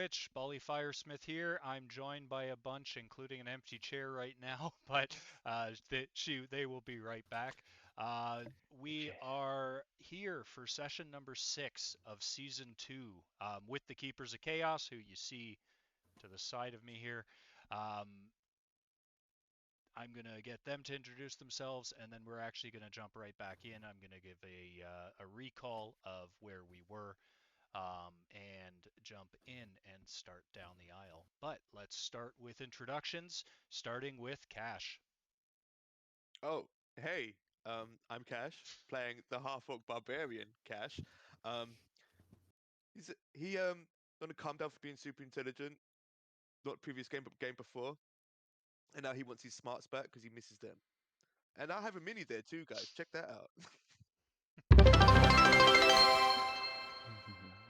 Twitch. Bully Firesmith here. I'm joined by a bunch, including an empty chair right now, but they will be right back. We Okay. are here for session number 6 of season 2 with the Keepers of Chaos, who you see to the side of me here. Um, I'm going to get them to introduce themselves, and then we're actually going to jump right back in. I'm going to give a recall of where we were and jump in and start down the aisle. But let's start with introductions, starting with Cash. Oh, hey, I'm Cash, playing the half-orc barbarian, Cash. Um, he gonna calm down for being super intelligent, not previous game, but game before, and now he wants his smarts back because he misses them. And I have a mini there too, guys. Check that out.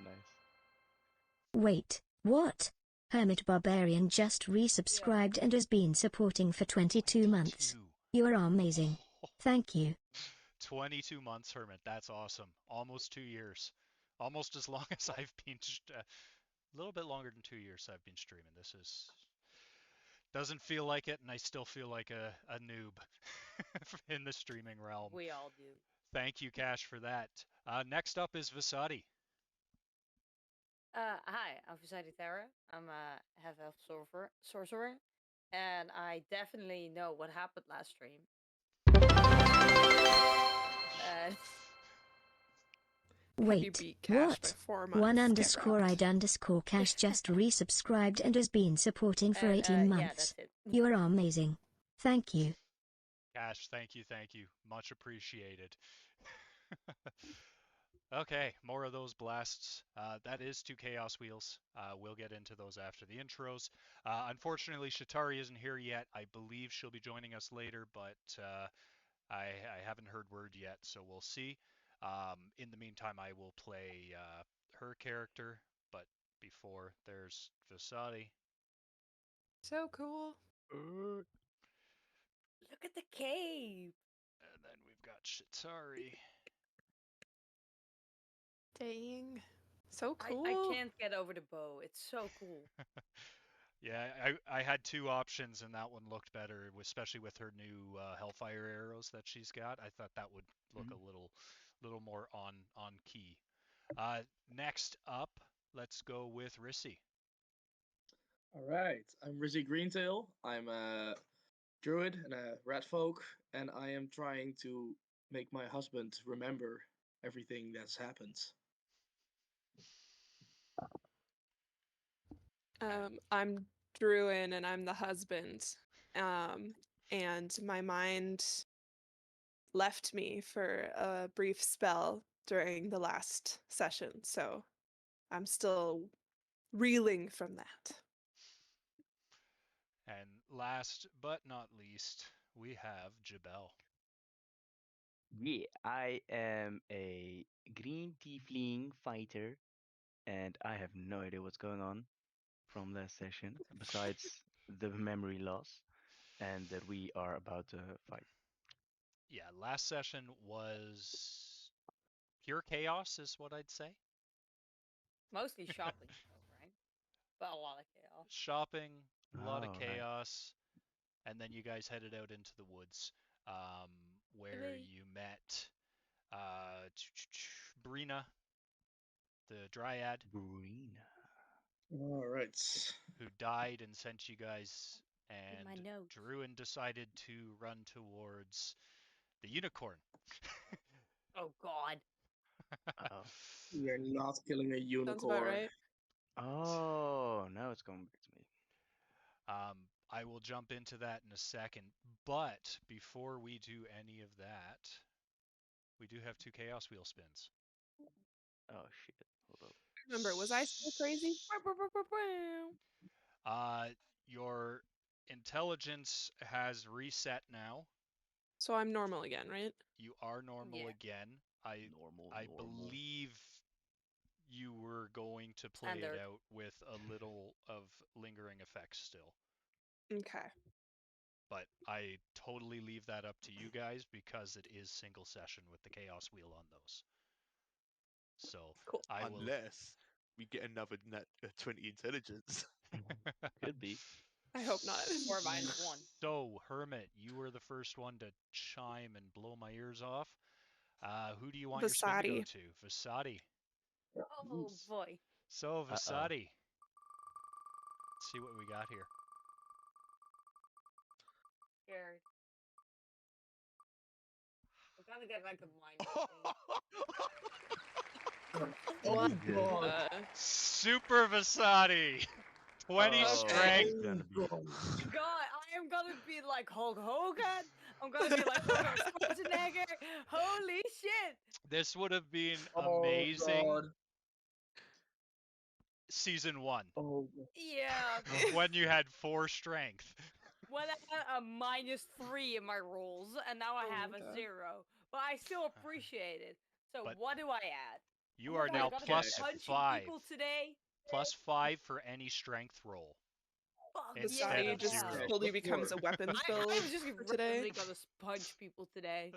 Nice. Wait, what? Hermit Barbarian just resubscribed and has been supporting for 22 months. 22. You are amazing. Thank you. 22 months, Hermit. That's awesome. Almost 2 years. Almost as long as I've been, a little bit longer than 2 years I've been streaming. This is, doesn't feel like it, and I still feel like a noob in the streaming realm. We all do. Thank you, Cash, for that. Next up is Vasadi. Hi, I'm Visadi Thera. I'm a half-elf sorcerer, and I definitely know what happened last stream. Have you Wait, beat Cash what? by 4 One months? underscore I'd underscore Cash just resubscribed and has been supporting for 18 Yeah, months. that's it. You are amazing. Thank you. Cash, thank you. Much appreciated. Okay, more of those blasts. That is 2 Chaos Wheels. We'll get into those after the intros. Unfortunately, Shatari isn't here yet. I believe she'll be joining us later, but I haven't heard word yet, so we'll see. In the meantime, I will play her character, but before there's Vasadi. So cool. Look at the cave. And then we've got Shatari. Dang. So cool. I can't get over the bow. It's so cool. Yeah, I had two options, and that one looked better, especially with her new Hellfire arrows that she's got. I thought that would look a little more on key. Next up, let's go with Rissy. All right, I'm Rizzy Greentail. I'm a druid and a rat folk, and I am trying to make my husband remember everything that's happened. I'm Druin and I'm the husband. And my mind left me for a brief spell during the last session, so I'm still reeling from that. And last but not least, we have Jabel. Yeah, I am a green tiefling fighter, and I have no idea what's going on from last session, besides the memory loss, and that we are about to fight. Yeah, last session was pure chaos, is what I'd say. Mostly shopping, though, right? But a lot of chaos. Shopping, a lot of Oh, right. chaos, and then you guys headed out into the woods, where Hooray. you met Brina, the dryad, Brina. All right. who died and sent you guys, In my and notes. Druin decided to run towards the unicorn. Oh God. Oh. You're not killing a Sounds unicorn. about right. Oh, now it's coming back to me. Um, I will jump into that in a second, but before we do any of that, we do have 2 Chaos Wheel spins. Oh shit. Hold up. Remember, was I still crazy? Your intelligence has reset now. So I'm normal again, right? You are normal Yeah. again. I Normal. believe you were going to play Standard. it out with a little of lingering effects still. Okay. But I totally leave that up to you guys because it is single session with the Chaos Wheel on those. So Cool. I will. Unless we get another 20 intelligence. Could be. I hope not. Or -1. So, Hermit, you were the first one to chime and blow my ears off. Who do you want your spin to go Vasati. to? Vasati. Oh boy. So, Uh-oh. Vasati. Let's see what we got here. Scared. I'm gonna get like a -thing. Oh Jesus. god. Super Vasati. 20 Oh, strength. it's gonna be- God, I am gonna be like Hulk Hogan. I'm gonna be like Arnold Schwarzenegger. Holy shit! This would have been Oh amazing god. season 1 Oh god. Yeah. when you had 4 strength. When I had a -3 in my rolls, and now I Oh my have a God. 0. But I still appreciate it. So But what do I add? You Oh my are God, now I gotta be plus punching 5. people today. Plus 5 for any strength roll. Fuck Instead yeah. of Vasati just 0. slowly becomes a weapons build I'm just for today. randomly gonna punch people today.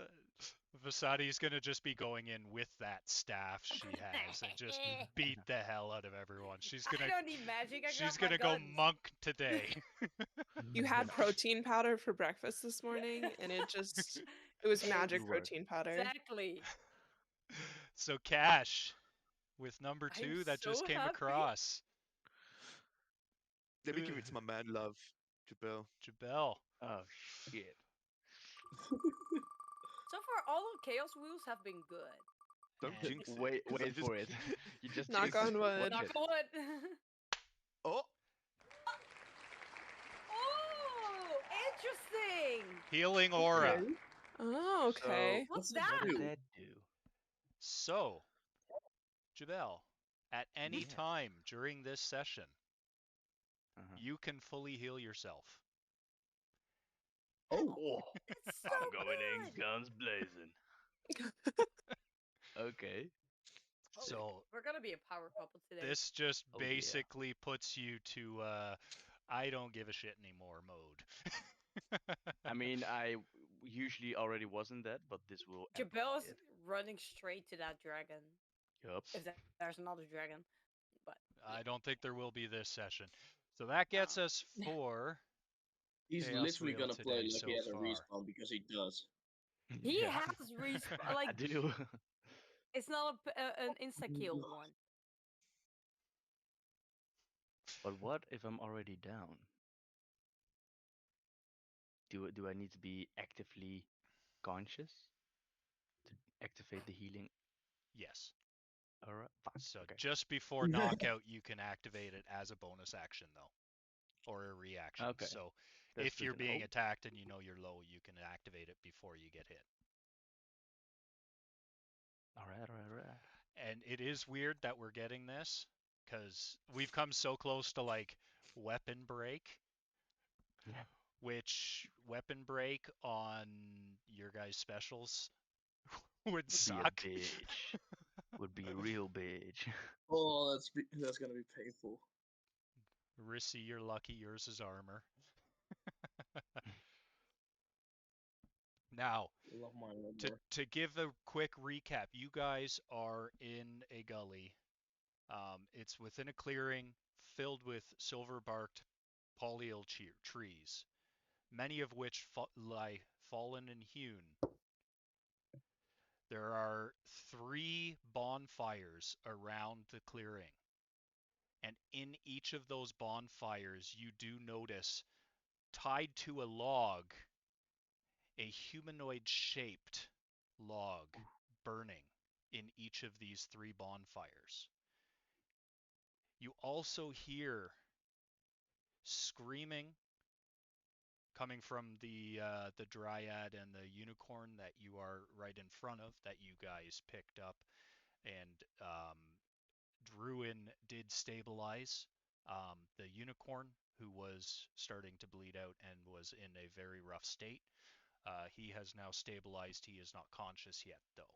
Vasati's gonna just be going in with that staff she has and just beat the hell out of everyone. She's I gonna don't need magic. I she's got my gonna go guns. monk today. You had protein powder for breakfast this morning, and it was magic You were. protein powder. Exactly. So Cash, with number I'm 2 that so just came happy. across. Let me give it to my man, love, Jabel. Jabel. Oh shit. So far, all of Chaos Wheels have been good. Don't And- jinx it. Wait 'cause I'm wait just- for it. You just Knock jinxed it. on wood. Watch Knock it. on wood. Oh, Oh, interesting. Healing aura. Okay. Oh, okay. What's What's that? What does do? that do? So, Jabel, at any Yes. time during this session, Uh-huh. you can fully heal yourself. Oh. It's so I'm going in good. guns blazing. Okay. Oh, So we're gonna be a power couple today. this just Oh, yeah. basically puts you to I don't give a shit anymore mode. I mean, I usually already wasn't that, but this will Jabel amplify is it. running straight to that dragon. Yup. If there's another dragon, but I don't think there will be this session. So that gets us for He's Chaos literally Wheel gonna play today like so he has a far. respawn because he does. he Yeah. has respawn. I Like do. it's not an insta kill one. But what if I'm already down? Do I need to be actively conscious to activate the healing? Yes. Alright, fine. So Okay. just before knockout, you can activate it as a bonus action though, or a reaction. Okay. So That's if good you're to know. being attacked and you know you're low, you can activate it before you get hit. Alright. And it is weird that we're getting this because we've come so close to like weapon break, Yeah. which weapon break on your guys' specials would Would be a suck. bitch. Would be a real bitch. Oh, that's gonna be painful. Rissy, you're lucky. Yours is armor. Now, Love my armor. to give a quick recap, you guys are in a gully. It's within a clearing filled with silver-barked polyl trees, many of which lie fallen and hewn. There are 3 bonfires around the clearing, and in each of those bonfires, you do notice, tied to a log, a humanoid-shaped log burning in each of these 3 bonfires. You also hear screaming coming from the dryad and the unicorn that you are right in front of, that you guys picked up, and Druin did stabilize the unicorn, who was starting to bleed out and was in a very rough state. He has now stabilized. He is not conscious yet, though.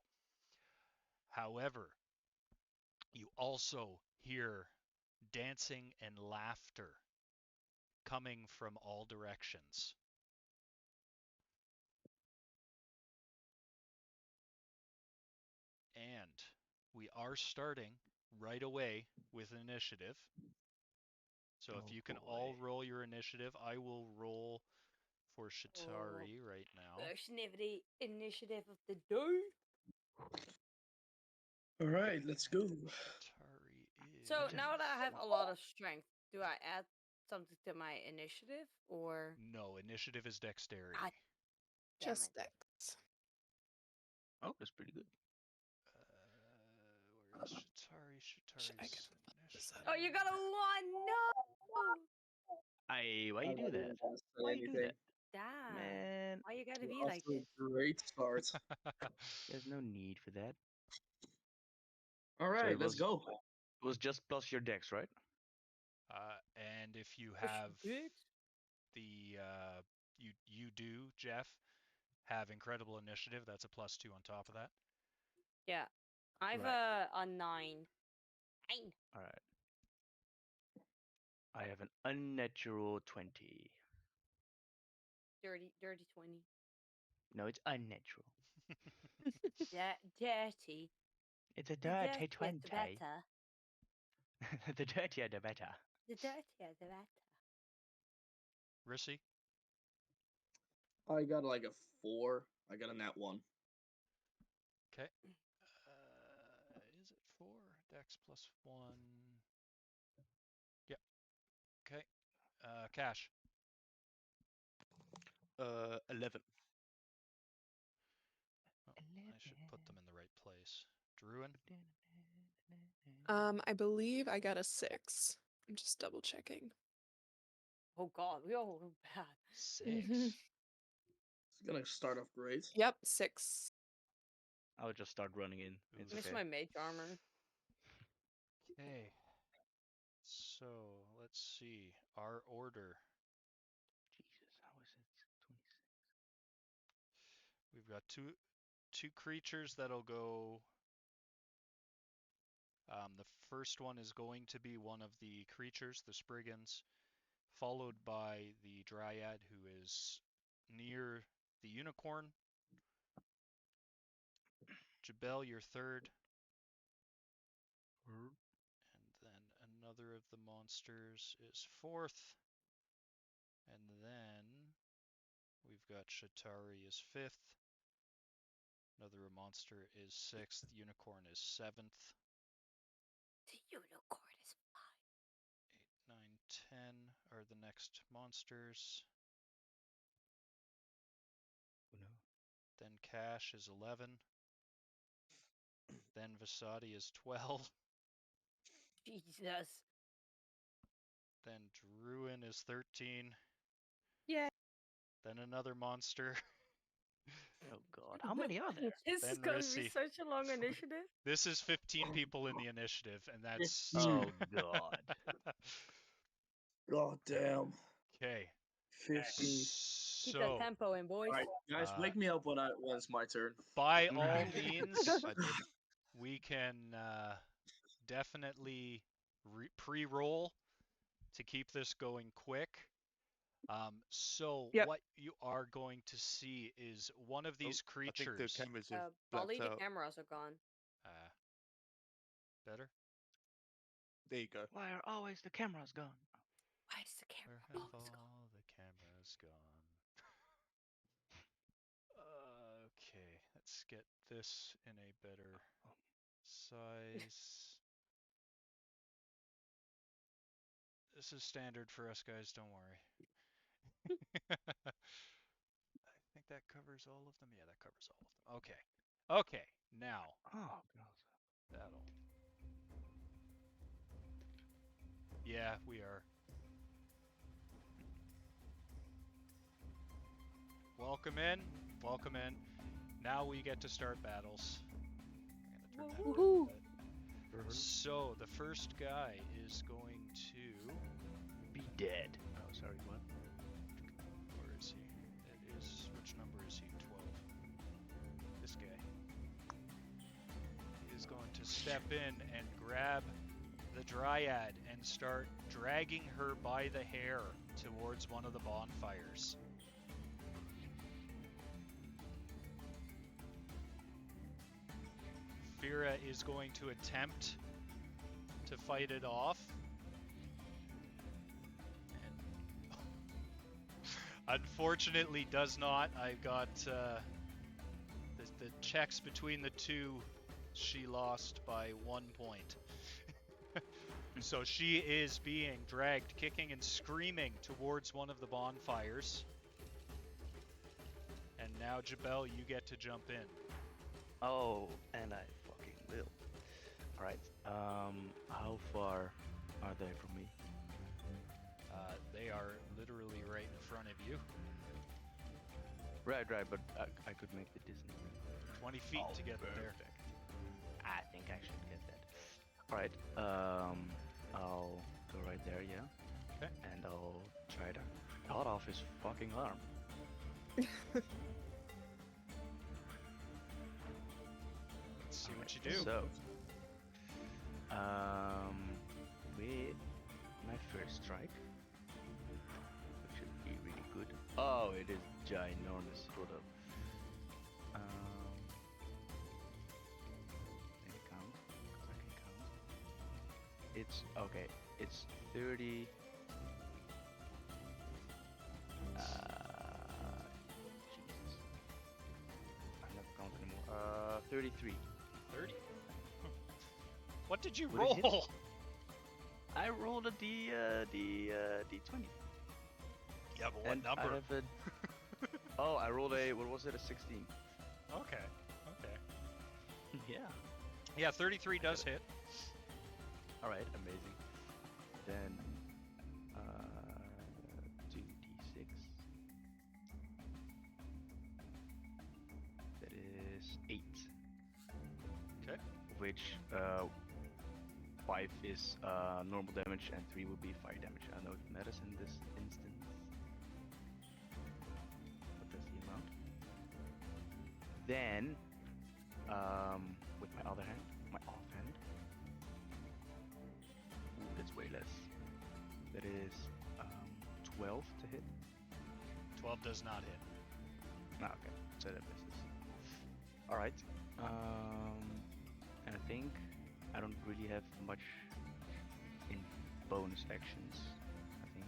However, you also hear dancing and laughter coming from all directions. And we are starting right away with initiative. So if Oh, you can all boy. roll your initiative, I will roll for Shatari right now. First initiative of the day. All right, let's go. Shatari is. So now that I have a lot of strength, do I add something to my initiative or? No, initiative is dexterity. Ah, damn Just it. Dex. Oh, that's pretty good. Where is Shatari? Should I Shatari's get this initiative. up? Oh, you got a 1. No. Why you do that? Can't say Why you do anything. that? Damn. Man, Why you gotta We're be off like to this? a great start. there's no need for that. All right, it let's was- go. It was just plus your dex, right? And if you Push have big. the you do, Jeff, have incredible initiative, that's a +2 on top of that. Yeah. I've Right. a 9. 9. All right. I have an unnatural 20. Dirty 20. No, it's unnatural. Dirty. It's a The dirty dirtier 20. the better. The dirtier the better. The dirtier the better. Rissy? I got like a 4. I got a nat 1. Okay. Is it 4? Dex +1. Yep. Okay. Cash. 11. Oh, I should put them in the right place. Druin? I believe I got a 6. I'm just double checking. Oh god, we all were bad. 6. It's gonna start off great. Yep, 6. I'll just start running in. It's Miss okay. my mage armor. Okay. So, let's see. Our order. Jesus, how is it 26? We've got two creatures that'll go. The first one is going to be one of the creatures, the Spriggans, followed by the Dryad, who is near the unicorn. Jabel, your third. And then another of the monsters is fourth. And then we've got Shatari is fifth. Another monster is sixth. Unicorn is seventh. The unicorn is 8, 9, 10 are the next monsters. Oh, no. Then Cash is 11. Then Vasadi is 12. 5. Jesus. Then Druin is 13. Yeah. Then another monster. Oh god, how many are there? This is Then gonna be Rissy. such a long initiative. This is 15 people in the initiative, and that's. Oh god. God damn. Okay. 15. Keep that So, tempo in, boys. All right, guys, wake me up when it's my turn. by all means, I did. we can definitely pre-roll to keep this going quick. So Yep. what you are going to see is one of these I creatures. think the cameras have Bali, blacked the out. cameras are gone. Better? There you go. Why are always the cameras gone? Why is the camera Where have always gone? all the cameras gone? Okay, let's get this in a better size. This is standard for us guys, don't worry. I think that covers all of them. Yeah, that covers all of them. Okay. Okay, now Oh god. that'll. Yeah, we are. Welcome in. Welcome in. Now we get to start battles. I'm gonna turn that down a Woohoo! bit. So the first guy is going to. Be dead. Oh, sorry, what? Where is he? It is. Which number is he? 12. This guy. He is going to step in and grab the Dryad and start dragging her by the hair towards one of the bonfires. Fira is going to attempt to fight it off. And unfortunately does not. I got the checks between the two. She lost by 1 point. So she is being dragged, kicking and screaming towards one of the bonfires. And now, Jabel, you get to jump in. Oh, and I fucking will. Alright, how far are they from me? They are literally right in front of you. Right, but I could make the distance. 20 feet to get there. I think I should get that. Alright, I'll go right there, yeah? Okay. And I'll try to cut off his fucking arm. Let's see what you do. So, with my first strike, which should be really good. Oh, it is ginormous. Hold up. Can it count? 'Cause I can count. It's okay. It's 30. Jesus. I'm not counting anymore. 33. 30. What did you Would it hit? roll? I rolled a D20. Yeah, but what And number? I have a... Oh, I rolled a, what was it, a 16. Okay. Yeah. Yeah, 33 does hit. Alright, amazing. Then, 2d6. That is 8. Okay. Which, 5 is normal damage and 3 would be fire damage. I don't know if it matters in this instance. But that's the amount. Then, with my other hand, my offhand. Ooh, that's way less. That is 12 to hit. 12 does not hit. Ah, okay, so that misses. Alright. And I think I don't really have much in bonus actions. I think.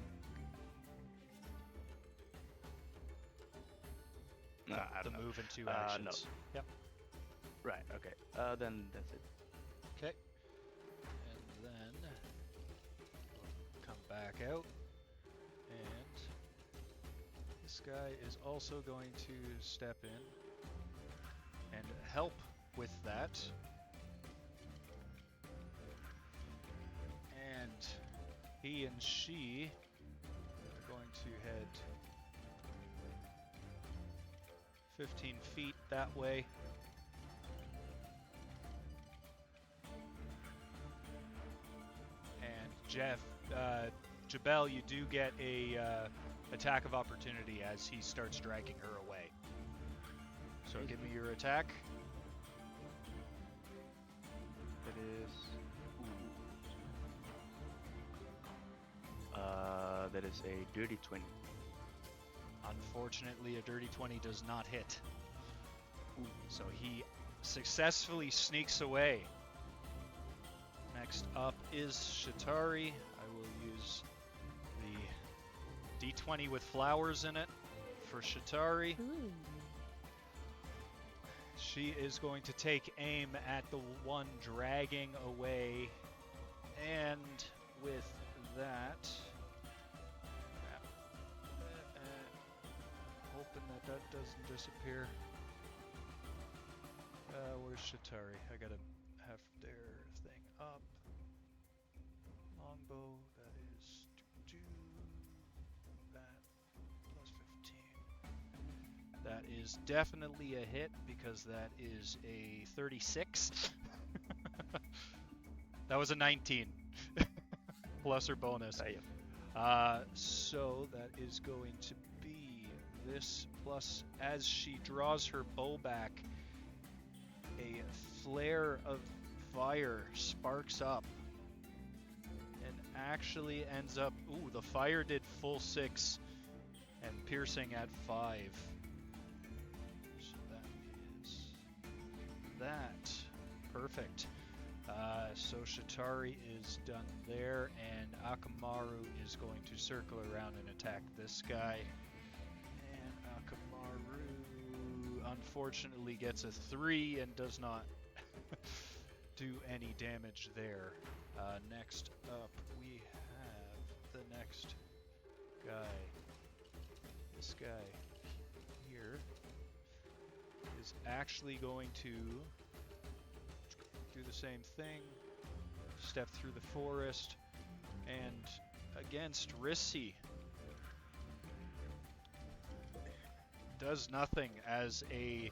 No, I The don't know. move and 2 No. actions. Yep. Right. Okay. Then that's it. Okay. And then we'll come back out. And this guy is also going to step in and help with that. And he and she are going to head 15 feet that way. And Jabel, you do get a attack of opportunity as he starts dragging her away. So give me your attack. That is. That is a dirty 20. Unfortunately, a dirty 20 does not hit. So he successfully sneaks away. Next up is Shatari. I will use the D20 with flowers in it for Shatari. Ooh. She is going to take aim at the one dragging away. And with that... hoping that doesn't disappear. Where's Shatari? I gotta have their thing up. Longbow, that is that plus 15. That is definitely a hit because that is a 36. That was a 19. Plus her bonus. So that is going to be this plus, as she draws her bow back, a flare of fire sparks up and actually ends up, ooh, the fire did full 6 and piercing at 5. So that is that. Perfect. So Shatari is done there, and Akamaru is going to circle around and attack this guy. And Akamaru unfortunately gets a 3 and does not do any damage there. Next up, we have the next guy. This guy here is actually going to do the same thing, step through the forest, and against Rissi does nothing as a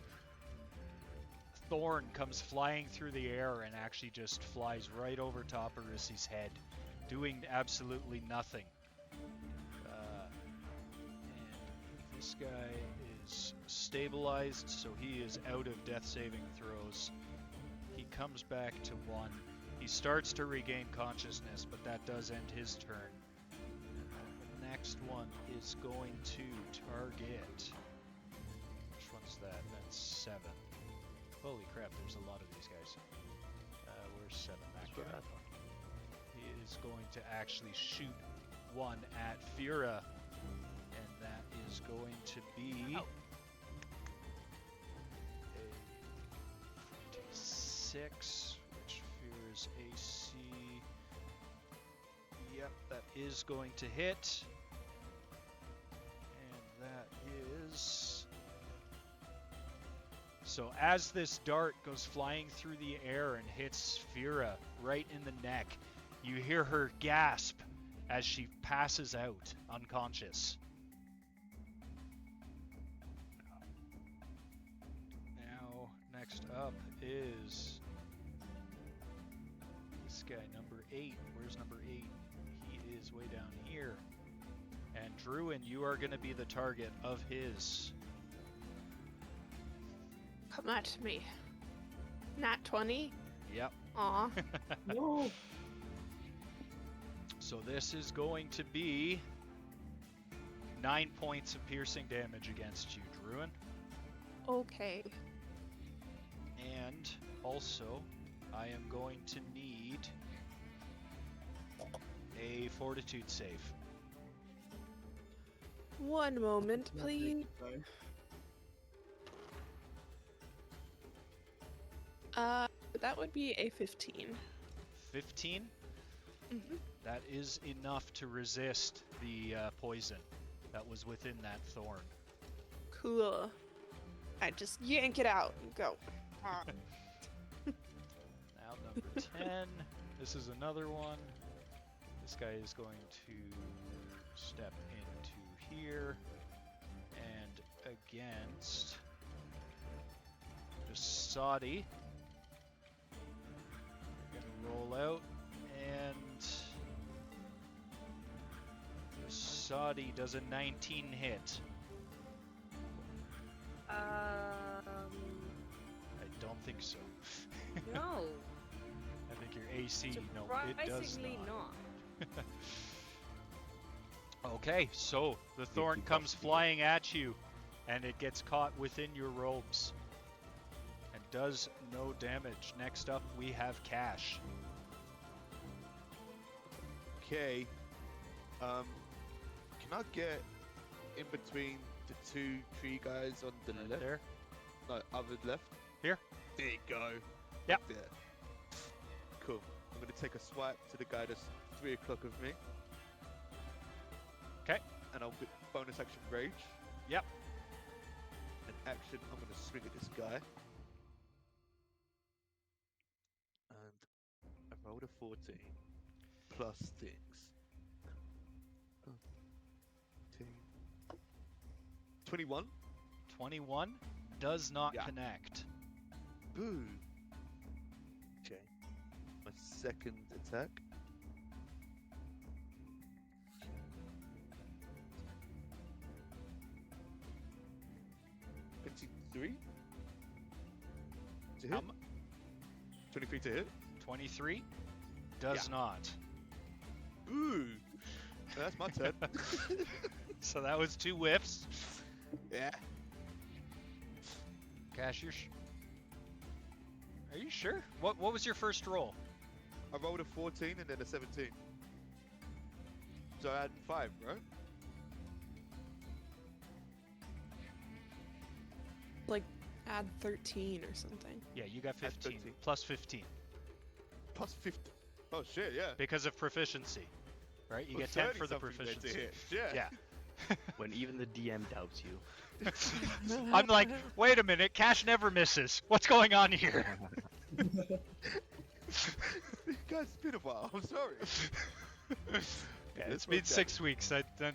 thorn comes flying through the air and actually just flies right over top of Rissi's head, doing absolutely nothing. And this guy is stabilized, so he is out of death saving throws. He comes back to 1. He starts to regain consciousness, but that does end his turn. The next one is going to target... Which one's that? That's 7. Holy crap, there's a lot of these guys. Where's 7? That guy. He is going to actually shoot one at Fira, and that is going to be... Oh. 6, which Fear's AC. Yep, that is going to hit. And that is... So as this dart goes flying through the air and hits Fira right in the neck, you hear her gasp as she passes out, unconscious. Now, next up is... this guy, number 8. Where's number 8? He is way down here. And Druin, you are going to be the target of his. Come at me. Nat 20? Yep. Aw. No. So this is going to be 9 points of piercing damage against you, Druin. Okay. And also, I am going to need a fortitude save. One moment, please. That would be a 15. 15? Mm-hmm. That is enough to resist the poison that was within that thorn. Cool. I just yank it out and go. Now number 10. This is another one. This guy is going to step into here and against Sadi. We're gonna roll out and Sadi does a 19 hit. Um, I don't think so. no. I think your AC, no, it does Surprisingly not. Okay, so the thorn comes flying at you, and it gets caught within your robes, and does no damage. Next up, we have Cash. Okay. Can I get in between the 2 tree guys on the left? There. No, other left. Here. There you go. Yep. There. Cool. I'm gonna take a swipe to the guy that's 3 o'clock of me. Okay. And I'll be bonus action rage. Yep. And action, I'm gonna swing at this guy. And I rolled a 14 plus things. 21. 21 does not Yeah. connect. Boo. Okay. My second attack. Three. To hit. 23 to hit. 23 does not. Boo. That's my turn. So that was 2 whiffs. Yeah. Cash, you're Are you sure? What was your first roll? I rolled a 14 and then a 17. So I had 5, right? Like add 13 or something. Yeah, you got Add 15 13. plus 15 Plus 50. Oh shit, yeah. because of proficiency, right? You Well, get 10 for the 30 something there to proficiency. hit. Yeah. Yeah. When even the DM doubts you. I'm like, wait a minute, Cash never misses. What's going on here? Guys, it's been a while. I'm sorry. Yeah, Let's it's been work 6 weeks.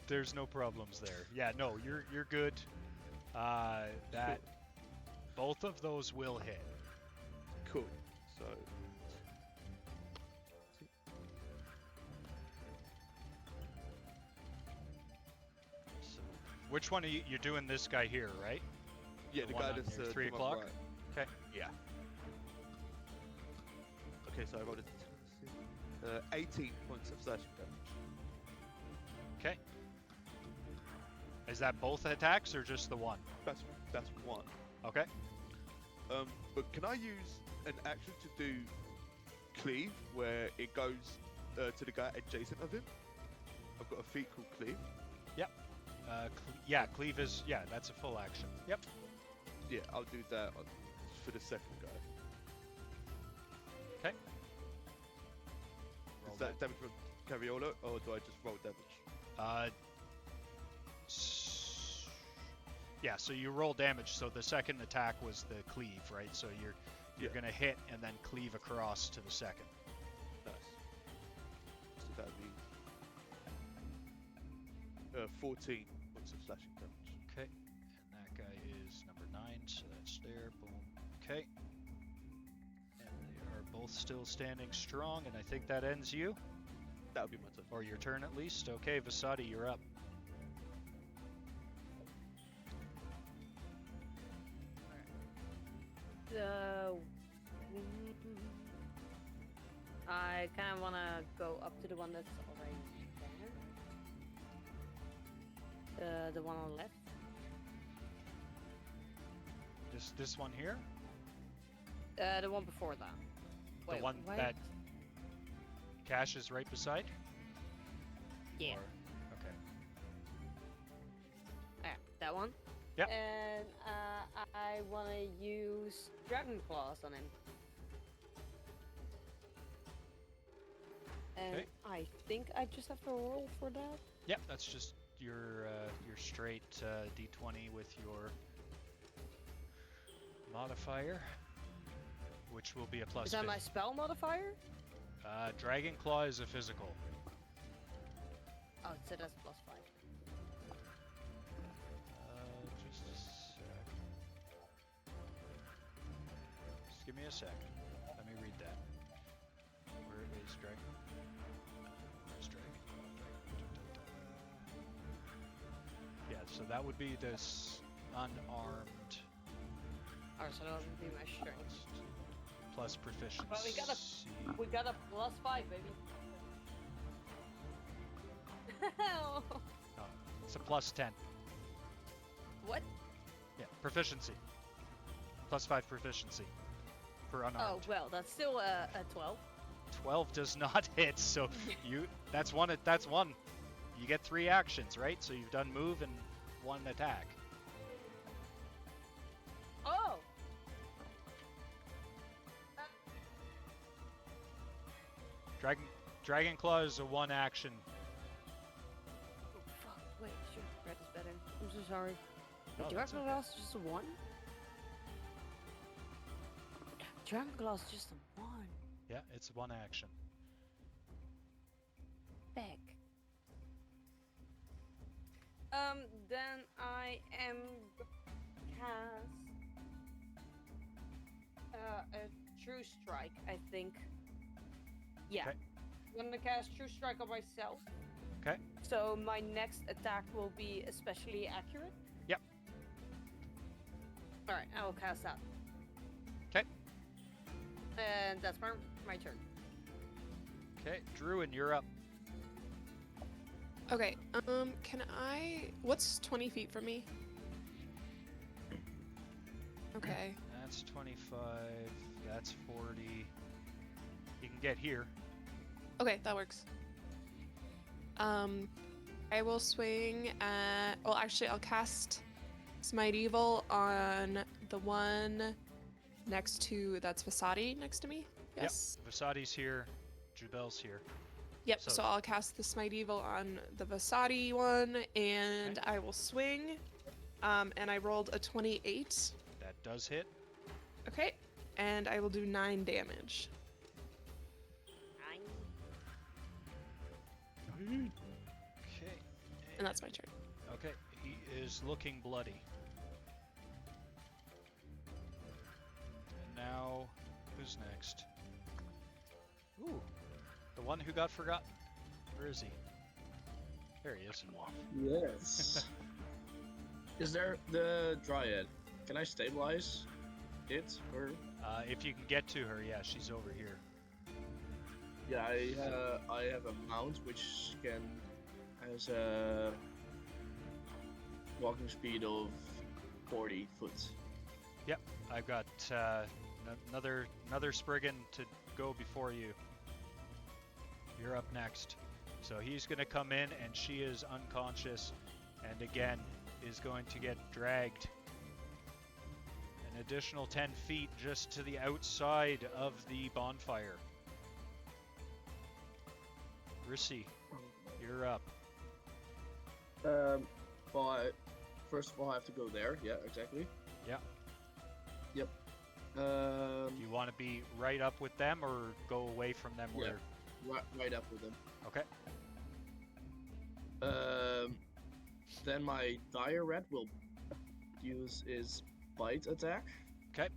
There's no problems there. Yeah, no, you're good. That both of those will hit. Cool. So. So, which one are you? You're doing this guy here, right? Yeah, The the one guy on that's your 3 to my o'clock? right. Okay. Yeah. Okay, so I rolled a 18 points of slashing damage. Okay. Is that both attacks or just the one? That's one. Okay. But can I use an action to do cleave, where it goes to the guy adjacent of him? I've got a feat called cleave. Yeah, cleave is, yeah, that's a full action. Yep. Yeah, I'll do that for the second guy. Okay. Roll Is that damage from Cariola, or do I just roll damage? Yeah, so you roll damage. So the second attack was the cleave, right? So you're Yeah. gonna hit and then cleave across to the second. Nice. So that'd be 14 points of slashing damage. Okay. And that guy is number 9, so that's there. Boom. Okay. And they are both still standing strong, and I think that ends you, That would be my turn. or your turn at least. Okay, Vasadi, you're up. So I kind of want to go up to the one that's already there. The one on the left. This one here? The one before that. The Wait, one why- that Cash is right beside? Yeah. Or- okay. Yeah, that one. Yep. And I want to use Dragon Claws on him. And Okay. I think I just have to roll for that. Yep, that's just your straight D20 with your modifier, which will be a plus Is that my 50. spell modifier? Dragon Claw is a physical. Oh, so that's plus 5. Just a sec. Just give me a sec. Let me read that. Where is Dragon? Where's Dragon Claw? Yeah, so that would be this unarmed Alright, so that would be my strength. plus proficiency. Well, we got a plus 5, baby. Oh, it's a plus 10. What? Yeah, proficiency. Plus 5 proficiency for unarmed. Oh, well, that's still a 12. 12 does not hit, so that's one. That's one. You get 3 actions, right? So you've done move and 1 attack. Oh! Dragon Claw is a 1 action. Oh, fuck. Wait, sure. Red is better. I'm so sorry. No, Wait, that's Dragon okay. Claw is just a 1? Dragon Claw is just a 1. Yeah, it's 1 action. Back. Then I am cast a True Strike, I think. Yeah. Okay. I'm gonna cast True Strike on myself. Okay. So my next attack will be especially accurate. Yep. Alright, I will cast that. Okay. And that's my turn. Okay, Druin, you're up. Okay, can I... What's 20 feet from me? Okay. That's 25. that's 40. You can get here. Okay, that works. I will swing at. Well, actually, I'll cast Smite Evil on the one next to. That's Vasati next to me. Yes. Yep. Vasadi's here. Jubel's here. Yep. So- So I'll cast the Smite Evil on the Vasati one, and Okay. I will swing. And I rolled a 28. That does hit. Okay. And I will do 9 damage. Okay. And that's my turn. Okay. He is looking bloody. And now, who's next? Ooh, the one who got forgotten. Where is he? There he is. Yes. Is there the Dryad? Can I stabilize it? Or If you can get to her, yeah, she's over here. yeah, I have a mount which has a walking speed of 40 foot. Yep, I've got another Spriggan to go before you. You're up next. So he's going to come in, and she is unconscious, and again is going to get dragged an additional 10 feet just to the outside of the bonfire. Rissy, you're up. First of all, I have to go there. Yeah, exactly. Yeah. Yep. Do you want to be right up with them or go away from them Yeah. where? Right up with them. Okay. Then my dire rat will use his bite attack. Okay.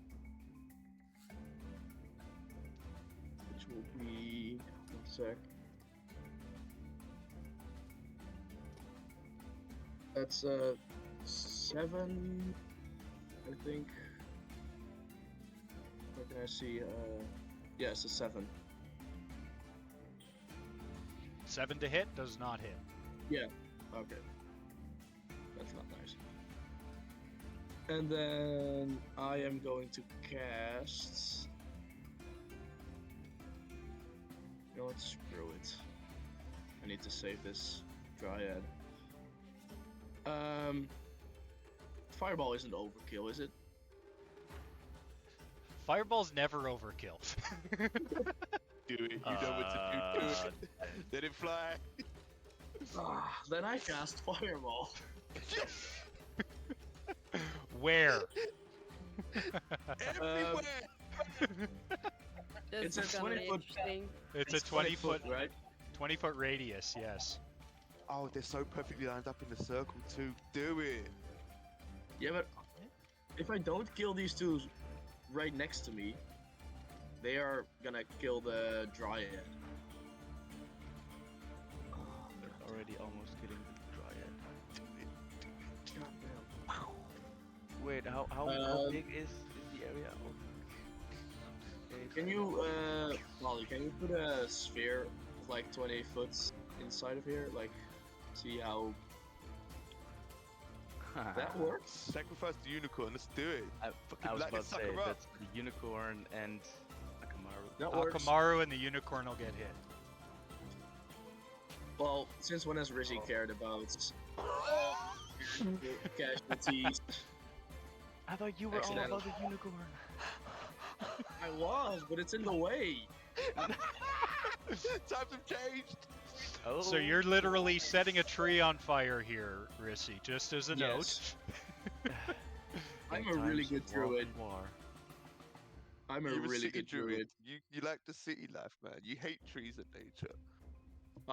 Which will be 1 sec. That's 7, I think. What can I see? Yeah, it's a 7. 7 to hit, does not hit. Yeah. Okay. That's not nice. And then I am going to cast. You know what? Screw it. I need to save this Dryad. Fireball isn't overkill, is it? Fireball's never overkill. Do it. You know what to do. Do it. Let it fly. Then I cast Fireball. Where? Everywhere. This It's a is gonna 20 be foot- interesting. It's a 20 foot, right? 20 foot radius, yes. Oh, they're so perfectly lined up in the circle too. Do it. Yeah, but if I don't kill these two right next to me, they are gonna kill the Dryad. Already almost killing the Dryad. Goddamn. Wait, how big is the area? Can you, Molly, can you put a sphere of like 20 foot inside of here? Like, see how that works? Sacrifice the unicorn. Let's do it. I Fucking was light about this to say sucker up. that's the unicorn and Akamaru. That works. Akamaru and the unicorn will get hit. Well, since when has Rizzy cared about casualties? I thought you were all Accidental. about the unicorn. I was, but it's in the way. Times have changed. Oh. So you're literally setting a tree on fire here, Rissy, just as a Yes. note. I'm a really good druid. War. I'm a You're really city good druid. You like the city life, man. You hate trees and nature.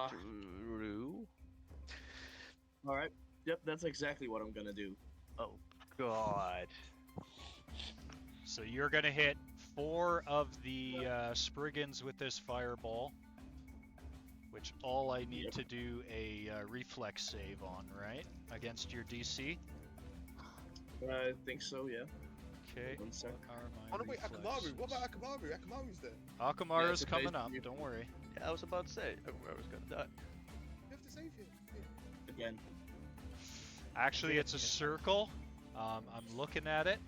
True. Alright. Yep, that's exactly what I'm gonna do. Oh God. So you're going to hit 4 of the Spriggans with this fireball, which all I need Yep. to do a reflex save on, right? Against your DC. I think so, yeah. Okay. 1 sec. What are Oh my no, wait, Akamaru. What about Akamaru? Akamaru's there. Akamaru's it's a coming base up, move. don't worry. Yeah, I was about to say I was gonna die. You have to save him. Again. Actually, it's a circle. I'm looking at it.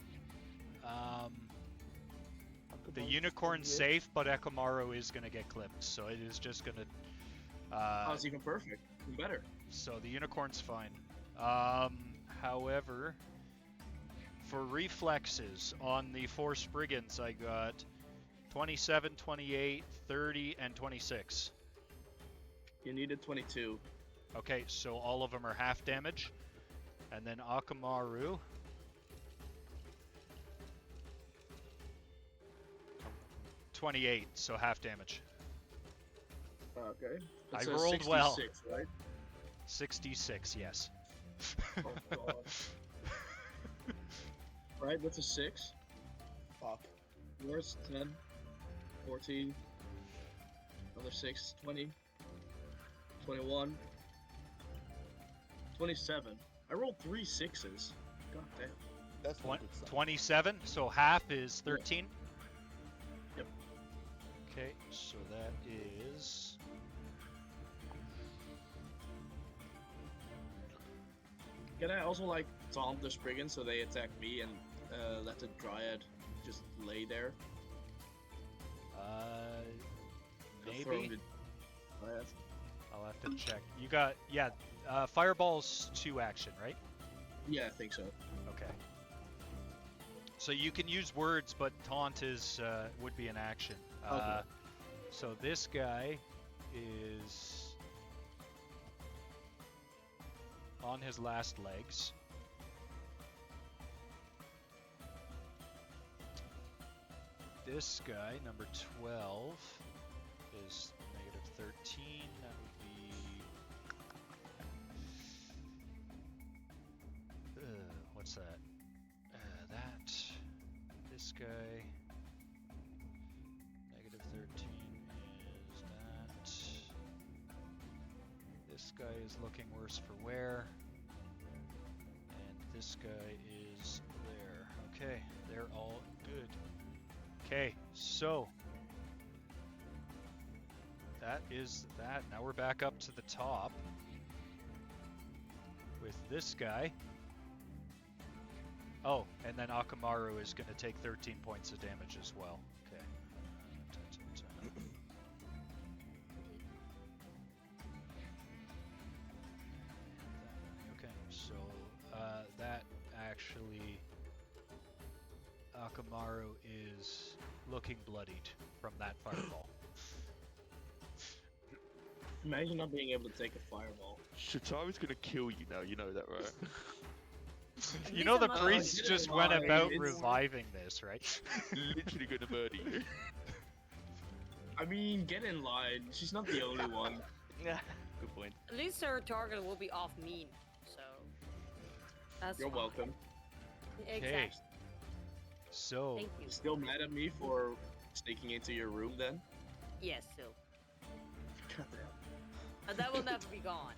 The unicorn's safe, but Ekamaru is going to get clipped, so it is just going to... Oh, it's even perfect. Even better. So the unicorn's fine. However, for reflexes on the 4 Spriggans, I got 27, 28, 30, and 26. You needed 22. Okay, so all of them are half damage. And then Akamaru. 28, so half damage. Okay. I It's a rolled well. 66, right? 66, yes. Oh, God. Right, that's a 6. Fuck. Yours, 10, 14, another 6, 20, 21, 27. I rolled 3 6s. God damn. That's not good stuff. 27, so half is 13. Yep. Okay, so that is... Can I also like taunt the Spriggans so they attack me and let the Dryad just lay there? Just throw Maybe. the Dryad. I'll have to check. You got, yeah, Fireball's 2 action, right? Yeah, I think so. Okay. So you can use words, but taunt is would be an action. Okay. So this guy is on his last legs. This guy, number 12, is negative 13. That would be... what's that? That. This guy. Negative 13 is that. This guy is looking worse for wear. And this guy is there. Okay, they're all good. Okay, so that is that. Now we're back up to the top with this guy. Oh, and then Akamaru is going to take 13 points of damage as well. Okay. Okay, so that actually, Akamaru is looking bloodied from that fireball. Imagine not being able to take a fireball. Shatari's gonna kill you now, you know that, right? At You least know I'm the not priest like, just it's went fine, about it's- reviving this, right? Literally gonna murder you. I mean, get in line. She's not the only one. Yeah, good point. At least her target will be off mean, so that's You're fine. welcome. Exactly. So, Thank you. Still mad at me for sneaking into your room then? Yes, still. God damn. That will never be gone.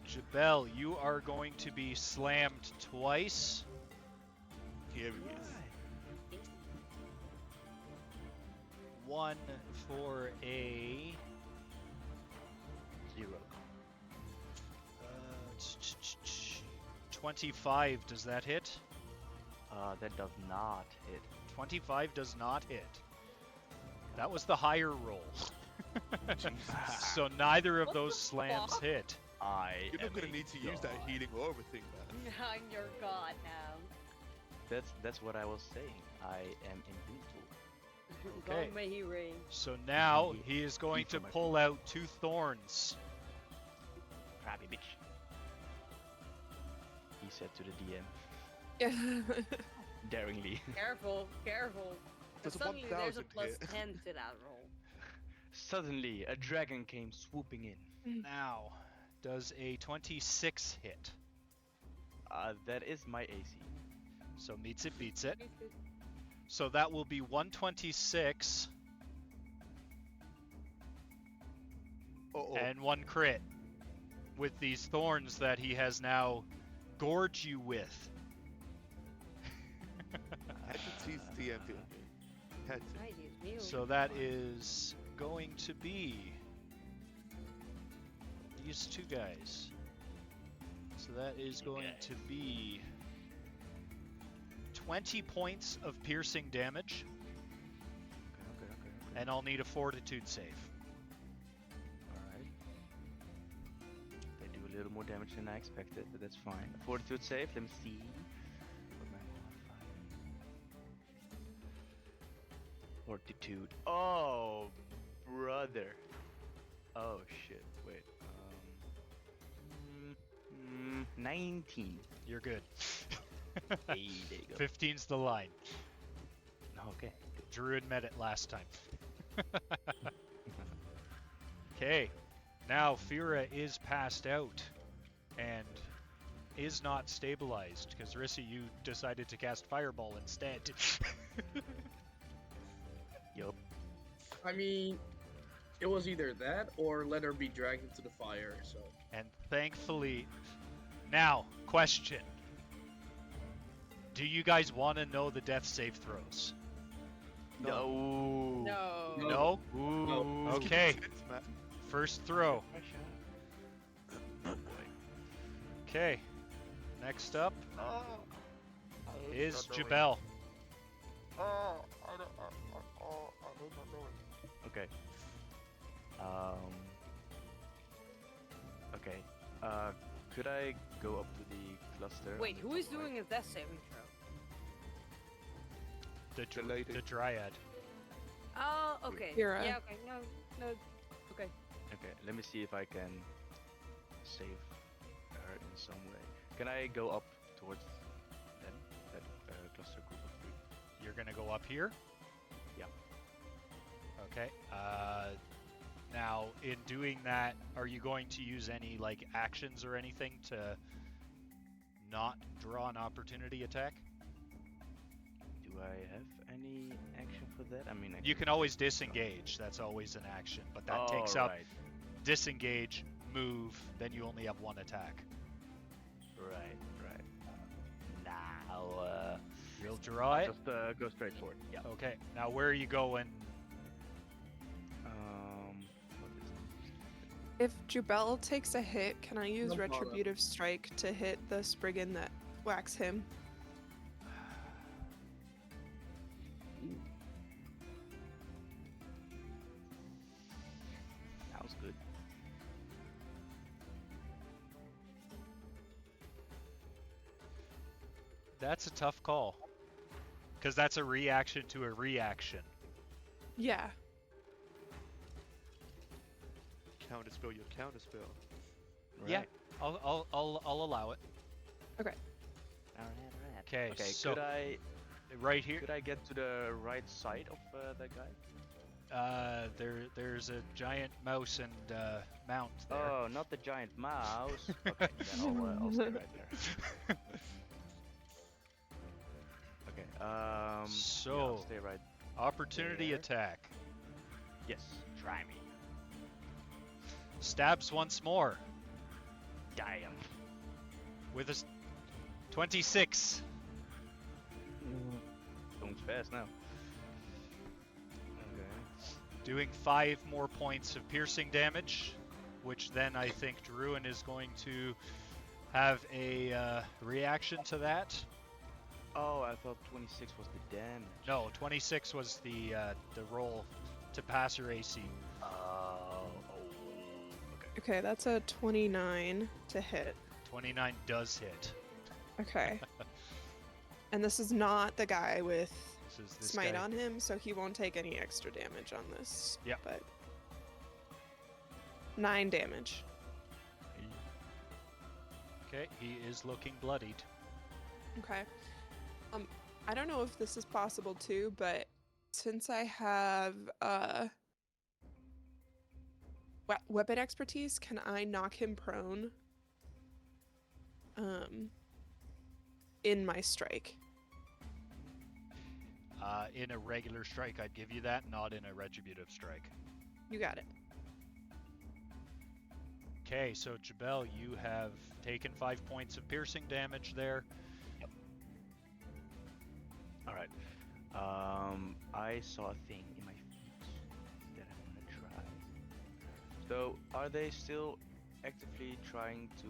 Jabel, you are going to be slammed twice. Here he is. One for a 0. 25. Does that hit? That does not hit. 25 does not hit. That was the higher roll. So neither of What those the slams fuck? hit. You're not gonna need to use that healing aura thing, man. I'm your god now. That's what I was saying. I am invincible. Okay. God may he reign. So now he is going to pull out 2 thorns. Crabby bitch. He said to the DM Yeah. daringly. Careful, careful. There's a Suddenly there's a 1000 plus hit. 10 to that roll. Suddenly, a dragon came swooping in. Now, does a 26 hit? That is my AC. So meets it, beats it. So that will be 126 Uh-oh. and 1 crit with these thorns that he has now gorged you with. Had to tease the TMP. Had to. Ay, Dios mío. So that is going to be these 2 guys. So that is going to be 20 points of piercing damage, Okay. and I'll need a fortitude save. Alright. They do a little more damage than I expected, but that's fine. A fortitude save, let me see. Put my modifier. Fortitude. Oh, brother. Oh, shit. Wait. 19. You're good. Hey, there you go. 15's the line. Okay. Druid met it last time. Okay, now Fira is passed out and is not stabilized because Rissy, you decided to cast Fireball instead. Yup. I mean, it was either that or let her be dragged into the fire. So And thankfully, now, question. Do you guys want to know the death save throws? No. No. No? No. Okay, It's Matt. first throw. Okay, next up is Jabel. Okay. Okay. Could I go up to the cluster? Wait, on who the is top right? doing a death saving throw? The lady. the Dryad. Oh, okay. Fira. Yeah, okay. No, okay. Okay, let me see if I can save her in some way. Can I go up towards them? That cluster group of three? You're gonna go up here? Yeah. Okay. Now, in doing that, are you going to use any like actions or anything to not draw an opportunity attack? Do I have any action for that? I mean, I You can always disengage. That's always an action, but that Oh, takes up right. disengage, move. Then you only have one attack. Right. Now, You'll draw it. just go straight forward. Yeah. Okay. Now, where are you going? What is this? If Jubel takes a hit, can I use No problem. Retributive Strike to hit the Spriggan that whacks him? Sounds good. That's a tough call. Because that's a reaction to a reaction. Yeah. Counterspell your counterspell. Yeah. Right. I'll allow it. Alright. Okay. Okay. So Could right here, I get to the right side of that guy? there's a giant mouse and mount there. Oh, not the giant mouse. Okay, then I'll stay right there. Okay. Yeah, So- I'll stay right. Opportunity there. attack. Yes. Try me. Stabs once more Damn. with a 26. Going fast now. Okay. Doing 5 more points of piercing damage, which then I think Druin is going to have a reaction to that. Oh, I thought 26 was the damage. No, 26 was the roll to pass her AC. Okay. Okay, that's a 29 to hit. 29 does hit. Okay. And this is not the guy with This is this smite guy. on him, so he won't take any extra damage on this. Yep. But 9 damage. Okay, he is looking bloodied. Okay. I don't know if this is possible too, but since I have weapon expertise, can I knock him prone? In my strike. In a regular strike, I'd give you that, not in a retributive strike. You got it. Okay, so Jabel, you have taken 5 points of piercing damage there. All right. I saw a thing in my feet that I want to try. So, are they still actively trying to?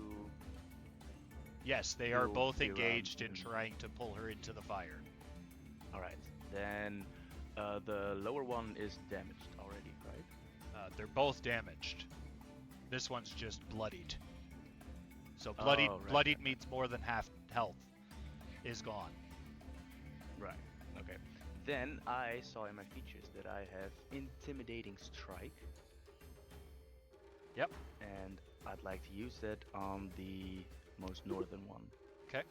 Yes, they are You'll both be around engaged in and- trying to pull her into the fire. All right. Then the lower one is damaged already, right? They're both damaged. This one's just bloodied. So bloodied, Oh, right, bloodied right, means more than half health is gone. right. Okay. Then I saw in my features that I have intimidating strike. Yep. And I'd like to use that on the most northern one. Okay.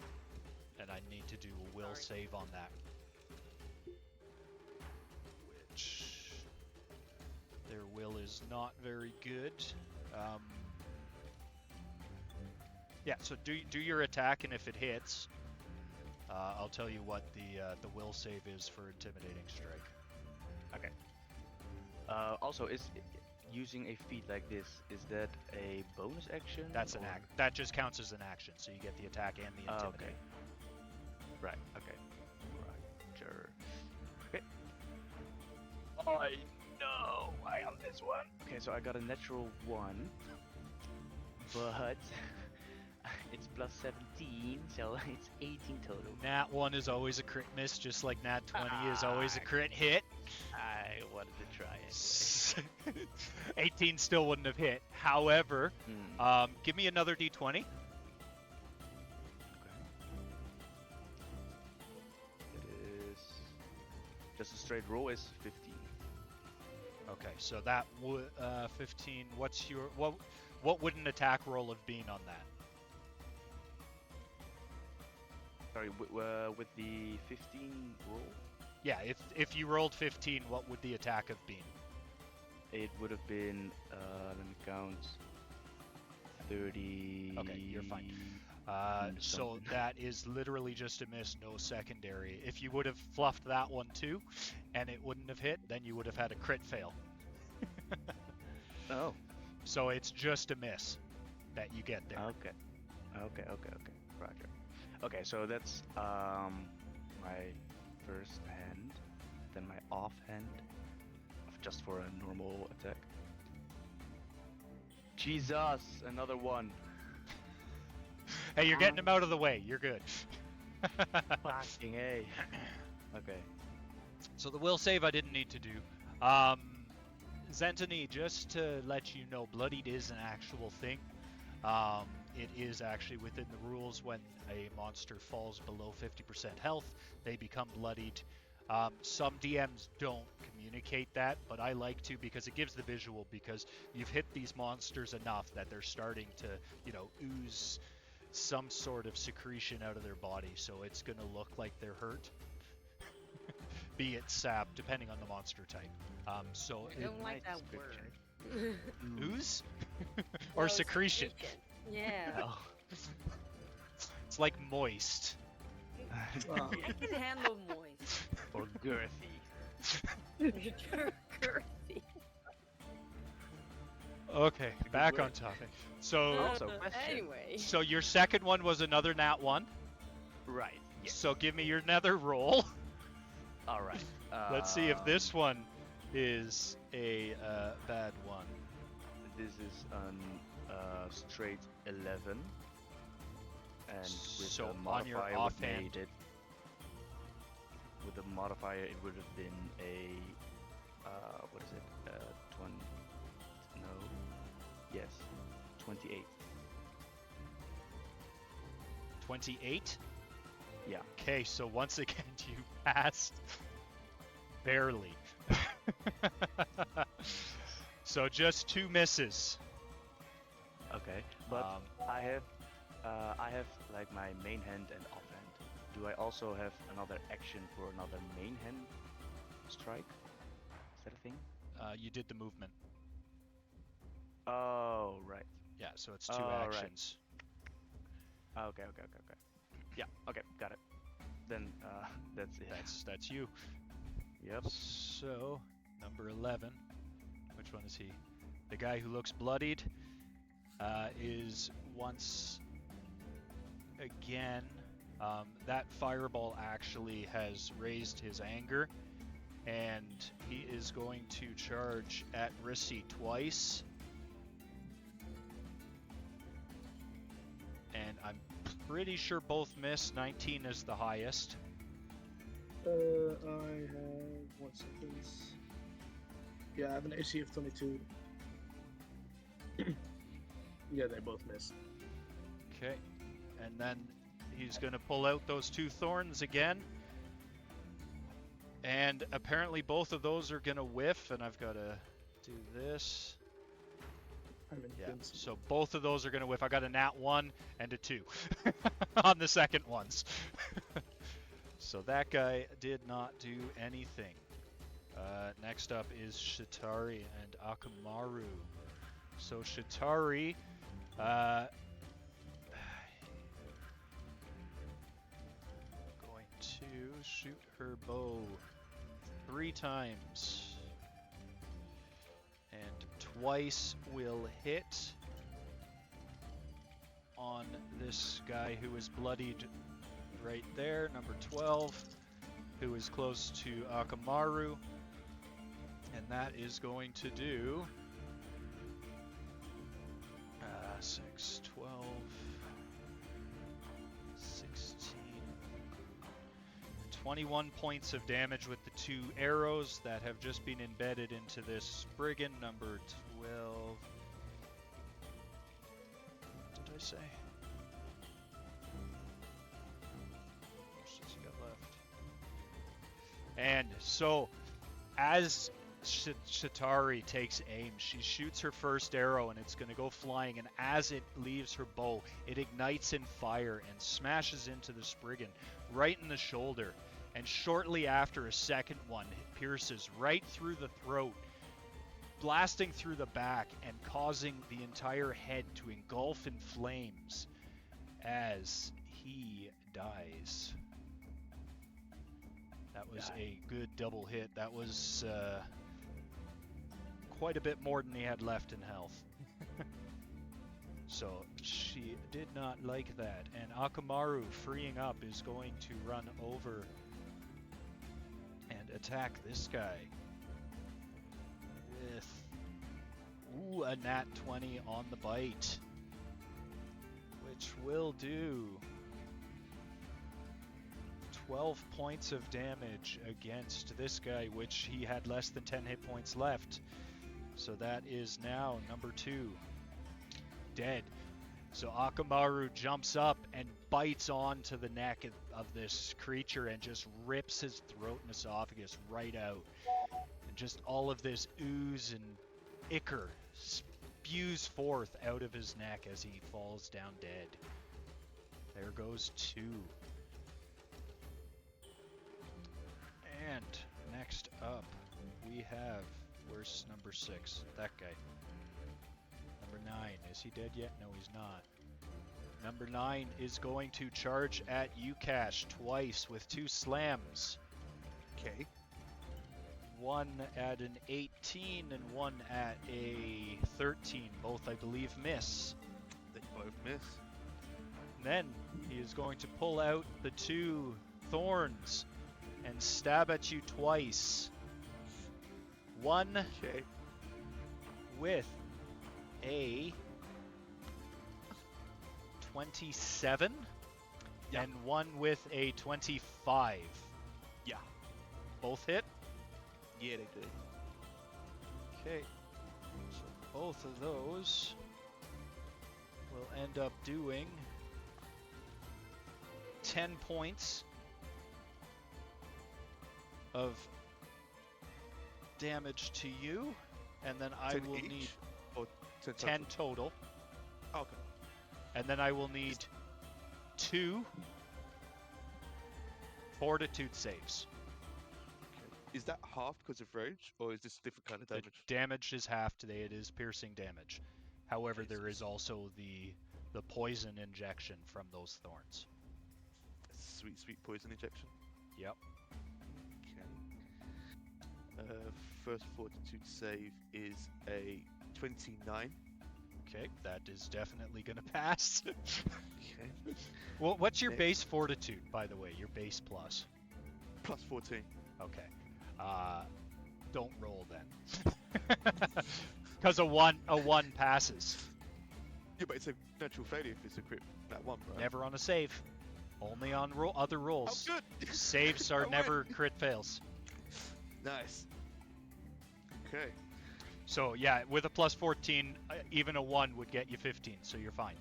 And I need to do a will save on that. Which their will is not very good. Yeah, so do your attack, and if it hits, I'll tell you what the will save is for intimidating strike. Okay. Also, using a feat like this, is that a bonus action? That's an or- act. That just counts as an action, so you get the attack and the Oh, intimidate. okay. Right. Okay. Roger. Okay. I know I am this one. Okay, so I got a natural 1, but it's plus 17, so it's 18 total. Nat 1 is always a crit miss, just like Nat 20 is always a crit hit. I wanted to try it. 18 still wouldn't have hit. However, give me another d20. Okay. It is just a straight roll is 15. Okay, so that would 15. What's your what would an attack roll have been on that? Sorry, with the 15 roll, Yeah, if you rolled 15, what would the attack have been? it would have been, let me count, 30. Okay, you're fine. So something. that is literally just a miss, no secondary. If you would have fluffed that one too, and it wouldn't have hit, then you would have had a crit fail. Oh, So it's just a miss that you get there. okay. Okay. Roger. Okay, so that's my first hand, then my off hand, just for a normal attack. Jesus, another one. Hey, you're getting him out of the way. You're good. Fucking A. Okay. So the will save I didn't need to do. Zentony, just to let you know, bloodied is an actual thing. It is actually within the rules when a monster falls below 50% health, they become bloodied. Some DMs don't communicate that, but I like to because it gives the visual, because you've hit these monsters enough that they're starting to, ooze some sort of secretion out of their body, so it's going to look like they're hurt. Be it sap, depending on the monster type. So I don't like that word. ooze? Or No, secretion. Yeah. Oh. It's like moist. Wow. I can handle moist. Or girthy. Girthy. Okay, back word. on topic. So, Also, question. Anyway. so your second one was another nat 1. Right. Yes. So give me your nether roll. All right. Let's see if this one is a bad one. This is an straight 11, and with So the on modifier your would offhand- made it. With the modifier, it would have been a what is it? 20? No. Yes. 28. 28? Yeah. Okay, so once again you passed. Barely. So just 2 misses. Okay. But Um, I have like my main hand and offhand. Do I also have another action for another main hand strike? Is that a thing? You did the movement. Oh, right. Yeah, so it's 2 Oh, right. actions. Okay. Yeah. Okay. Got it. Then that's it. That's you. Yep. So, number 11. Which one is he? The guy who looks bloodied is once again. That fireball actually has raised his anger, and he is going to charge at Rissy twice. And I'm pretty sure both miss. 19 is the highest. I have 1 second. Yeah, I have an AC of 22. Yeah, they both miss. Okay. And then he's going to pull out those 2 thorns again. And apparently both of those are going to whiff, and I've got to do this. I'm Yeah, invincible. so both of those are going to whiff. I got a nat 1 and a 2 on the second ones. So that guy did not do anything. Next up is Shitari and Akamaru. So Shitari, going to shoot her bow 3 times. And twice will hit on this guy who is bloodied right there, number 12, who is close to Akamaru. And that is going to do 6, 12, 16, 21 points of damage with the 2 arrows that have just been embedded into this Spriggan, number 12. What did I say? How much does he got left? And so, as Shitari takes aim, she shoots her first arrow and it's going to go flying, and as it leaves her bow, it ignites in fire and smashes into the Spriggan right in the shoulder, and shortly after a second one pierces right through the throat, blasting through the back and causing the entire head to engulf in flames as he dies. That was a good double hit. That was quite a bit more than he had left in health. So she did not like that. And Akamaru, freeing up, is going to run over and attack this guy with a nat 20 on the bite, which will do 12 points of damage against this guy, which he had less than 10 hit points left. So that is now number 2 dead. So Akamaru jumps up and bites onto the neck of this creature and just rips his throat and esophagus right out. And just all of this ooze and ichor spews forth out of his neck as he falls down dead. There goes 2. And next up, we have, where's number 6? That guy. Number 9, is he dead yet? No, he's not. Number 9 is going to charge at Ukash twice with 2 slams. Okay. One at an 18 and one at a 13. Both, I believe, miss. They both miss. And then he is going to pull out the 2 thorns and stab at you twice. One Okay. with a 27 Yeah. and one with a 25. Yeah. Both hit? Yeah, they do. Okay. So both of those will end up doing 10 points of damage to you, and then I 10 will each? need Or 10 10 total, Okay. and then I will need 2 fortitude saves. Is that half because of rage, or is this a different kind of The damage? damage is half today. It is piercing damage. However, there is Jesus. also the poison injection from those thorns. Sweet, sweet poison injection. Yep. Okay. First fortitude save is a 29. Okay, that is definitely going to pass. Okay. Well, what's your Next. base fortitude, by the way? Your base plus. Plus 14. Okay. Don't roll then. Because a one passes. Yeah, but it's a natural failure if it's a crit that one, right? Never on a save. Only on other Oh, rolls. good. Saves I are win. never crit fails. Nice. Okay. So yeah, with a plus 14, even a 1 would get you 15, so you're fine.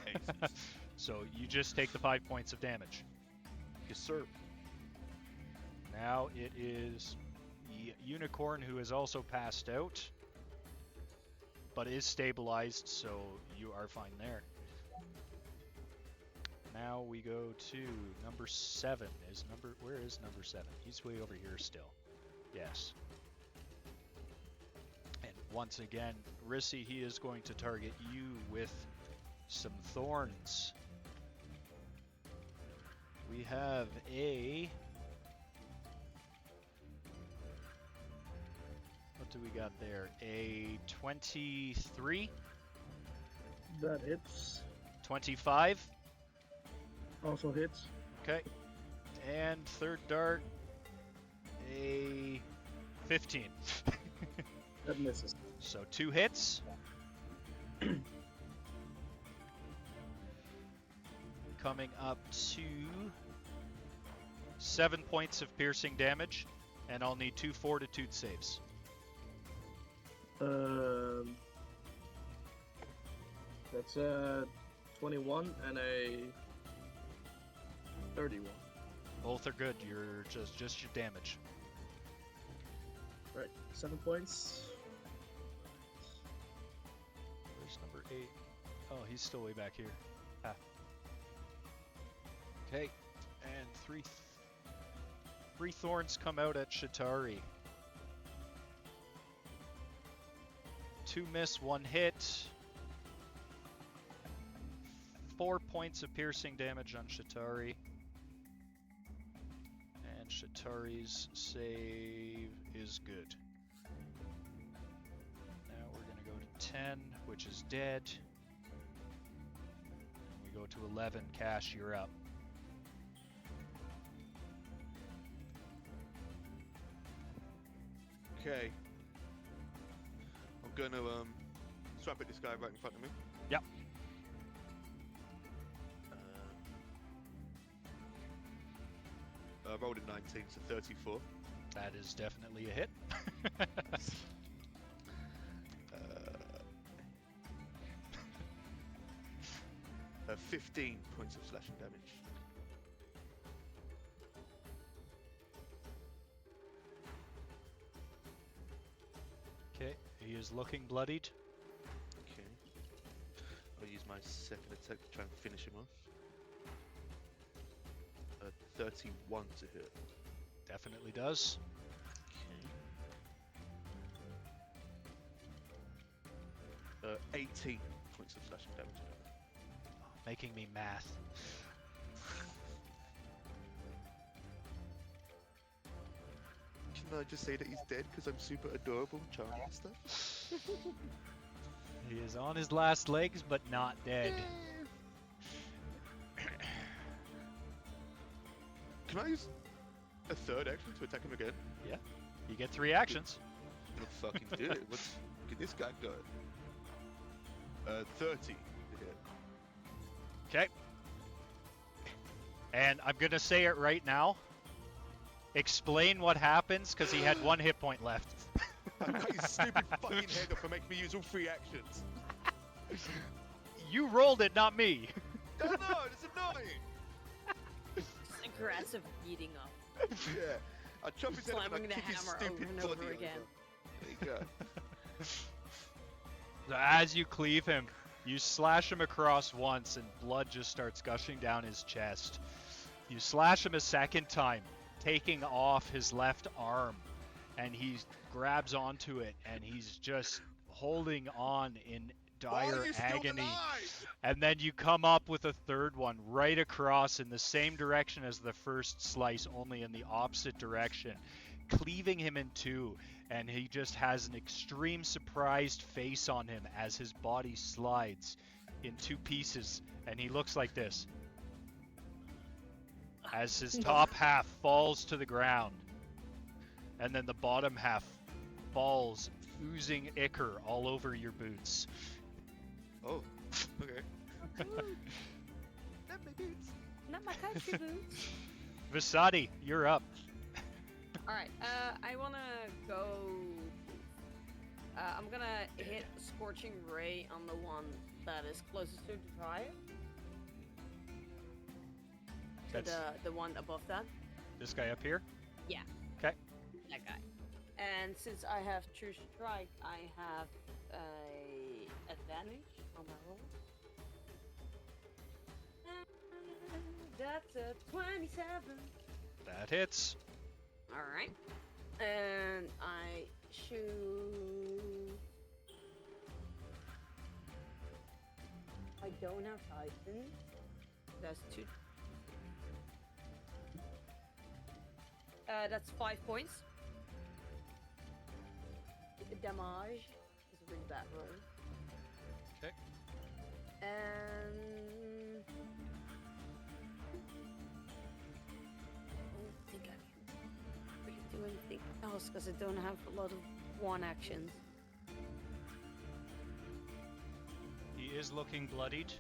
Excellent. So you just take the 5 points of damage. Yes, sir. Now it is the unicorn who is also passed out, but is stabilized, so you are fine there. Now we go to number 7. Where is number 7? He's way over here still. Yes. And once again, Rissy, he is going to target you with some thorns. We have a... What do we got there? A 23? That hits. 25? Also hits. Okay. And third dart, a 15. That misses. So 2 hits. Coming up to 7 points of piercing damage, and I'll need 2 fortitude saves. That's 21 and a 31. Both are good. You're just your damage. Right, 7 points. Where's number 8? Oh, he's still way back here. Ah. Okay, and three thorns come out at Shatari. 2 miss, 1 hit. 4 points of piercing damage on Shatari. And Shatari's save is good. Now we're going to go to 10, which is dead. And we go to 11. Cash, you're up. Okay. I'm gonna swap at this guy right in front of me. Yep. Rolled a 19, so 34. That is definitely a hit. 15 points of slashing damage. Okay, he is looking bloodied. Okay. I'll use my second attack to try and finish him off. 31 to hit. Definitely does. Okay. 18 points of slashing damage. Making me math. Can I just say that he's dead because I'm super adorable and charming and stuff? He is on his last legs, but not dead. Can I use a third action to attack him again? Yeah. You get 3 actions. I'm gonna fucking do it. Look at this guy go. 30 to hit. Okay. And I'm going to say it right now. Explain what happens, because he had 1 hit point left. I got his stupid fucking head off and make me use all 3 actions. You rolled it, not me. I know, it's annoying. Just aggressive beating up. Yeah. I chop his head off and Slamming I the kick his hammer stupid over and body over again. There you go. So as you cleave him, you slash him across once and blood just starts gushing down his chest. You slash him a second time, taking off his left arm, and he grabs onto it and he's just holding on in Why dire are you still agony. alive? And then you come up with a third one right across in the same direction as the first slice, only in the opposite direction, cleaving him in 2. And he just has an extreme surprised face on him as his body slides in 2 pieces. And he looks like this as his top half falls to the ground. And then the bottom half falls, oozing ichor all over your boots. Oh, okay. Not my boots. Not my country boots. Visati, you're up. Alright, I wanna go. I'm gonna hit Scorching Ray on the one that is closest to the fire. To the one above that. This guy up here? Yeah. Okay. That guy. And since I have True Strike, I have a advantage on my rolls. That's a 27. That hits. Alright. And I shoot. I don't have Titan. That's 2. That's 5 points. Damage. It's a really bad roll. Okay. And I don't think I can really do anything else because I don't have a lot of one actions. He is looking bloodied.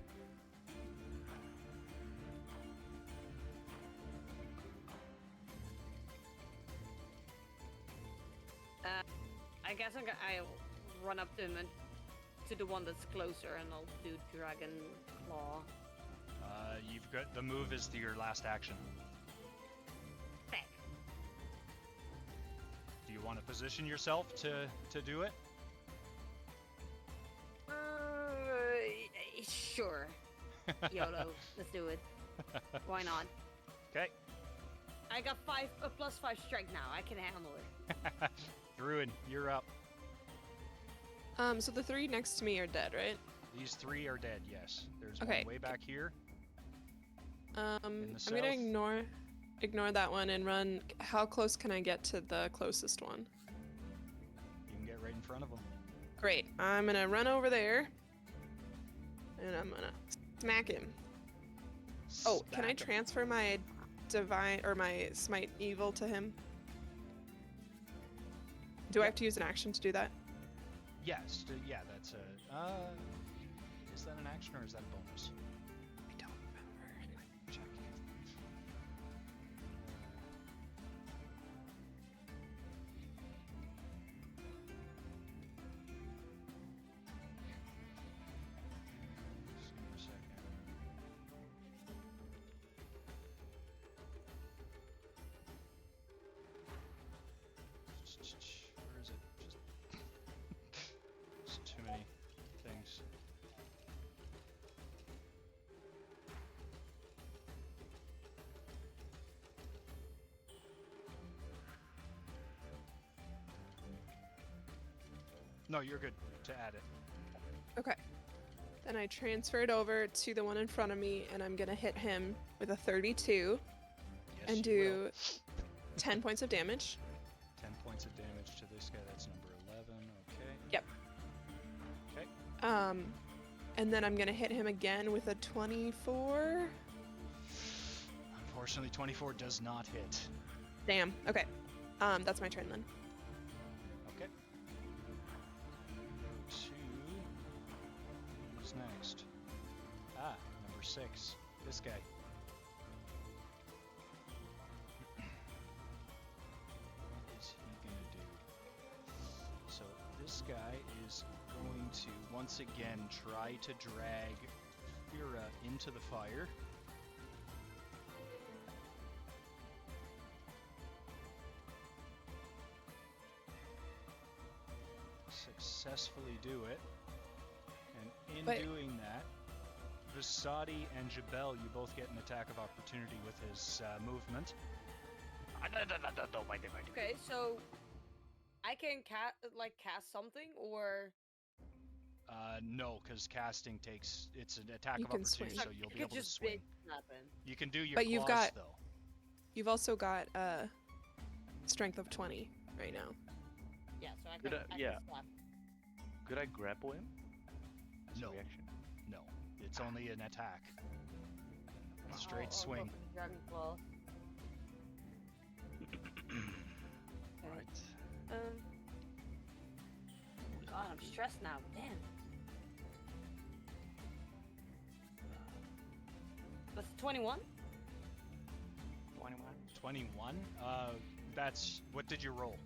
I guess I'll run up to him and to the one that's closer, and I'll do Dragon Claw. You've got the move is your last action. Heck. Do you want to position yourself to do it? Sure. YOLO. Let's do it. Why not? Okay. I got plus 5 strength now. I can handle it. Druid, you're up. So the 3 next to me are dead, right? These 3 are dead, yes. There's Okay. one way back here. I'm south. gonna ignore that one and run. How close can I get to the closest one? You can get right in front of them. Great. I'm gonna run over there, and I'm gonna smack him. Oh, can I Smack 'em. transfer my divine or my smite evil to him? Do I have to use an action to do that? Yes. Yeah, that's a. Is that an action or is that a bonus? I don't remember. Check. Just give me a second. Where is it? Just too many things. No, you're good to add it. Okay. Then I transfer it over to the one in front of me, and I'm gonna hit him with a 32 Yes, and you will. do 10 points of damage. 10 points of damage to this guy. That's number 11. Okay. Yep. Okay. And then I'm gonna hit him again with a 24. Unfortunately, 24 does not hit. Damn. Okay. That's my turn then. Okay. Go to. Who's next? Ah, number 6. This guy. What is he gonna do? So this guy is going to once again try to drag Fira into the fire. Successfully do it. And in But- doing that, Visati and Jabel, you both get an attack of opportunity with his movement. Okay, so I can cast something, or No, because casting takes it's an attack You of can opportunity, swing. so you'll I be could able to just swing. big happen. You can do your But you've claws got- though. You've also got strength of 20 right now. Yeah, so I Could can. I- I yeah. Can slap. Could I grapple him? As a No. reaction? No, it's only an attack. Straight I'll swing. Go for the Dragon Claw. Right. God, I'm stressed now. Damn. That's 21. 21. That's what did you roll?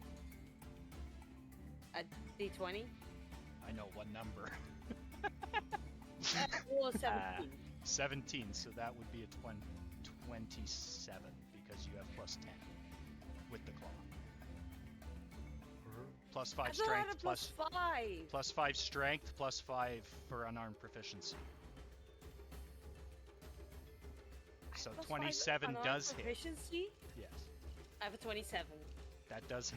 A D20. I know one number. Roll a 17. 17. So that would be a 27 because you have plus 10 with the claw. Plus 5 I thought I had strength, a plus 5. plus 5 strength, plus 5 for unarmed proficiency. So Plus 27 5 does hit. proficiency? Yes, I have a 27. that does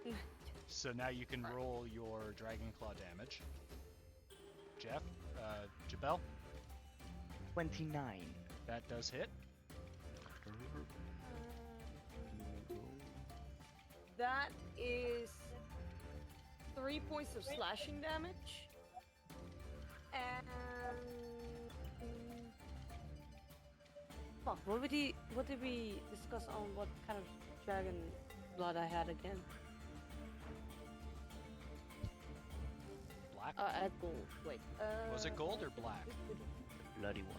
hit. So now you can roll your Dragon Claw damage. Jeff, Jabel, 29. that does hit. That is 3 points of slashing damage. And fuck, what did we discuss on what kind of dragon blood I had again? Black? I had gold. Wait. Was it gold or black? Bloody one.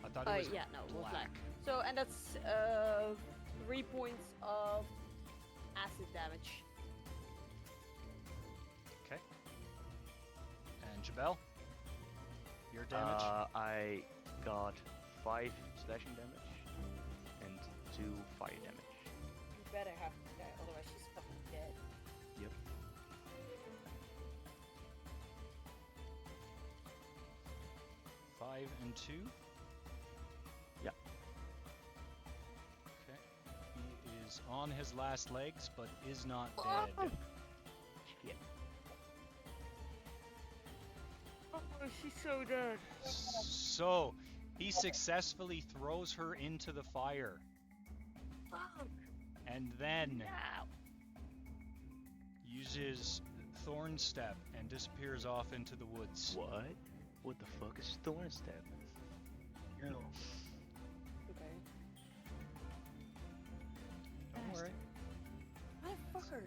I thought it was yeah, no, it was black. black. So, and that's 3 points of acid damage. Okay. And Jabel, your damage. I got 5 slashing damage and 2 fire damage. You better have this guy, otherwise she's fucking dead. Yep. 5 and 2. Yep. Okay. He is on his last legs, but is not Oh! dead. Shit. Oh, she's so dead. So, he successfully throws her into the fire, Fuck. and then Now. uses Thorn Step and disappears off into the woods. What? What the fuck is Thorn Step? Yo. Okay. Don't worry. Motherfucker.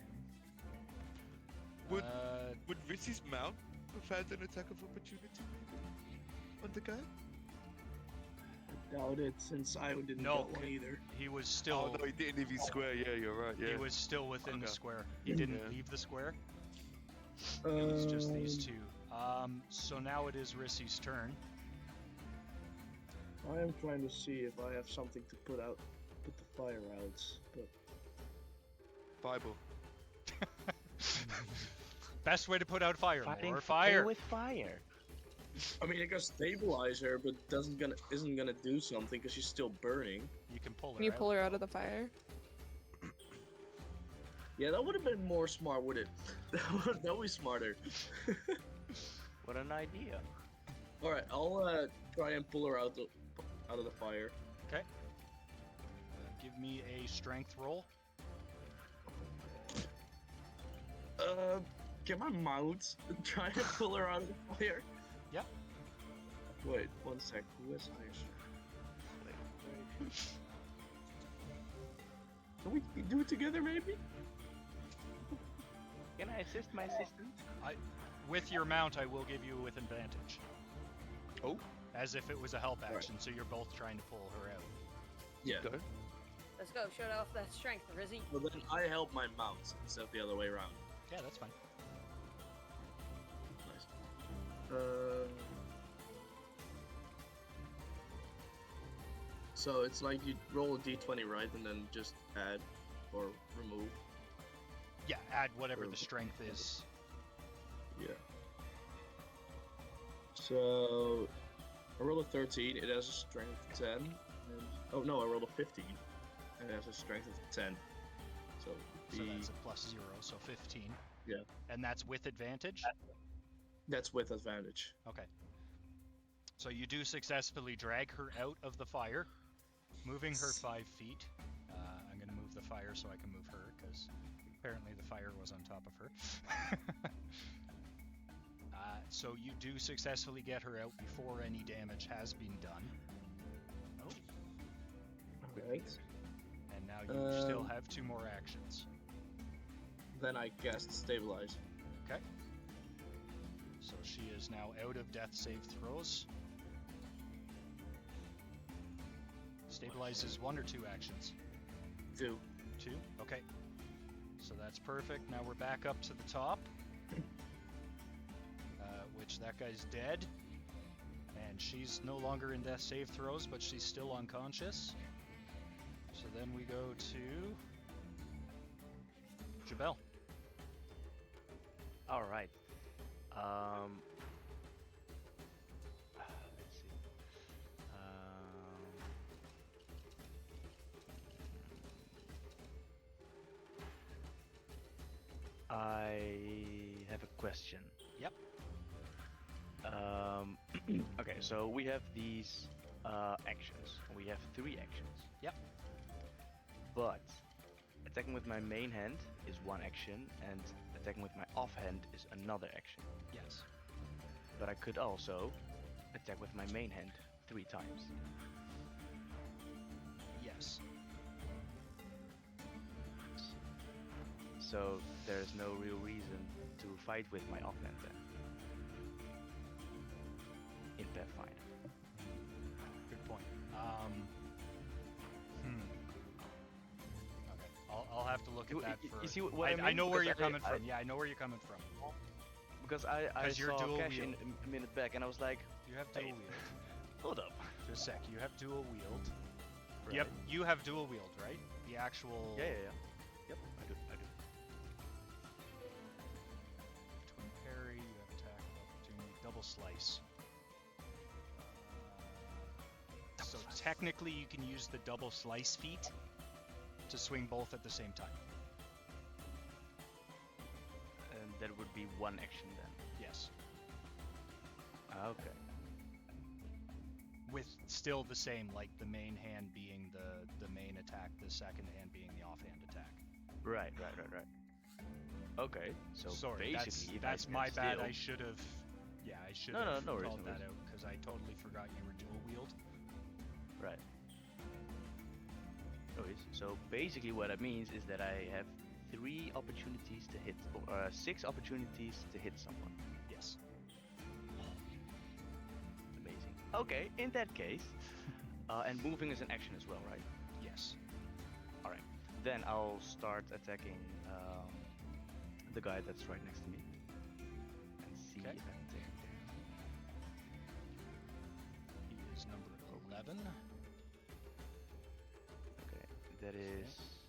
Would Uh, would Rissy's mount have had an attack of opportunity on the guy? I doubt it, since I didn't No, get one either. he was still Oh no, he didn't leave his square. Yeah, you're right. Yeah. he was still within the Okay. square. He didn't Yeah. leave the square. It was just these Um, two. So now it is Rissy's turn. I am trying to see if I have something to put the fire out, but Bible. Best way to put out fire, Fighting more fire fire. with fire. I mean, I can stabilize her, but isn't gonna do something because she's still burning. You can pull her Can you out. pull her out of the fire? Yeah, that would have been more smart, would it? That would be smarter. What an idea. All right, I'll try and pull her out of the fire. Okay. Give me a strength roll. Can I mount and try to pull her out of the fire? Yep. Wait, one sec. Who has higher strength? Can we do it together, maybe? Can I assist my assistant? With your mount, I will give you with advantage. Oh. As if it was a help Right. action, so you're both trying to pull her out. Yeah. Go. Let's go. Show off that strength, Rizzy. Well, then I help my mount instead of the other way around. Yeah, that's fine. Nice. So it's like you roll a d20, right, and then just add or remove. Yeah, add whatever Or- the strength is. Yeah. So I rolled a 13. It has a strength of 10. And, oh no, I rolled a 15. And it has a strength of 10. So So that's a +0, so 15. Yeah. And that's with advantage? that's with advantage. Okay. So you do successfully drag her out of the fire, moving her 5 feet. I'm going to move the fire so I can move her, because apparently the fire was on top of her. So you do successfully get her out before any damage has been done. Right. And now you still Um, have 2 more actions. Then I cast stabilize. Okay. So she is now out of death save throws. Stabilize is 1 or 2 actions? 2. 2? Okay. So that's perfect. Now we're back up to the top. Which that guy's dead. And she's no longer in death save throws, but she's still unconscious. So then we go to Jabel. All right. Let's see. I have a question. Yep. Okay, so we have these actions. We have 3 actions. Yep. But attacking with my main hand is 1 action, and attacking with my offhand is another action. Yes. But I could also attack with my main hand 3 times. Yes. So there's no real reason to fight with my offhand then. In Pathfinder. Good point. Okay. I'll have to look at that for. You see what I mean? I know where Because you're coming from. Yeah, I know where you're coming from. Because I 'Cause you're saw dual Cash wield. a minute back, and I was like, You have dual Hey. wield. hold up. Just a sec. You have dual wield. Right. Yep. You have dual wield, right? The actual. Yeah. Yep, I do. Twin parry. You have attack opportunity. Double slice. So technically, you can use the double slice feat to swing both at the same time. And that would be 1 action then. Yes. Okay. With still the same, like the main hand being the main attack, the second hand being the offhand attack. Right. Okay, so Sorry, basically, if that's I my stand bad. still- I should have. Yeah, I should No, have no worries, called no that worries. out because I totally forgot you were dual wield. Right. No worries. So basically, what it means is that I have 3 opportunities to hit, or 6 opportunities to hit someone. Yes. Amazing. Okay, in that case, and moving is an action as well, right? Yes. All right. Then I'll start attacking the guy that's right next to me, and see Okay. if I can take him down. He is number 11. Okay, that is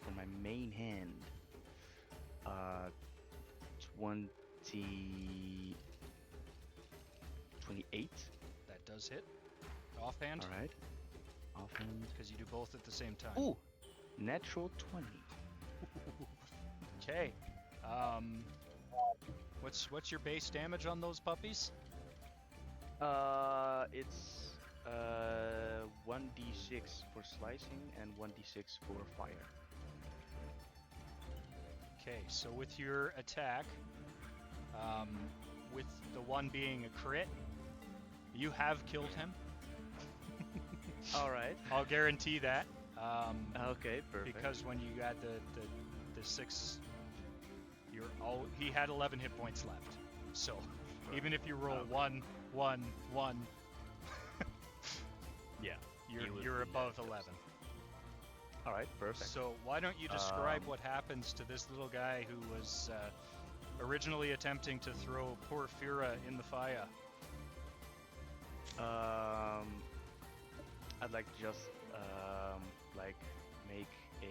for my main hand. 28. That does hit. Offhand. All right. Offhand. Because you do both at the same time. Ooh, natural 20. Okay. What's your base damage on those puppies? It's 1d6 for slicing and 1d6 for fire. Okay, so with your attack, with the one being a crit, you have killed him. All right. I'll guarantee that. Okay, perfect. Because when you got the 6, he had 11 hit points left. So even if you roll 1, 1, 1, yeah, you're above 11. All right, perfect. So why don't you describe what happens to this little guy who was originally attempting to throw poor Fira in the fire? I'd like to just like make a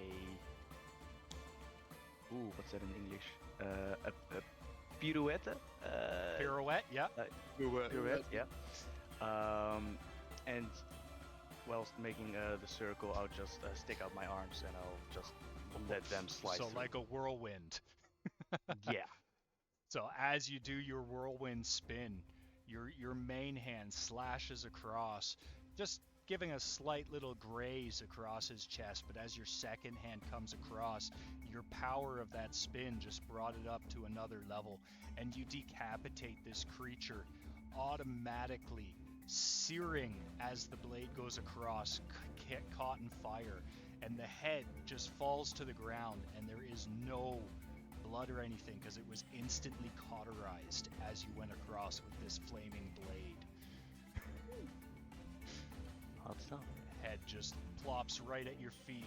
what's that in English? A pirouette. Pirouette, yeah. Pirouette, yeah. And whilst making the circle, I'll just stick out my arms and I'll just let them slide. So through. like a whirlwind. Yeah. So as you do your whirlwind spin, your main hand slashes across, just giving a slight little graze across his chest, but as your second hand comes across, your power of that spin just brought it up to another level, and you decapitate this creature automatically, searing as the blade goes across, caught in fire, and the head just falls to the ground, and there is no blood or anything because it was instantly cauterized as you went across with this flaming blade. Hot stuff. head just plops right at your feet,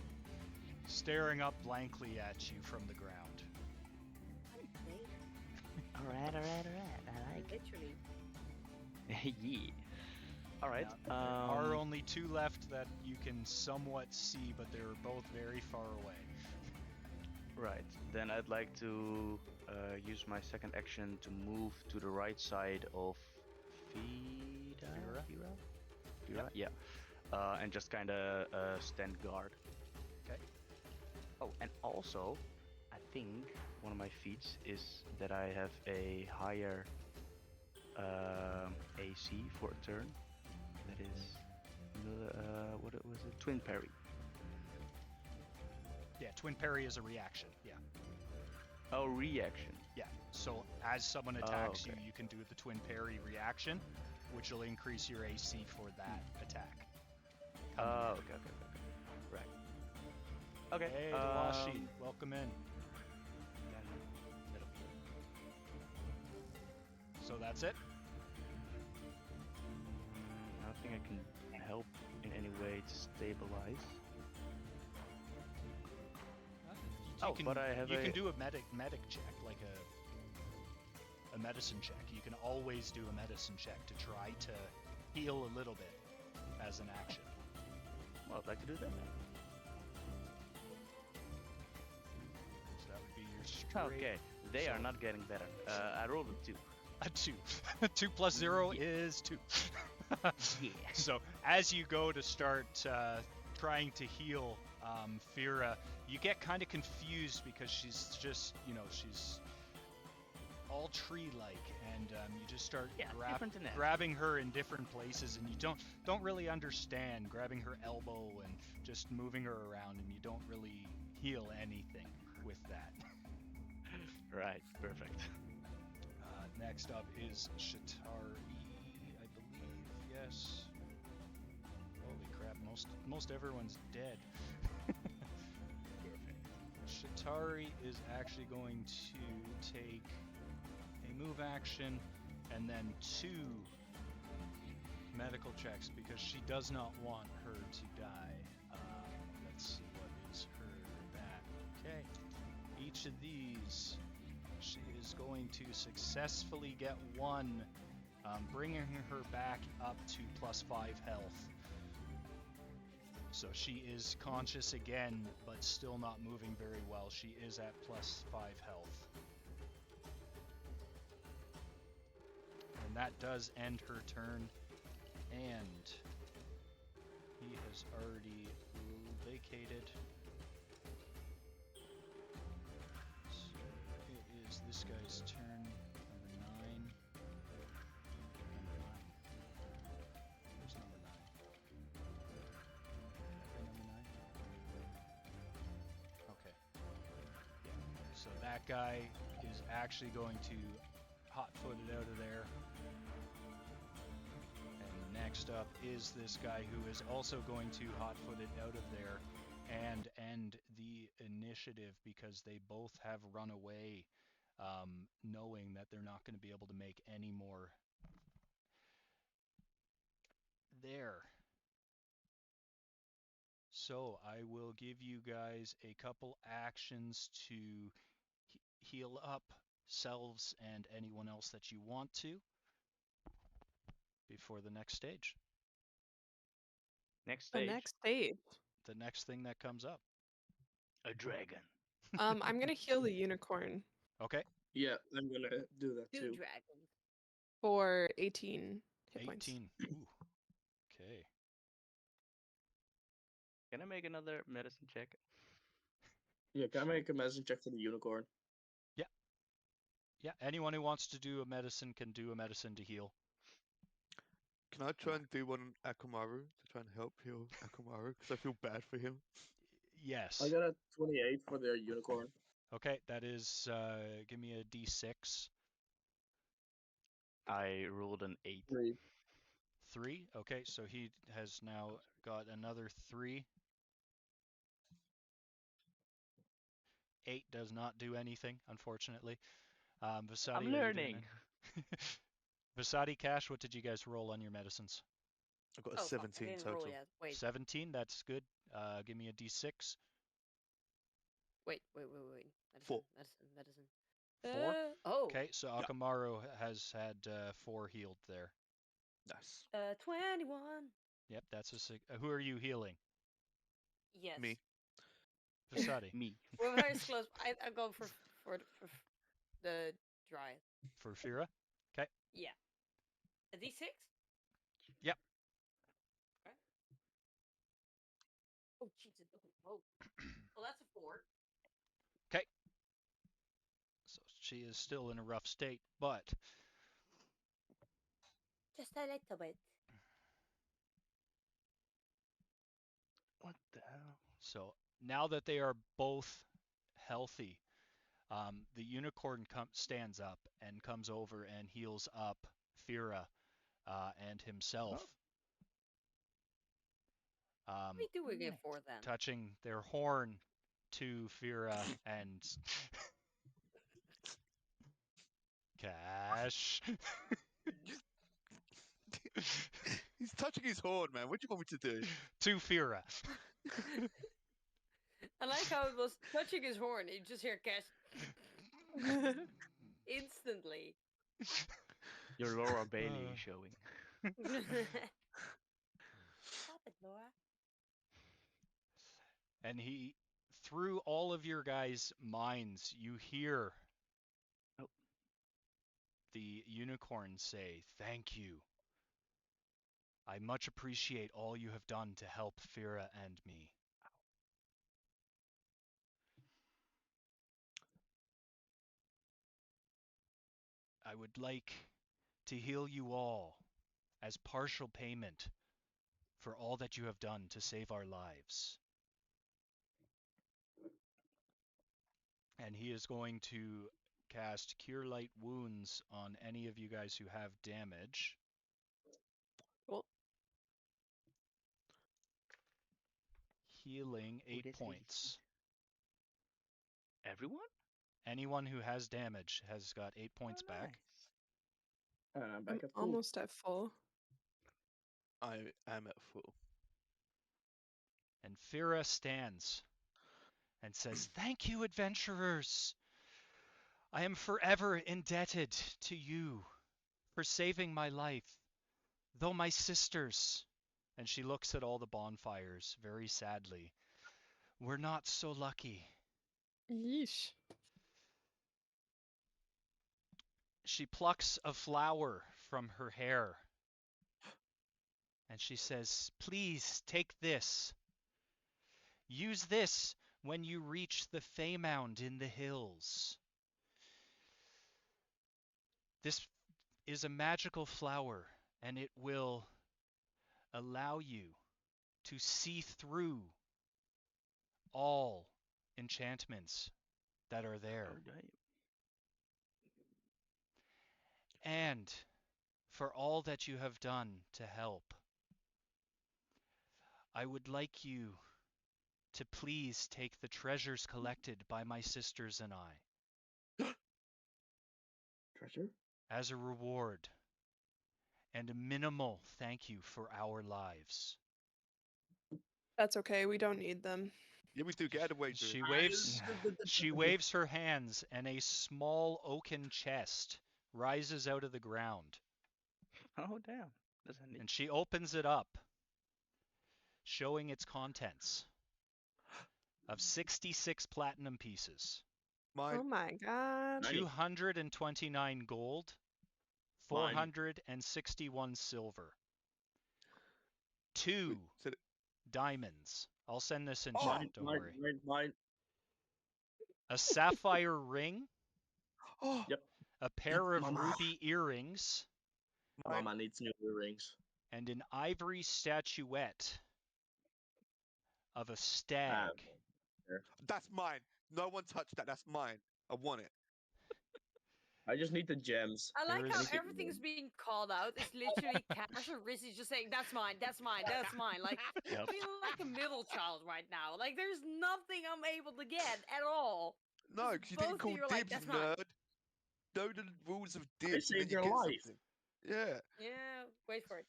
staring up blankly at you from the ground. All right. I like Literally. it. Yeah. All right. Now, there are only two left that you can somewhat see, but they're both very far away. Right. Then I'd like to use my second action to move to the right side of Fira? Fira? Yeah. And just kind of stand guard. Okay. Oh, and also, I think one of my feats is that I have a higher AC for a turn. That is, what was it? Twin parry. Yeah, twin parry is a reaction. Yeah. Oh, reaction. Yeah. So as someone attacks okay. you, you can do the twin parry reaction, which will increase your AC for that attack. Oh, okay. Right. Okay. Hey, Delashi, welcome in. So that's it? Nothing I can help in any way to stabilize. You can, but I have you a... can do a medic check, like a medicine check. You can always do a medicine check to try to heal a little bit as an action. Well, I'd like to do that then. So that would be your straight. Okay, they are not getting better. I rolled a 2. A 2. 2 plus 0 Yeah. is 2. Yeah. So as you go to start trying to heal Fira, you get kind of confused because she's just, she's all tree-like, and you just start different than that. grabbing her in different places, and you don't really understand, grabbing her elbow and just moving her around, and you don't really heal anything with that. Right, perfect. Next up is Shatari, I believe. Yes. Holy crap! Most everyone's dead. Shatari is actually going to take a move action and then 2 medical checks because she does not want her to die. Let's see, what is her that? Okay. Each of these, she is going to successfully get 1, bringing her back up to plus 5 health. So she is conscious again, but still not moving very well. She is at plus 5 health. And that does end her turn. And he has already vacated. So it is this guy's turn, number 9. Where's number 9? Okay. Yeah. So that guy is actually going to hot-foot it out of there. And next up is this guy who is also going to hot-foot it out of there and end the initiative because they both have run away, knowing that they're not going to be able to make any more there. So I will give you guys a couple actions to heal up selves and anyone else that you want to before the next stage. Next The stage. next stage. The next thing that comes up. A dragon. I'm gonna heal the unicorn Okay. Yeah, I'm gonna do that 2 too. dragons. for 18 hit points. 18. Ooh. Okay. Can I make another medicine check? Yeah, can I make a medicine check for the unicorn? Yeah, anyone who wants to do a medicine can do a medicine to heal. Can I try and do one on Akamaru to try and help heal Akamaru? Because I feel bad for him. Yes. I got a 28 for the unicorn. Okay, that is, give me a d6. I rolled an 8. 3. 3. Okay, so he has now got another 3. 8 does not do anything, unfortunately. Vasadi, I'm are you doing learning. it? Vasadi, Cash, what did you guys roll on your medicines? I've got a Oh, fuck, I 17 didn't roll total. yet. Wait, 17, that's good. Give me a d6. wait. Four. Medicine. 4. Oh. Okay, so Yeah. Akamaru has had 4 healed there. Nice. 21. Yep, that's who are you healing? Yes. Me. Vasadi. Me. We're very close. I go for the dryad. For Fira? Okay. Yeah. A d6? Yep. Okay. Oh, Jesus. Oh. Well, that's a 4. Okay. So she is still in a rough state, but Just a little bit. What the hell? so now that they are both healthy, the unicorn stands up and comes over and heals up Fira and himself. What are we doing it for then? Touching their horn to Fira and Cash. He's touching his horn, man. What do you want me to do? To Fira. I like how it was touching his horn. You just hear Cash instantly. Your Laura Bailey is showing. Stop it, Laura. And he, through all of your guys' minds, you hear the unicorn say, "Thank you. I much appreciate all you have done to help Fira and me." I would like to heal you all as partial payment for all that you have done to save our lives. And he is going to cast Cure Light Wounds on any of you guys who have damage. Cool. Healing Ooh, 8 that's points. Everyone? Anyone who has damage has got 8 points Oh, back. nice. I'm I'm back at full. almost at full. I am at full. And Fira stands and says, "Thank you, adventurers. I am forever indebted to you for saving my life. Though my sisters," and she looks at all the bonfires very sadly, "were not so lucky." Yeesh. She plucks a flower from her hair and she says, "Please take this. Use this when you reach the Feymound in the hills. This is a magical flower and it will allow you to see through all enchantments that are there. Oh, damn. And for all that you have done to help, I would like you to please take the treasures collected by my sisters and I Treasure? as a reward and a minimal thank you for our lives." That's okay. We don't need them. Yeah, we do. Get out of the way, Drew. She waves her hands and a small oaken chest rises out of the ground. Oh, damn. That's handy. And she opens it up, showing its contents of 66 platinum pieces, Mine. Oh my god. 229 gold, 461 silver, 2 So diamonds. I'll send this in Oh, chat, don't worry. Mine. A sapphire ring, oh, Yep. a pair of Mama. ruby earrings, mine. Mama needs new earrings. and an ivory statuette of a stag. That's mine. No one touched that. That's mine. I want it. I just need the gems. I like There how is- everything's being called out. It's literally Cash or Rizzy just saying, "That's mine, that's mine, that's mine." Like, Yep. I feel like a middle child right now. Like, there's nothing I'm able to get at all. No, Just because you both didn't of call you are like, dibs, "That's mine." nerd. Know the rules of dibs, and then saved you your get life. something. Yeah. Yeah, wait for it.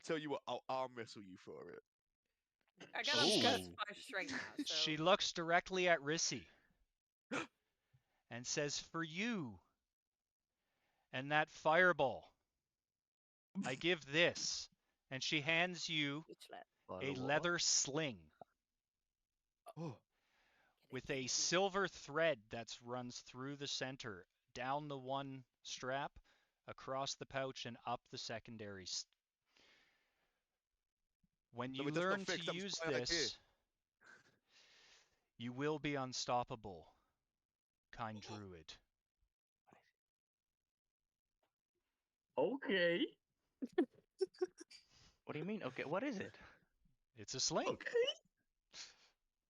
tell you what, I'll arm wrestle you for it. I got a Ooh. +5 strength now, so. She looks directly at Rissy and says, "For you and that fireball, I give this." And she hands you Good slap. a leather sling Oh, with a silver thread that runs through the center, down the one strap, across the pouch, and up the secondary. When no, you it does not learn to fix. I'm use spying here. this, you will be unstoppable, kind druid. Okay. What do you mean? Okay, what is it? It's a sling. Okay.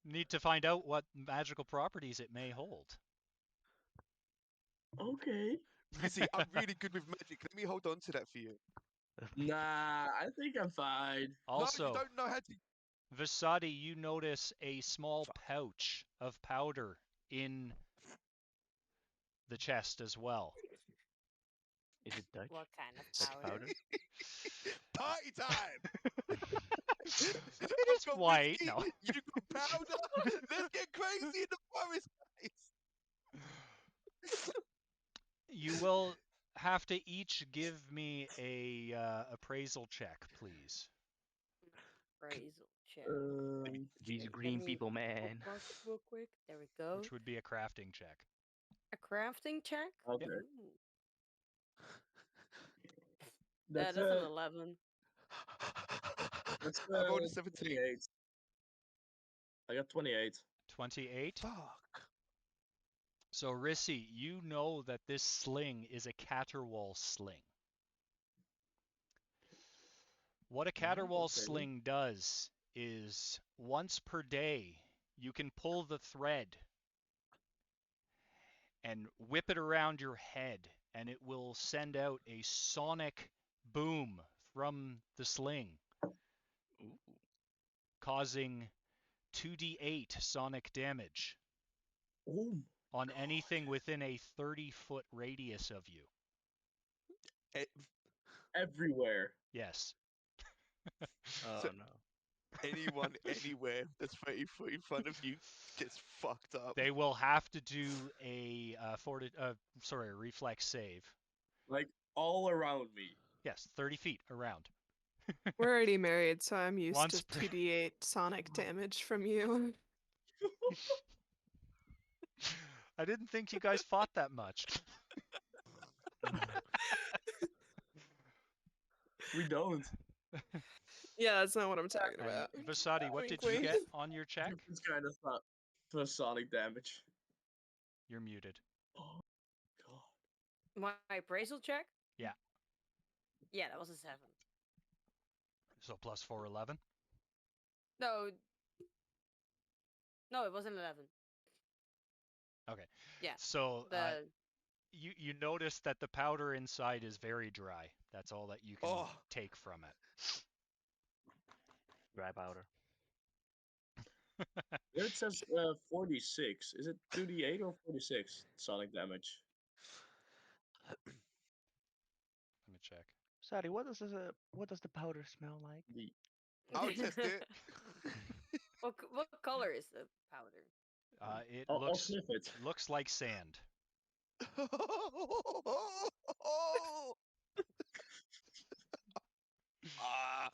Need to find out what magical properties it may hold. Okay. Rissy, I'm really good with magic. Let me hold on to that for you. Nah, I think I'm fine. No, you Also, don't know how to. Vasadi, you notice a small pouch of powder in the chest as well. Is it Dutch? What kind of Dutch powder? Party time! It I've is got white. whiskey, No. you got powder. Let's get crazy in the forest, guys. You will have to each give me a appraisal check, please. Appraisal check. These Let green me people, man. bookmark it real quick. There we go. Which would be a crafting check. A crafting check? Okay. Ooh. That's That's an 11. That's I rolled a 17. 28. I got 28. 28. Fuck. So, Rissy, you know that this sling is a caterwaul sling. What a caterwaul okay. sling does is once per day, you can pull the thread and whip it around your head, and it will send out a sonic boom from the sling, Ooh. causing 2d8 sonic damage Oh, on anything within a 30-foot radius of you. Eh, everywhere. Yes. Oh So- no. Anyone, anywhere that's 30 foot in front of you gets fucked up. They will have to do a reflex save. Like all around me. Yes, 30 feet around. We're already married, so I'm used Once to per- 2d8 sonic damage from you. I didn't think you guys fought that much. We don't. Yeah, that's not what I'm talking And about. Vasadi, what Wink, did you wink. get on your check? It's kind of thought for sonic damage. You're muted. Oh god. My appraisal check? Yeah. Yeah, that was a 7. So plus 4, 11. No. No, it was an 11. Okay. Yeah. So The you notice that the powder inside is very dry. That's all that you can Oh. take from it. Dry powder. Here it says 46. Is it 2d8 or 46 sonic damage? Let me check. Sorry, what does the powder smell like? The I'll test it. what color is the powder? It I'll sniff it. looks like sand.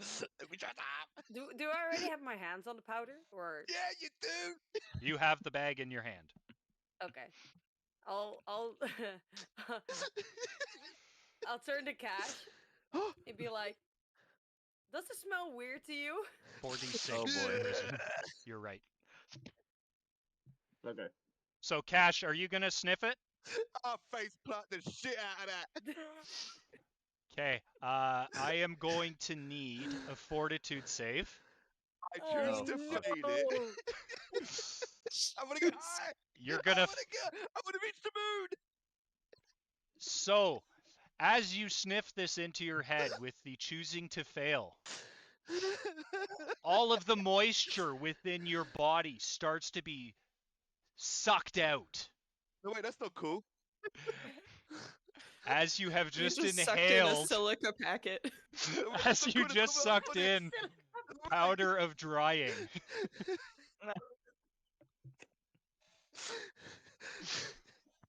Let me shut up. Do I already have my hands on the powder? Or Yeah, you do. You have the bag in your hand. okay. I'll I'll turn to Cash and be like, does it smell weird to you? 4d6. Oh, boy. Rissy. You're right. Okay. So, Cash, are you going to sniff it? I'll face plant the shit out of that. Okay. I am going to need a fortitude save. I choose Oh, to fuck. fail it. I'm gonna get high. You're going to... I'm gonna reach the moon. So, as you sniff this into your head with the choosing to fail, all of the moisture within your body starts to be sucked out. No, wait, that's not cool. as you have You just just sucked in a inhaled, silica packet. as you just sucked in powder of drying.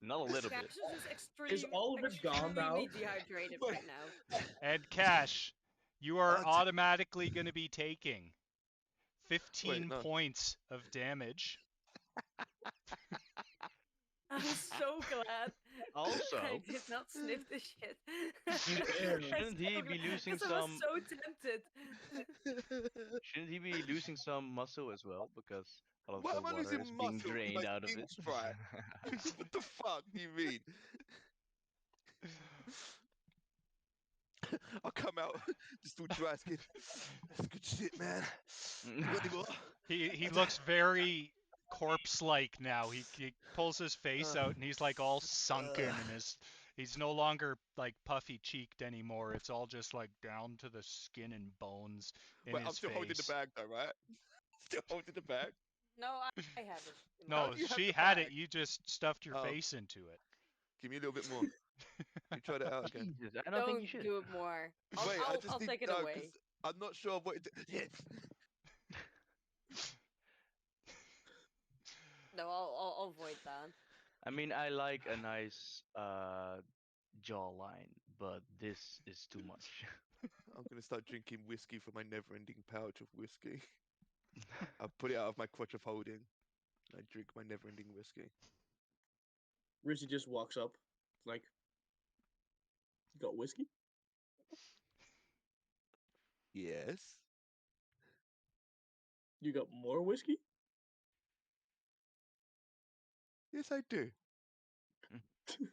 Not a little bit. Cash is just extremely, all of it gone now? extremely dehydrated Wait. right now. And Cash, you are t- automatically going to be taking 15 no. points of damage. I'm so glad. Also- I did not sniff the shit. Shouldn't he be losing I was some- so tempted. Shouldn't he be losing some muscle as well? Because all of Why the am I water losing is being muscle? drained My out of it. ink's dry. What the fuck do you mean? I'll come out just all dry skin. That's good shit, man. You got any more? He looks very corpse-like now. He pulls his face out and he's like all sunken and he's no longer like puffy-cheeked anymore. It's all just like down to the skin and bones in Wait, his I'm still holding the face. bag though, right? Still holding the bag. No, I have it. in my No, do you have she the had it. bag? You just stuffed your Oh. face into it. Give me a little bit more. You try that out again. Jesus, I don't think you should. do it more. I'll, Wait, I I'll, just I'll need take it no, away. 'cause I'm not sure what it. Yeah. No, I'll avoid that. I mean, I like a nice jawline, but this is too much. I'm gonna start drinking whiskey from my never-ending pouch of whiskey. I put it out of my crotch of holding. And I drink my never-ending whiskey. Rizzy just walks up, like, "You got whiskey?" Yes. "You got more whiskey?" Yes, I do.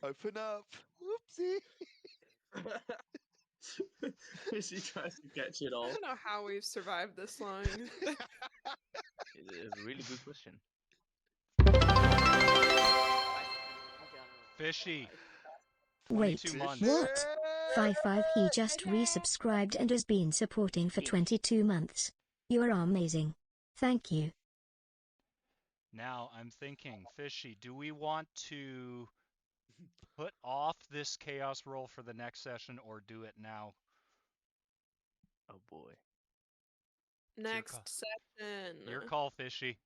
Open up. Whoopsie. Rizzy tries to catch it I all. don't know how we've survived this long. It's a really good question. Fishy. Wait, 22 months. what? 5 he just resubscribed and has been supporting for 22 months. You are amazing. Thank you. Now I'm thinking, Fishy, do we want to put off this chaos roll for the next session or do it now? Oh boy. Next call. session. Your call, Fishy.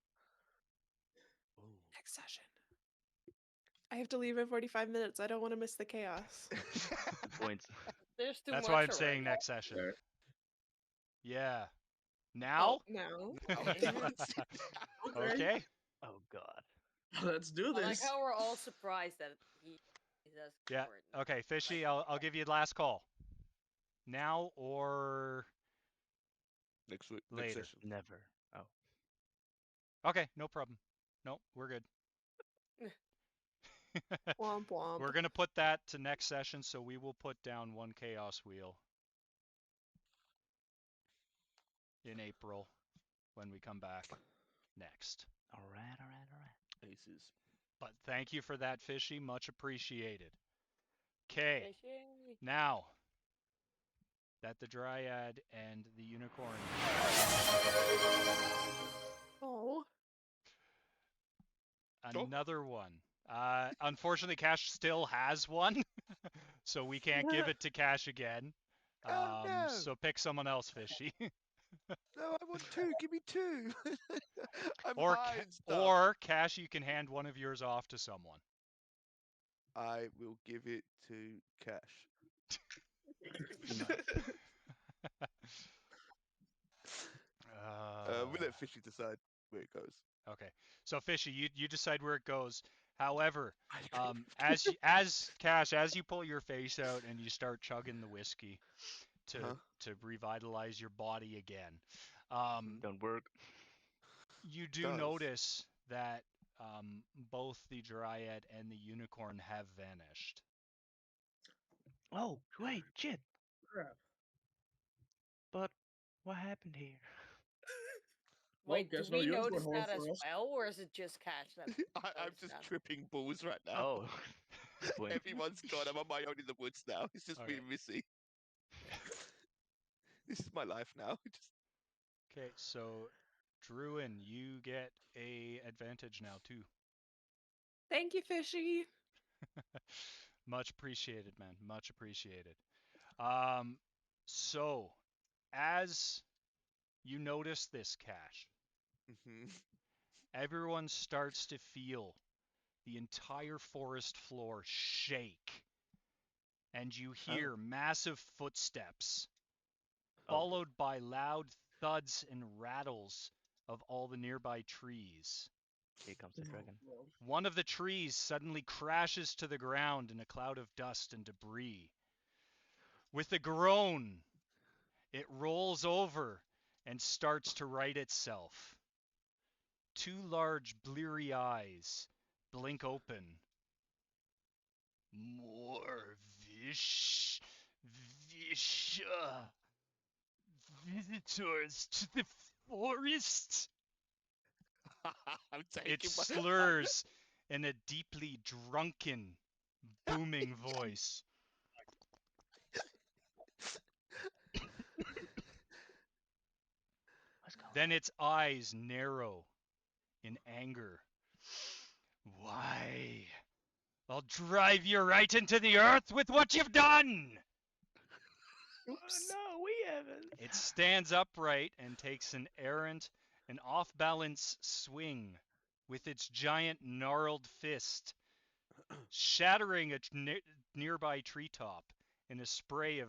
Next session. I have to leave in 45 minutes. I don't want to miss the chaos. Good points. There's too That's much why I'm already. saying next session. Fair. Yeah. Now? Oh, no. Okay. Oh god. Let's do I like this. how we're all surprised that he's asking Yeah. for it now. Okay, Fishy, I'll give you the last call. Now or Next week. later. Next session. Never. Oh. Okay, no problem. No, we're good. Womp womp. We're going to put that to next session, so we will put down one chaos wheel in April when we come back next. All right. Aces. But thank you for that, Fishy. Much appreciated. Okay, Fishy. now that the Dryad and the Unicorn Oh. another one. Unfortunately, Cash still has one, so we can't give it to Cash again. Oh, no. So pick someone else, Fishy. No, I want two. Give me two. I'm or, high and stuff. or Cash, you can hand one of yours off to someone. I will give it to Cash. We'll let Fishy decide where it goes. Okay, so Fishy, you decide where it goes. However, I agree with as Cash, as you pull your face out and you start chugging the whiskey to Huh? to revitalize your body again, Don't work. you do Does. notice that both the Dryad and the Unicorn have vanished. Oh, wait, shit. Crap. But what happened here? Well, Wait, do guess no we unicorn notice horn that as for us. well, or is it just Cash that I'm noticed just that? tripping balls right now. Oh, good point. Everyone's gone. I'm on my own in the woods now. It's just me Okay. and Missy. This is my life now. Just... Okay, so Druin, you get a advantage now too. Thank you, Fishy. Much appreciated, man. Much appreciated. So as you notice this, Cash, Hmm. everyone starts to feel the entire forest floor shake, and you hear massive footsteps, Oh, boy. followed by loud thuds and rattles of all the nearby trees. Here comes the dragon. Well, One of the trees suddenly crashes to the ground in a cloud of dust and debris. With a groan, it rolls over and starts to right itself. Two large, bleary eyes blink open. More visitors to the forest. I'm It taking my. slurs in a deeply drunken, booming voice. What's going Then on? its eyes narrow in anger. Why? I'll drive you right into the earth with what you've done! Oops. No, we haven't. It stands upright and takes an errant and off-balance swing with its giant gnarled fist, shattering a nearby treetop in a spray of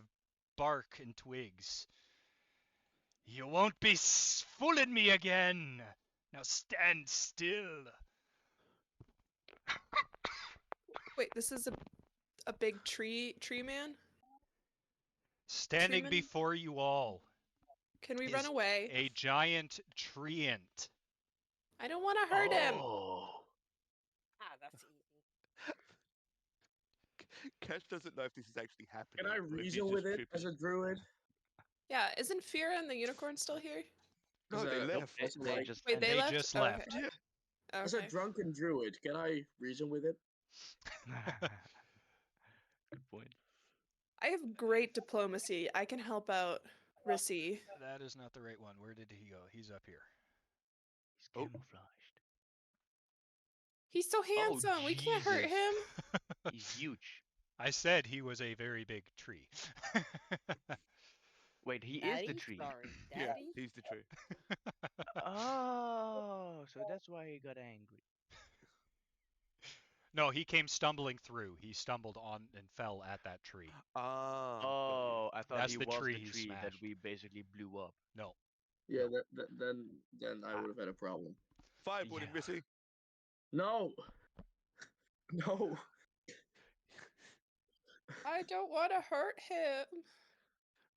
bark and twigs. You won't be fooling me again! Now stand still! Wait, this is a big tree man? Standing Treeman? before you all Can we is run away? a giant treant. I don't want to hurt him. Oh, Ah, that's easy. Cash doesn't know if this is actually happening. can I or if he's reason with just it as tripping. a druid? Yeah, isn't Fira and the unicorn still here? No, As they a- nope. left. They, Also, they like, just Wait, they They left? just Oh, left. Yeah. as a Okay. drunken druid, can I reason with it? Good point. I have great diplomacy. I can help out Rissy. That is not the right one. Where did he go? He's up here. He's Oh. camouflaged. He's so handsome. We can't hurt Jesus. him. He's huge. I said he was a very big tree. Wait, he is the Daddy? tree. Sorry, Yeah, Daddy? he's the tree. Oh, so that's why he got angry. No, he came stumbling through. He stumbled on and fell at that tree. Ah. got you. Oh, I thought That's he the was tree the he tree that smashed. we basically blew up. No. Yeah, No. then I Ah. would have had a problem. Fireball him, Yeah. Missy. No, no. I don't want to hurt him.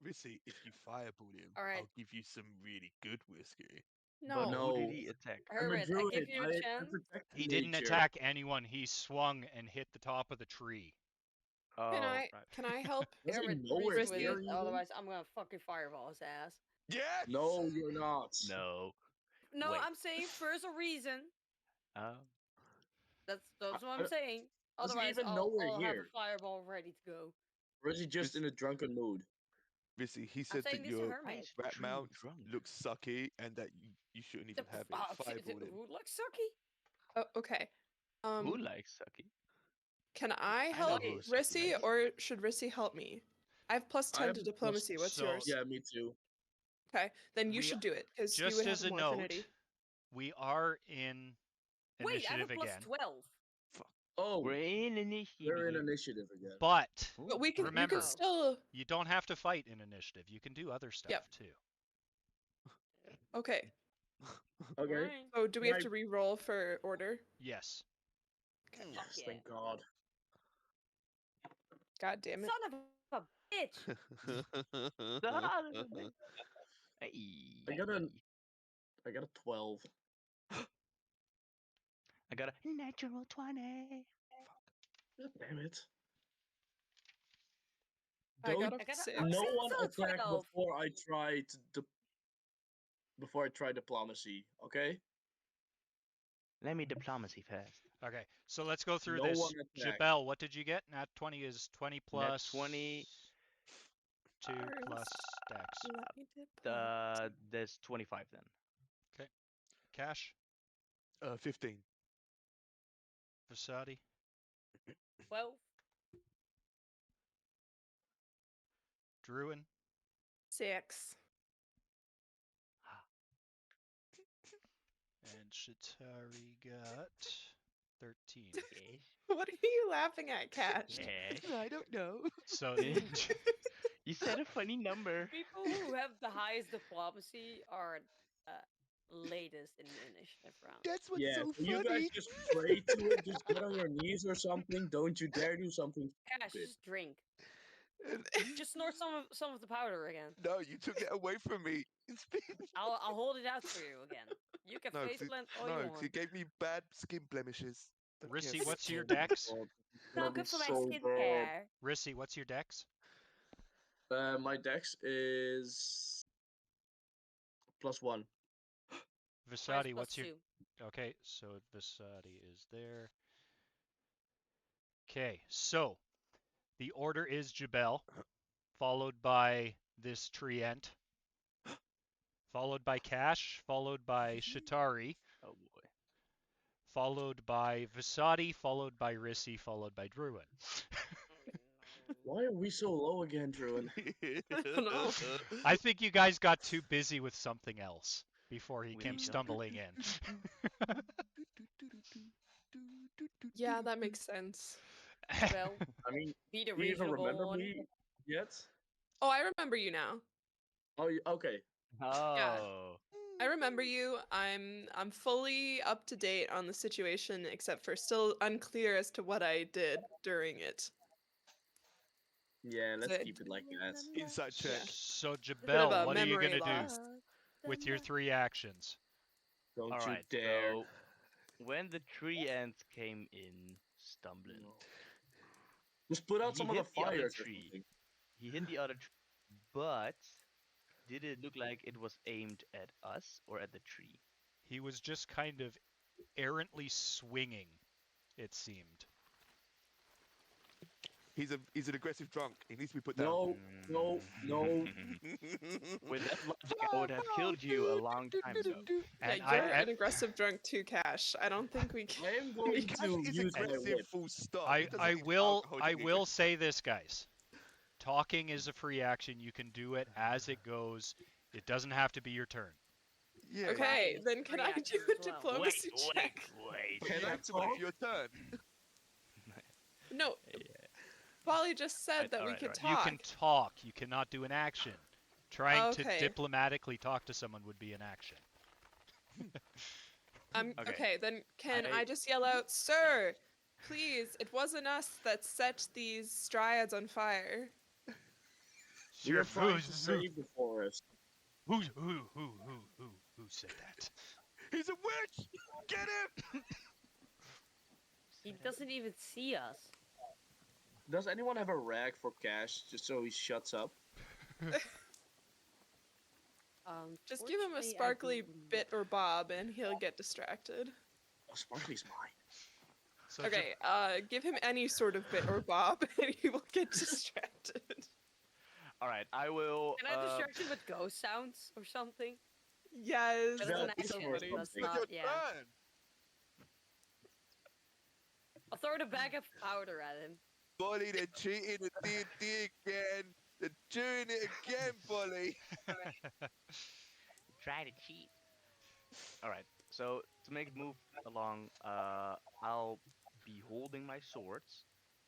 Missy, if you fireball him, All right. I'll give you some really good whiskey. But No. who did No. he attack? I'm a Hermit, I druid. give you a I chance. protect He didn't nature. attack anyone. He swung and hit the top of the tree. Oh, Can I right. can I help? Does he Hermit, know where reason with here it. even? Otherwise, I'm gonna fucking fireball his ass. Yes. No, you're not. No. No, Wait. I'm saying first a reason. Oh. That's what I'm saying. Does he Otherwise, even know we're I'll have here? a fireball ready to go. Or is he just in a drunken mood? Missy, he I'm said saying that this to your Why Hermit. is rat tree mount drunk? looks sucky and that you shouldn't even have it. Fireball him. Who looks sucky? Oh, okay. Who likes Sucky? Can I I know help who Sucky Rissy likes. or should Rissy help me? I have plus I 10 have to a plus- diplomacy. What's so- yours? Yeah, me too. Okay, then you We- should do it because you Just would as have a more note, affinity. we are in Wait, I have a initiative plus again. 12. Oh, We're in we're in initiative. initiative again. But But we can you remember, can still you don't have to fight in initiative. You can do other stuff Yep. too. okay. Okay. Alright. So do we have Right. to re-roll for order? Yes. Fuck Yes, yeah. thank God. God damn it. Son of a bitch! Son of a bitch. Hey. I got a 12. I got a natural 20. God damn it. I got Don't a I got a- 6. I'm no saying one it's not attack 12. before I try diplomacy, okay? Let me diplomacy first. Okay. So let's go through No this. one attack. Jabel, what did you get? Nat 20 is 20 plus 20 2 plus dex. Let me diplomacy. There's 25 then. Cash, 15. Vasadi, 12. Druin? 6. And Shatari got 13. Yes. What are you laughing at, Cash? Yes. I don't know. So You said a funny number. People who have the highest diplomacy are latest in the initiative round. That's what's Yeah, so so you guys funny. just pray to it, just get on your knees or something. Don't you dare do something Cash, stupid. just drink. And- Just snort some of the powder again. no, you took it away from me. It's been... I'll hold it out for you again. You can No, face 'cause plant all no, you 'cause want. it gave me bad skin blemishes. Don't care Rissy, for what's it. your Oh my dex? God, this is No gonna be good for my so skincare. Rissy, what's your dex? bad. My dex is +1. Mine's Visati, what's your... +2. Okay, so Visati is there. Okay, so the order is Jabel, followed by this Trient, followed by Cash, followed by Shatari, Oh boy. followed by Visati, followed by Rissy, followed by Druin. Why are we so low again, Druin? I don't know. I think you guys got too busy with something else before he We came need to- stumbling in. Yeah, that makes sense. Well, I mean, be the do you even reasonable remember one. me yet? Oh, I remember you now. Oh, okay. Oh. I remember you. I'm fully up to date on the situation, except for still unclear as to what I did during it. Yeah, let's Good. keep it like that. Inside check. So Bit of Jabel, a what are you memory gonna do loss. with your 3 actions? Don't All you right. dare. So when the tree ants came in stumbling, No. Just put out he some of the hit the other fires or tree. something. He hit the other tree, but did it look like it was aimed at us or at the tree? He was just kind of errantly swinging, it seemed. He's an aggressive drunk. He needs to be put down. No, no. With that logic, I would have killed you a long time ago. And Yeah, you're an aggressive drunk too, Cash. I don't think we can. I am going Cash to is use my aggressive, whip. full stop. I, He doesn't I need will alcohol to I be will aggressive. say this, guys. Talking is a free action. You can do it as it goes. It doesn't have to be your turn. Yeah. Okay, Right, then can free I actions do a as well. diplomacy check? But Can you I have to wait talk? for your turn. No, Yeah. Polly just said Alright, that we alright, could alright. You talk. can talk. You cannot do an action. Trying to Okay. diplomatically talk to someone would be an action. Okay. Okay, then can I- I just yell out, "Sir, please, it wasn't us that set these dryads on fire." We are trying to save the forest. Who said that? He's a witch! Get him! He doesn't even see us. Does anyone have a rag for Cash, just so he shuts up? Just give him a Fortunately, I sparkly do bit or bob and he'll get distracted. Oh, Sparkly's mine. So Okay, give him any sort of bit or bob and he will get distracted. All right, I will. Can I distract him with ghost sounds or something? Yes. That's No, an it's action. somewhere That's something. It's not, your yeah. turn! I'll throw the bag of powder at him. Bolly, they're cheating at D&D again. They're doing it again, Bolly. Try to cheat. All right. So to make it move along, I'll be holding my swords,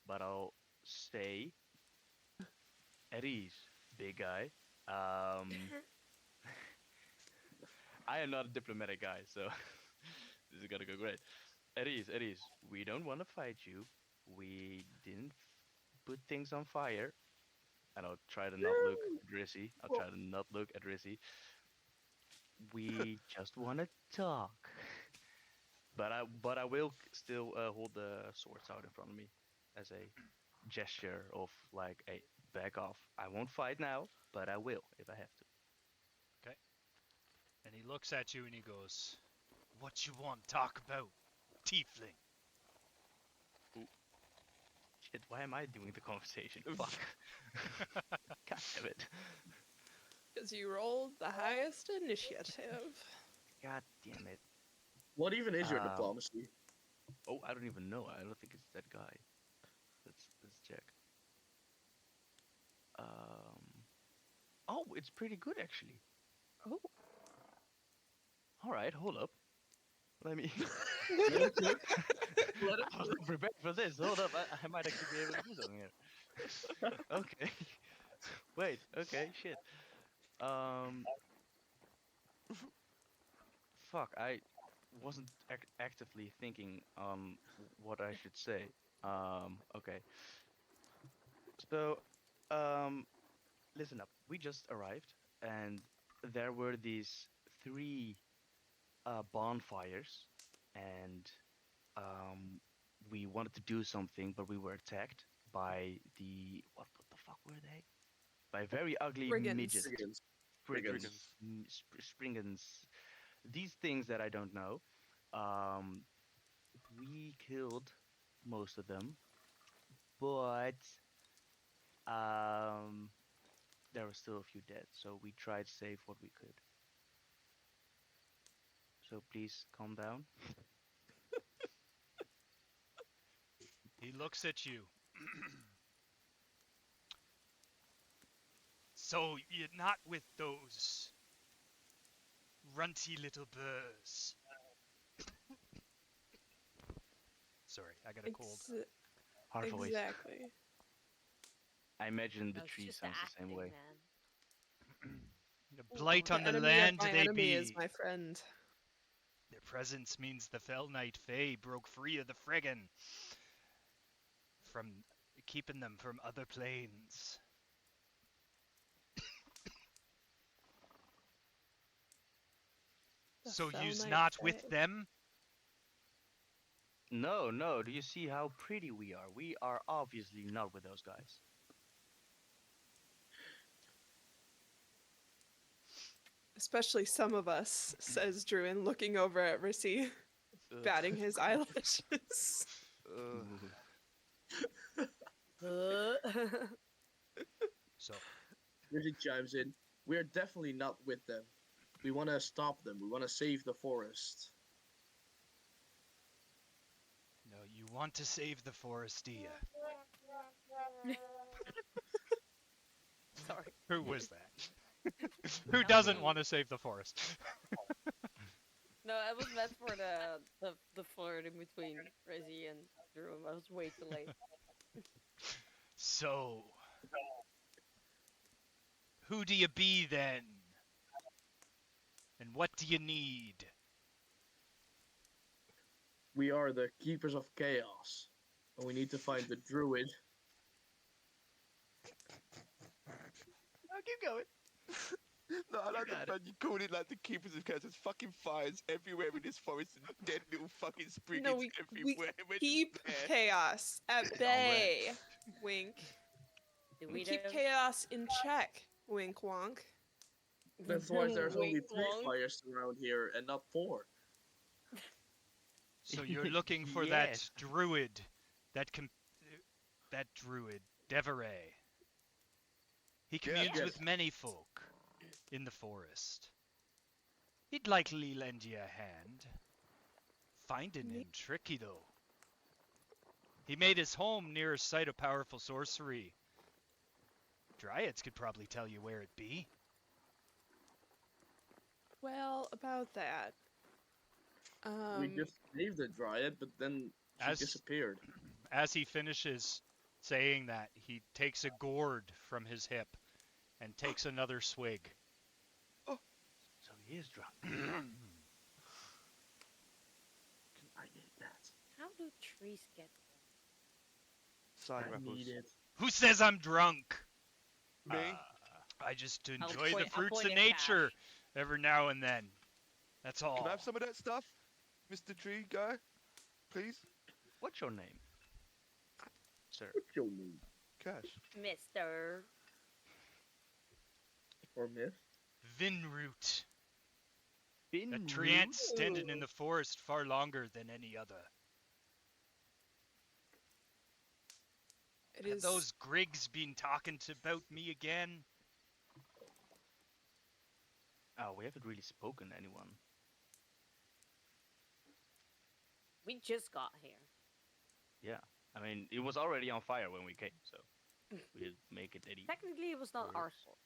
but I'll stay at ease, big guy. I am not a diplomatic guy, so this is gonna go great. At ease, at ease. We don't want to fight you. We didn't put things on fire. And I'll try to not look at Rissy. I'll try to not look at Rissy. We just want to talk. But I will still hold the swords out in front of me as a gesture of like a back off. I won't fight now, but I will if I have to. Okay. And he looks at you and he goes, "What you want to talk about, tiefling?" Shit, why am I doing the conversation? Fuck. God damn it. Because you rolled the highest initiative. God damn it. What even is your Um, diplomacy? Oh, I don't even know. I don't think it's that guy. Let's check. Oh, it's pretty good actually. Oh. All right, hold up. Let me. Let it cook. Let it I was not prepared for this. Hold up, I might actually be able to do something here. Okay. Wait. Okay. Shit. Um. Fuck. I wasn't actively thinking on what I should say. Okay. So, um, listen up. We just arrived, and there were these three bonfires, and um, we wanted to do something, but we were attacked by the what the fuck were they? By very ugly Spriggans. midget Spriggans. Spriggans, Spriggans. Spriggans. These things that I don't know. Um, we killed most of them, but um, there were still a few dead. So we tried to save what we could. So please calm down. He looks at you. So you're not with those runty little burrs. Sorry, I got a cold. Hard voice. Exactly. I imagine the No, it's tree just sounds the same acting, way. man. The blight on The the enemy of land my they enemy is be. my friend. Their presence means the Fell Knight Fae broke free of the Friggin from keeping them from other planes. The So Fell you's Knight not with Fae. them? No, no. Do you see how pretty we are? We are obviously not with those guys. Especially some of us, says Druin, looking over at Rissy, Ugh. batting his eyelashes. Ugh. So, Richard chimes in. We're definitely not with them. We want to stop them. We want to save the forest. no, you want to save the Forestia. Sorry. Who was that? Who Not doesn't me. want to save the forest? No, it was meant for the flirting between Rizzy and Drew. I was way too late. So, who do you be then? And what do you need? We are the keepers of chaos, and we need to find the druid. Now keep going. No, I like got the fact you called it like the keepers of chaos. There's fucking fires everywhere in this forest and dead little fucking spriggans No, we everywhere. We're keep just there. chaos at It's on bay. Wink. Do We we keep though? chaos in check. Wink wonk. That's why there's only Wink, 3 wonk. fires around here and not 4. So you're looking for that Yes. druid, that druid, Deveray. He communes Yes. with many folk in the forest. He'd likely lend you a hand. Finding him tricky though. He made his home near a site of powerful sorcery. Dryads could probably tell you where it be. Well, about that. We just saved the dryad, but then she As disappeared. as he finishes saying that, he takes a gourd from his hip and takes another swig. So he is drunk. I need that. How do trees get Side I rappers. need it. Who says I'm drunk? Me? I just I'll enjoy the point- I'll fruits point of at nature Cash. every now and then. That's all. Can I have some of that stuff, Mr. Tree guy? Please? What's your name, sir? What's your name? Cash. Mister? Or miss? Vinroot. A Bin tree ant Root? standing in the forest far longer than any other. It Have is those Griggs been talking about me again? Oh, we haven't really spoken to anyone. We just got here. Yeah. I mean, it was already on fire when we came, so we didn't make it any Technically, it was not our worse. fault.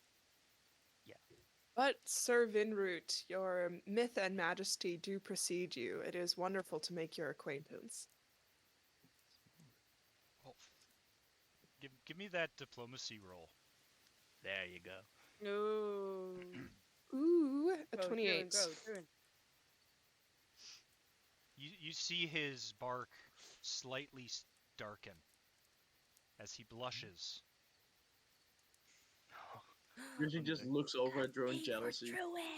But Sir Vinroot, your myth and majesty do precede you. It is wonderful to make your acquaintance. Oh, give me that diplomacy roll. There you go. No. Ooh, a Go, 28. Druin, go, Druin. You see his bark slightly darken as he blushes. Rizzy just looks over at Drone jealousy.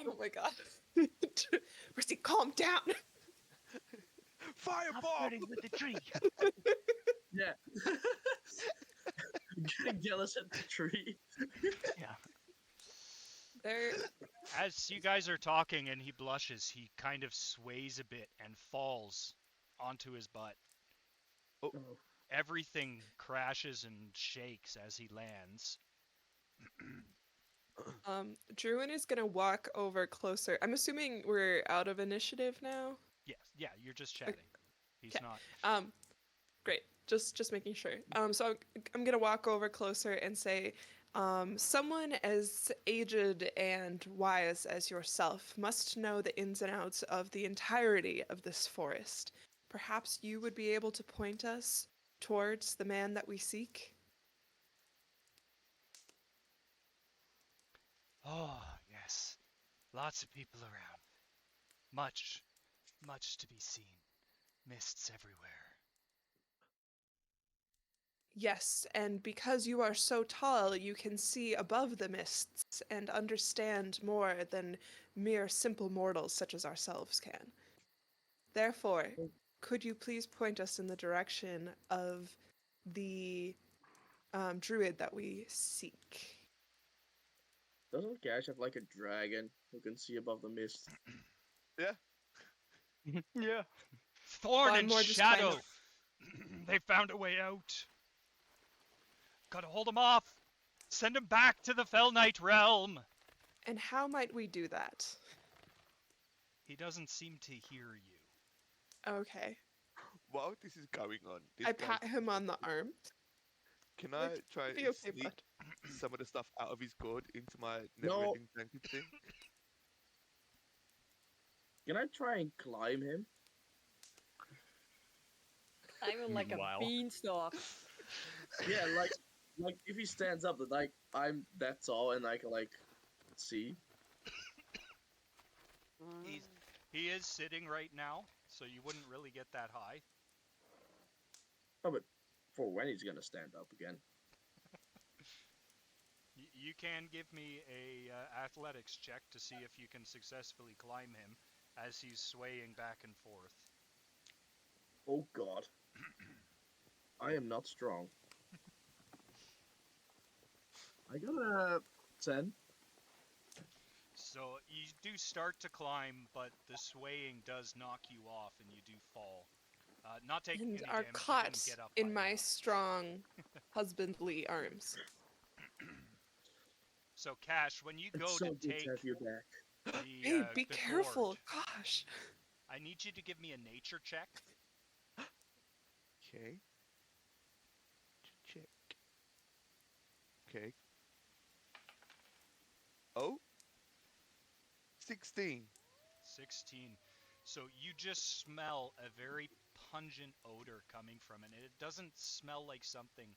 Oh my god. Rissy, calm down. Stop Fireball! flirting with the tree. Yeah. Getting jealous at the tree. Yeah. There. As you guys are talking and he blushes, he kind of sways a bit and falls onto his butt. Oh. Everything crashes and shakes as he lands. Druin is gonna walk over closer. I'm assuming we're out of initiative now. Yes, yeah, you're just chatting. He's Okay. not. Great. Just making sure. So I'm gonna walk over closer and say, someone as aged and wise as yourself must know the ins and outs of the entirety of this forest. Perhaps you would be able to point us towards the man that we seek. Oh, yes. Lots of people around. Much to be seen. Mists everywhere. Yes, and because you are so tall, you can see above the mists and understand more than mere simple mortals such as ourselves can. Therefore, could you please point us in the direction of the druid that we seek? Doesn't Gash have like a dragon who can see above the mist? Yeah. Yeah. Thorn I'm and more just trying Shadow! They found a way out. Gotta hold them off. Send them back to the Fell Knight realm. And how might we do that? He doesn't seem to hear you. Okay. While this is going on, this I guy's pat him on the arm. Can I try Be and okay, sneak bud. some of the stuff out of his gourd into my No. never-ending blanket thing? Can I try and climb him? I'm like a Meanwhile. beanstalk. Yeah, like if he stands up, then like I'm that tall and I can like see. He is sitting right now, so you wouldn't really get that high. Oh, but for when he's gonna stand up again. You can give me a athletics check to see if you can successfully climb him as he's swaying back and forth. Oh God. I am not strong. I got a 10. So you do start to climb, but the swaying does knock you off and you do fall. Not taking And any are damage, you caught didn't get up in high my enough. strong husbandly arms. So Cash, when you go It's so to good take to have you back. the, Hey, be the careful. gourd, Gosh. I need you to give me a nature check. Okay. Check. Okay. Oh. 16. 16. So you just smell a very pungent odor coming from it. It doesn't smell like something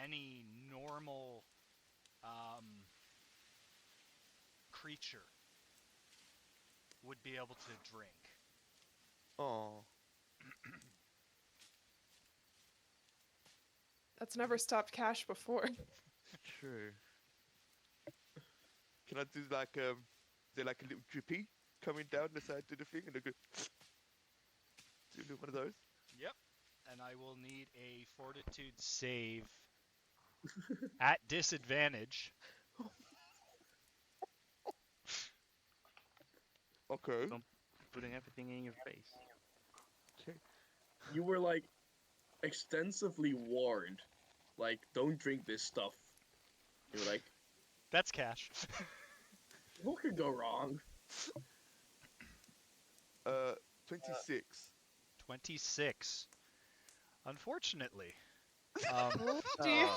any normal creature would be able to drink. Oh. That's never stopped Cash before. True. Can I do like is there like a little drippy coming down the side of the thing and I go do one of those? Yep. And I will need a fortitude save at disadvantage. Okay. Don't putting everything in your face. Okay. You were like extensively warned. Like, don't drink this stuff. You were like, That's Cash. what could go wrong? 26. 26. Unfortunately. Oh, dear.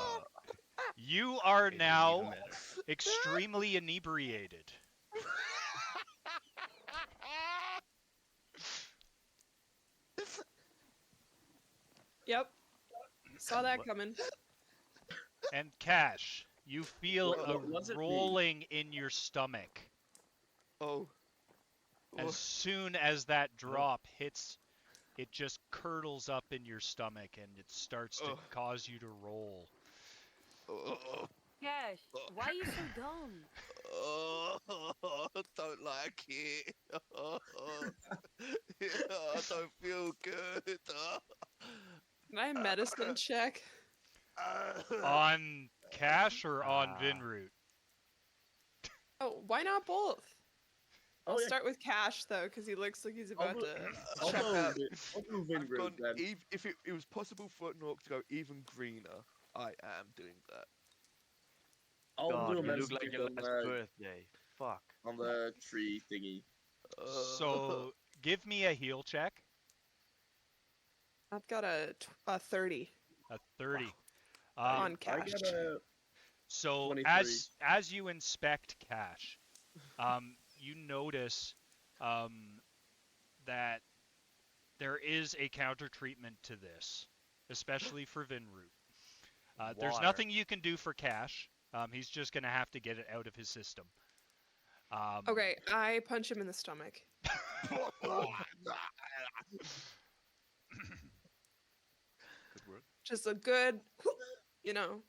You are It didn't now even matter. extremely inebriated. Yep. Saw that What? coming. And Cash, you feel a What's it mean? rolling in your stomach. Oh. As Oh. soon as that drop hits, it just curdles up in your stomach and it starts to Oh. cause you to roll. Oh. Cash, why are you so dumb? Oh. Don't like it. Oh. I don't feel good. Can I medicine check? On Cash or on Ah. Vinroot? Oh, why not both? I'll Oh yeah. start with Cash though, because he looks like he's I'll about do, to I'll check do, out. I'll do I've gone Vinroot then. if it was possible for Nork to go even greener, I am doing that. I'll God, do a you look medicine like check your last birthday. Fuck. on the tree thingy. So give me a heal check. I've got a 30 A 30. on I Cash. got a So 23. as you inspect Cash, you notice that there is a counter treatment to this, especially for Vinroot. There's Water. nothing you can do for Cash. He's just gonna have to get it out of his system. Okay, I punch him in the stomach. Good work. Just a good, you know,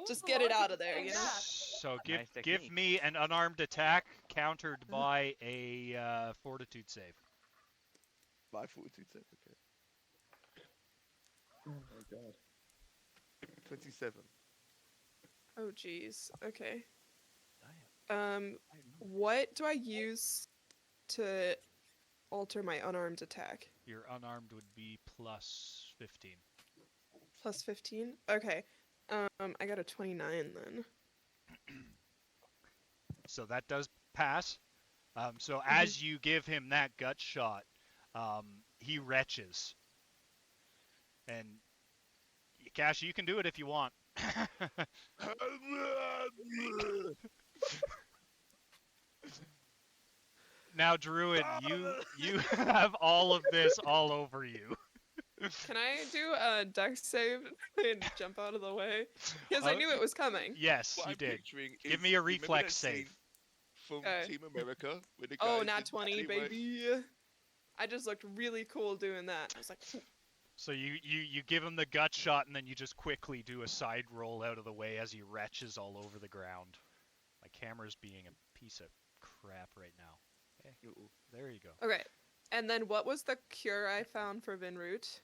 just Ooh, get it I out of can there, say you know? that. So give Nice give technique. me an unarmed attack countered by a fortitude save. My fortitude save, okay. Oh my god. 27. Oh, geez. Okay. Damn. What do I use to alter my unarmed attack? Your unarmed would be plus 15. Plus 15? Okay. I got a 29 then. So that does pass. So Mm-hmm. as you give him that gut shot, he retches. And Cash, you can do it if you want. Now, Druid, you have all of this all over you. Can I do a dex save and jump out of the way? Because I knew it was coming. Yes, What you I'm did. picturing Give is, me a you remember reflex that save. scene from Okay. Team America where the Oh, guys nat in 20, Team baby. I just looked really cool doing that. I was like, So you give him the gut shot and then you just quickly do a side roll out of the way as he retches all over the ground. My camera's being a piece of crap right now. Okay, there you go. okay. And then what was the cure I found for Vinroot?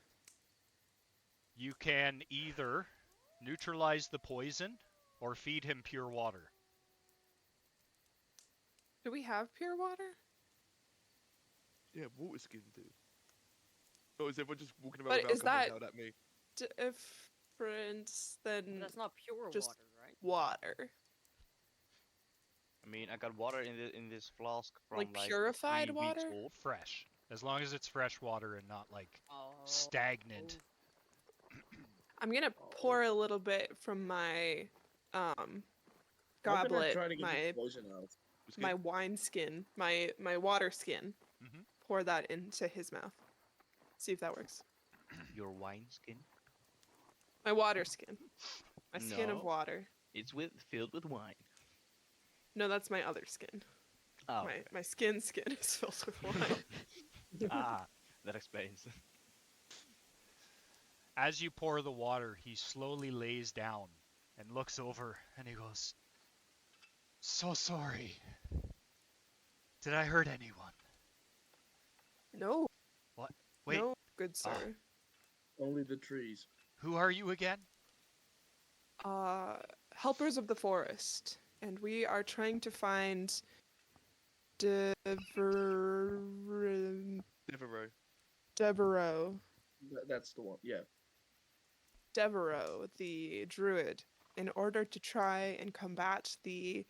You can either neutralize the poison or feed him pure water. Do we have pure water? Yeah, water skin, dude. Or is everyone just walking around But with is alcohol that- now that me? Different than That's not pure just water, right? water. I mean, I got water in this flask from Like like purified 3 water? weeks old. Fresh. As long as it's fresh water and not like Oh. stagnant. I'm gonna pour a little bit from my How can I goblet, try to get my the poison out? my wine skin, my water skin. Mhm. Pour that into his mouth. See if that works. Your wine skin. My water skin. My skin of No. water. It's filled with wine. No, that's my other skin. Oh. My skin is filled with wine. Ah, that explains. As you pour the water, he slowly lays down and looks over and he goes, "So sorry. Did I hurt anyone?" No. What? Wait, No, good sir. Only the trees. who are you again? Helpers of the forest, and we are trying to find Devereaux, That's the one. Yeah. Devereaux, the druid, in order to try and combat the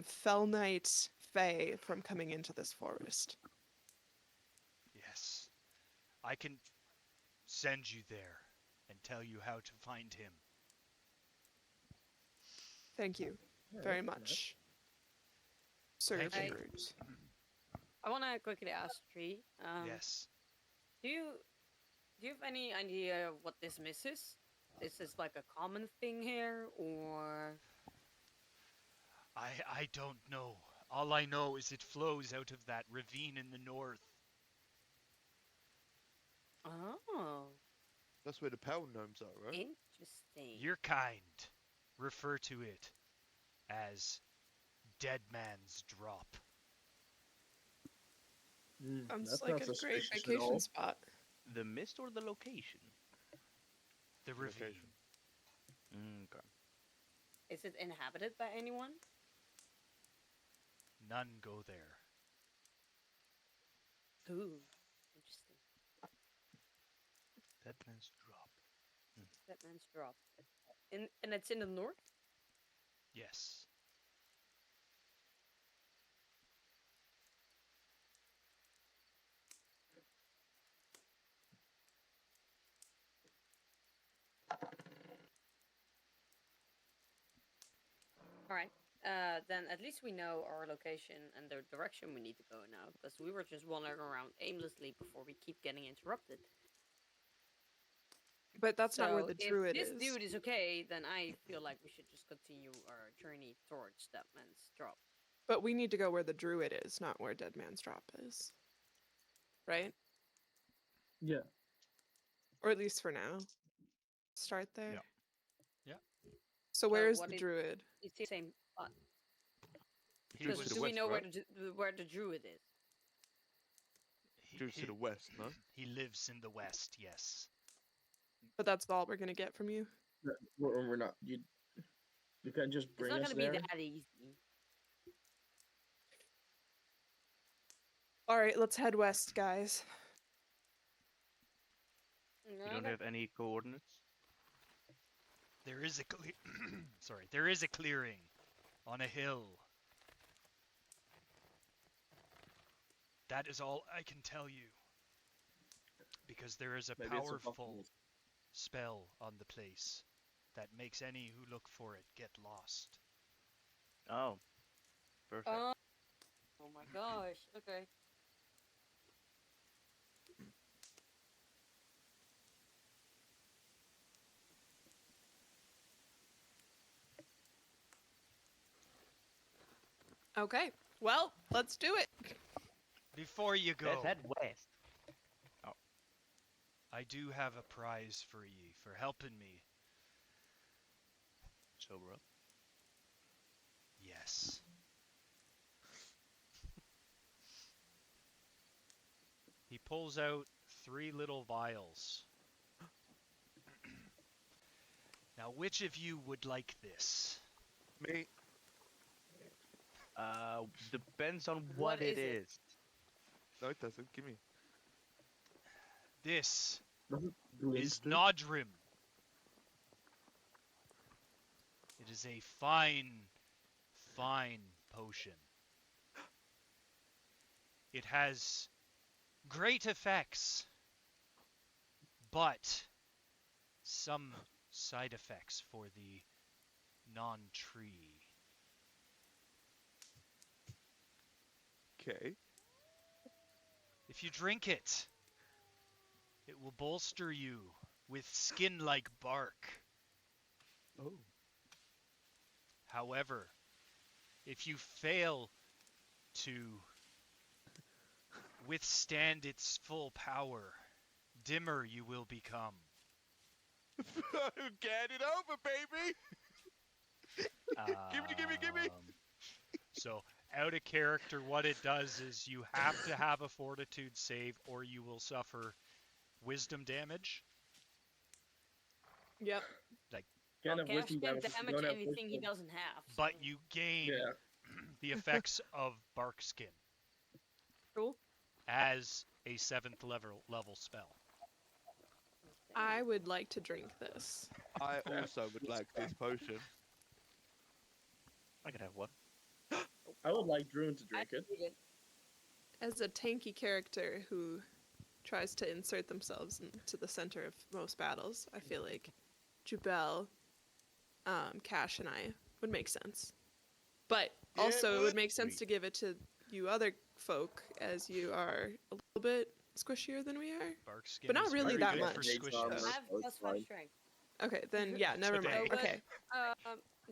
Fell Knight Fae from coming into this forest. Yes. I can send you there and tell you how to find him. Thank you Alright, very alright. much, Sir Thank you. Brute. I want to quickly ask Tree. Yes. Do you have any idea what this misses? Is this like a common thing here, or? I don't know. All I know is it flows out of that ravine in the north. Oh, That's where the pale gnomes are, right? interesting. Your kind refer to it as Dead Man's Drop. Sounds That's like not a great suspicious at vacation all. spot. The mist or the location? The ravine. Location. Okay. Is it inhabited by anyone? None go there. Ooh, interesting. That man's drop. That man's drop. And it's in the north? Yes. Alright. Then at least we know our location and the direction we need to go now, because we were just wandering around aimlessly before we keep getting interrupted. But that's not where So the if druid this is. dude is okay, then I feel like we should just continue our journey towards that man's drop. But we need to go where the druid is, not where Dead Man's Drop is. Right? Yeah. Or at least for now. Start there. Yeah. Yeah. So where is what the is- druid? It's the same spot. He Druid's Because to was. the do we west, know right? where the druid is? Druid's to the west, no? He lives in the west. Yes. But that's all we're gonna get from you. We're not. You can't just It's bring not us gonna be there. that easy. All right, let's head west, guys. You don't Okay. have any coordinates? There is a sorry. There is a clearing on a hill. That is all I can tell you. Because there is a Maybe it's a powerful possibility. spell on the place that makes any who look for it get lost. Oh. Perfect. Oh my gosh. Okay. Okay. Well, let's do it. Before you go, Let's head west. I do have a prize for ye for helping me. Sober up. Yes. He pulls out 3 little vials. Now, which of you would like this? Me. Depends on What what it is it? is. No, it doesn't. Give me. This Does it glint is too? Nodrim. It is a fine, fine potion. It has great effects, but some side effects for the non-tree. Okay. If you drink it, it will bolster you with skin like bark. Oh. However, if you fail to withstand its full power, dimmer you will become. Get it over, baby. Give me. So, out of character, what it does is you have to have a fortitude save or you will suffer wisdom damage. Yep. Can't have Okay, wisdom can damage if you damage don't have anything he wisdom. doesn't have. But so- you gain Yeah. the effects of bark skin Cool. as a 7th level spell. I would like to drink this. I also would like this potion. I could have one. I would like Druin to I drink it. need it. As a tanky character who tries to insert themselves into the center of most battles, I feel like Jubel, Cash, and I would make sense. But Yeah, it also, it would would. make sense to give it to you other folk, as you are a little bit squishier than we are. Bark skin But not is really very that good much. for Mage armor, squishiness. I have so it's +5 fine. strength. Okay, then yeah, never Today. mind. But Okay,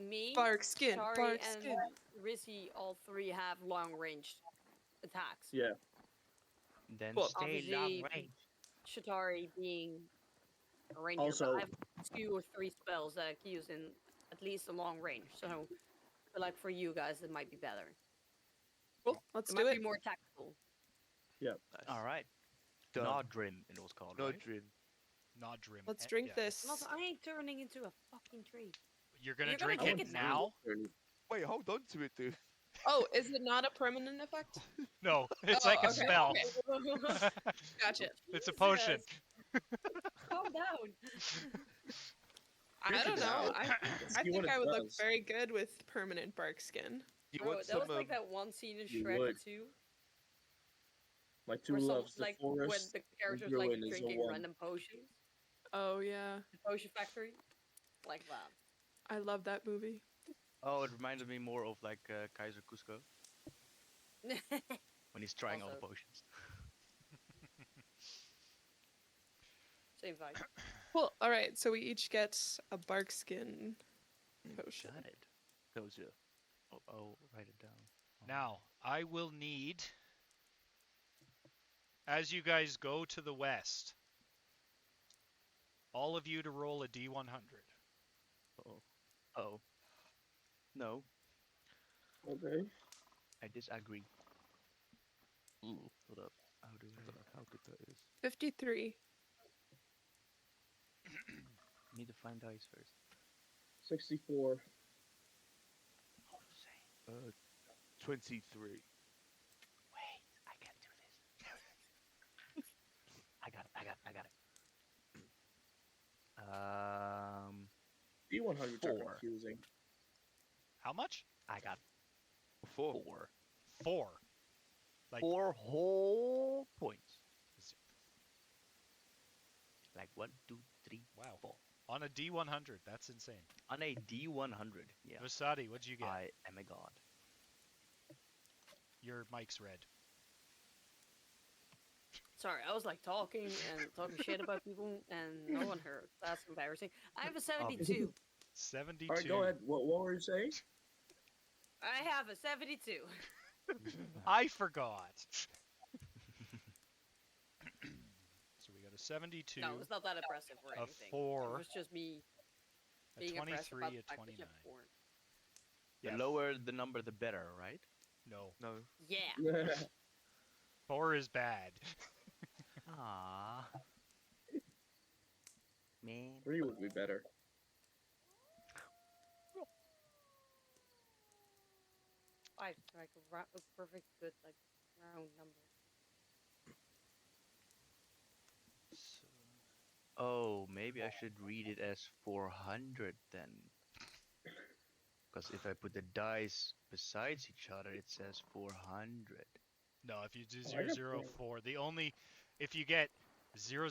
me, bark skin, Shari, bark and skin. Rizzy all three have long range attacks. Yeah. Then Well, stay long Obviously, range. Shatari being a ranger, Also- but I have 2 or 3 spells that I can use in at least a long range. So, I feel like for you guys, it might be better. Cool, let's It do might it. be more tactical. Nice. All right. Done. Nodrim, it was called, right? Nodrin. Nodrim. Let's drink yeah. this. And also, I ain't turning into a fucking tree. You're gonna You're gonna drink drink it it now? Wait, hold on to it, dude. Oh, is it not a permanent effect? No, it's Oh, like a okay, spell. okay. Gotcha. It's a potion. Jesus. Calm down. I Drink don't it know. out. I See what think it I would look does. very good with permanent bark skin. You Bro, want that some? was like that one scene in you Shrek would. 2. My two Where some, loves, the like, when forest the and character's like Druin is a drinking one. random potions. Oh yeah, The potion factory. Like that. I love that movie. Oh, it reminded me more of like Kaiser Cusco when he's trying all the Also. potions. Same vibe. Cool. All right, so we each get a bark skin potion. Got it. Tells you. Oh, write it down. Oh. Now, I will need, as you guys go to the west, all of you to roll a D100. Oh. No, Okay. I disagree. Ooh, Hold up. How do I I don't know how good that is. 53. need to find dice first? 64. Oh, same. 23. Wait, I can't do this. I got it. D100s are 4. confusing. How much? I got 4. 4. 4. Like 4 whole points. z- Like 1, 2, 3, Wow. 4. On a D100. That's insane. On a D100. Yeah. Vasadi, what'd you get? I am a god. Your mic's red. Sorry, I was like talking shit about people and no one heard. That's embarrassing. I have a 72. 72. Alright, go ahead. What were you saying? I have a 72. I forgot. So we got a 72, No, it's not that impressive or a anything. 4, It was just me a being impressed 23, about a the fact that 29. you have 4. The Yeah. lower the number, the better, right? No. No. Yeah. 4 is bad. Ah. Man. 3 would be better. 5, like a perfect good like round number. So, Oh, maybe I should read it as 400 then. Because if I put the dice besides each other, it says 400. no, if you do Oh, I got 004, the only, if you get 000,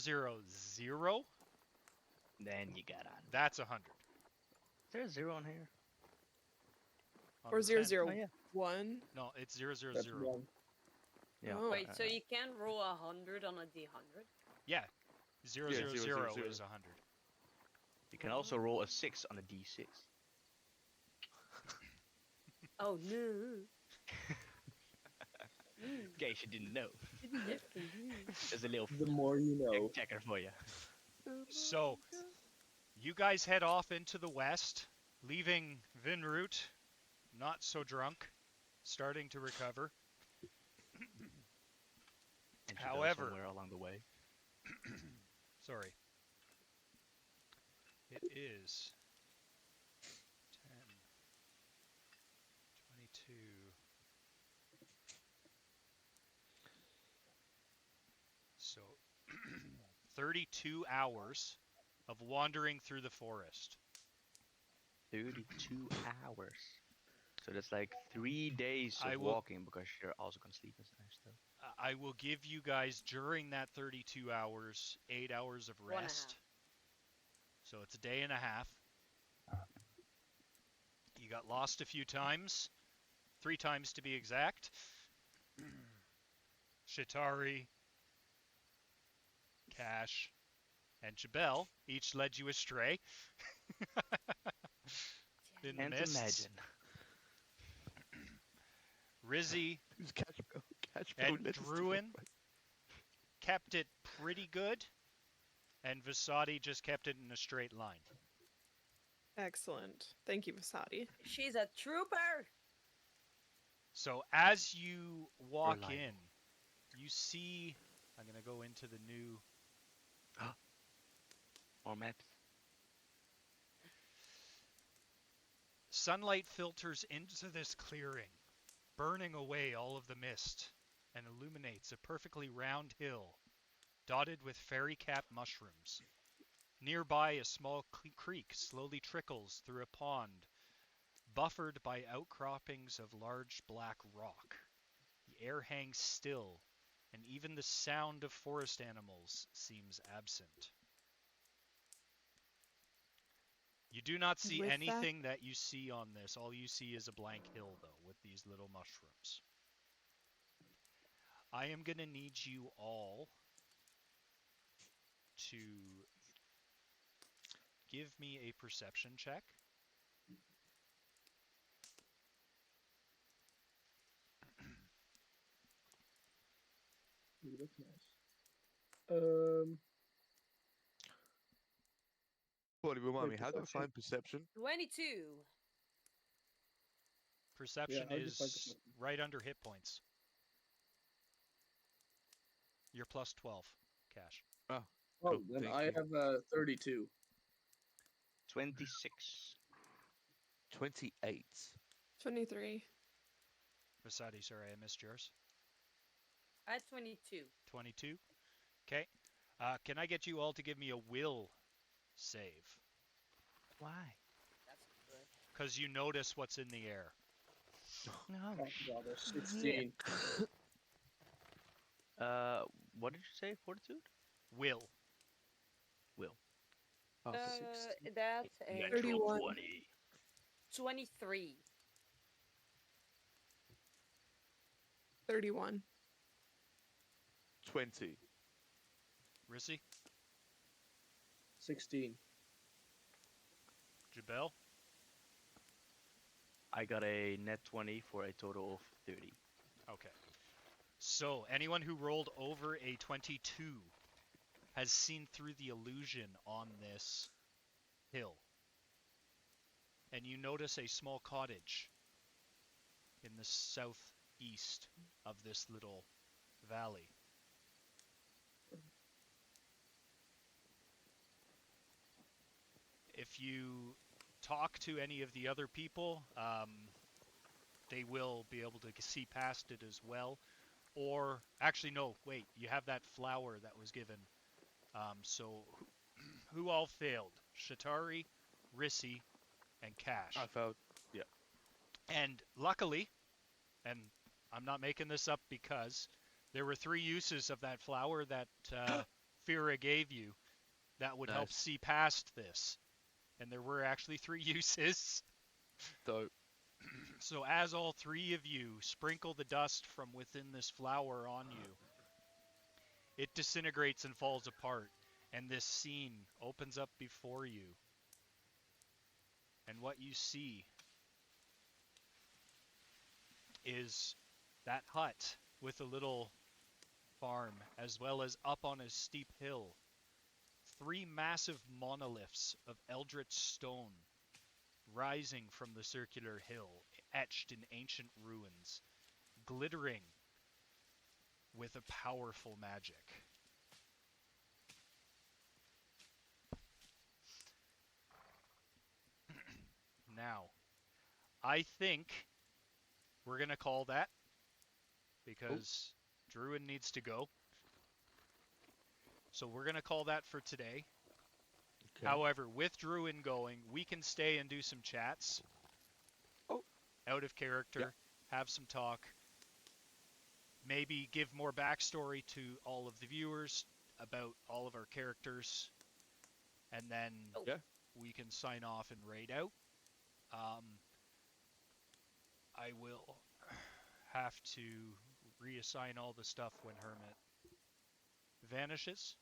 Then you got on. that's 100. Is there a 0 on here? On Or the 10. 001. Oh, yeah. No, it's 000. That's 1. Yeah. Oh. Wait, so you can roll 100 on a D100? Yeah. 000 Yeah, 000. is 100. You can also roll a 6 on a d6. Oh no. In case you didn't know. Yeah. There's a little The more you know. checker for you. So, you guys head off into the west, leaving Vinroot not so drunk, starting to recover. And she However- goes somewhere along the way. Sorry. It is 10, 22. So 32 hours of wandering through the forest. 32 hours. So that's like 3 days I of will- walking because you're also gonna sleep and stuff. I will give you guys during that 32 hours 8 hours of 1.5. rest. So it's a day and a half. You got lost a few times, 3 times to be exact. Shatari, Cash, and Jabel each led you astray in the Can't mists. imagine. Rizzy Who's Cashbro? and Cashbro led us to Druin one. kept it pretty good, and Vasadi just kept it in a straight line. Excellent. Thank you, Vasadi. She's a trooper. So as you walk Reliable. in, you see, I'm going to go into the new, More maps. sunlight filters into this clearing, burning away all of the mist, and illuminates a perfectly round hill dotted with fairy-cap mushrooms. Nearby, a small creek slowly trickles through a pond, buffered by outcroppings of large black rock. The air hangs still, and even the sound of forest animals seems absent. You do not see With that- anything that you see on this. All you see is a blank hill, though, with these little mushrooms. I am going to need you all to give me a perception check. Ooh, that's nice. Polly, remind me, Wait, how do I perception. find perception? 22. Perception how'd you find is perception? right under hit points. You're plus 12, Cash. Oh, Oh, cool, then thank I you. have 32. 26. 28. 23. Vasadi, sorry, I missed yours. I had 22. 22. Okay. Can I get you all to give me a will save? Why? That's good. Because you notice what's in the air. No. Oh, God, there's 16. What did you say? Fortitude? Will. Will. Oh, That's a 31. 23. 31. 20. Rissy? 16. Jabel? I got a net 20 for a total of 30. Okay. So, anyone who rolled over a 22 has seen through the illusion on this hill. And you notice a small cottage in the southeast of this little valley. If you talk to any of the other people, they will be able to see past it as well. Or, actually, no, wait, you have that flower that was given. So, who all failed? Shatari, Rissy, and Cash. I failed. Yeah. And luckily, and I'm not making this up because there were 3 uses of that flower that Fira gave you that would help Nice. see past this. And there were actually 3 uses. Dope. So as all 3 of you sprinkle the dust from within this flower on you, it disintegrates and falls apart, and this scene opens up before you. And what you see is that hut with a little farm, as well as up on a steep hill, 3 massive monoliths of eldritch stone rising from the circular hill, etched in ancient ruins, glittering with a powerful magic. Now, I think we're going to call that because Druid needs to go. So we're going to call that for today. Okay. However, with Druid going, we can stay and do some chats. Oh. Out of character, have some talk. Maybe give more backstory to all of the viewers about all of our characters. And then Yeah. we can sign off and raid out. I will have to reassign all the stuff when Hermit vanishes,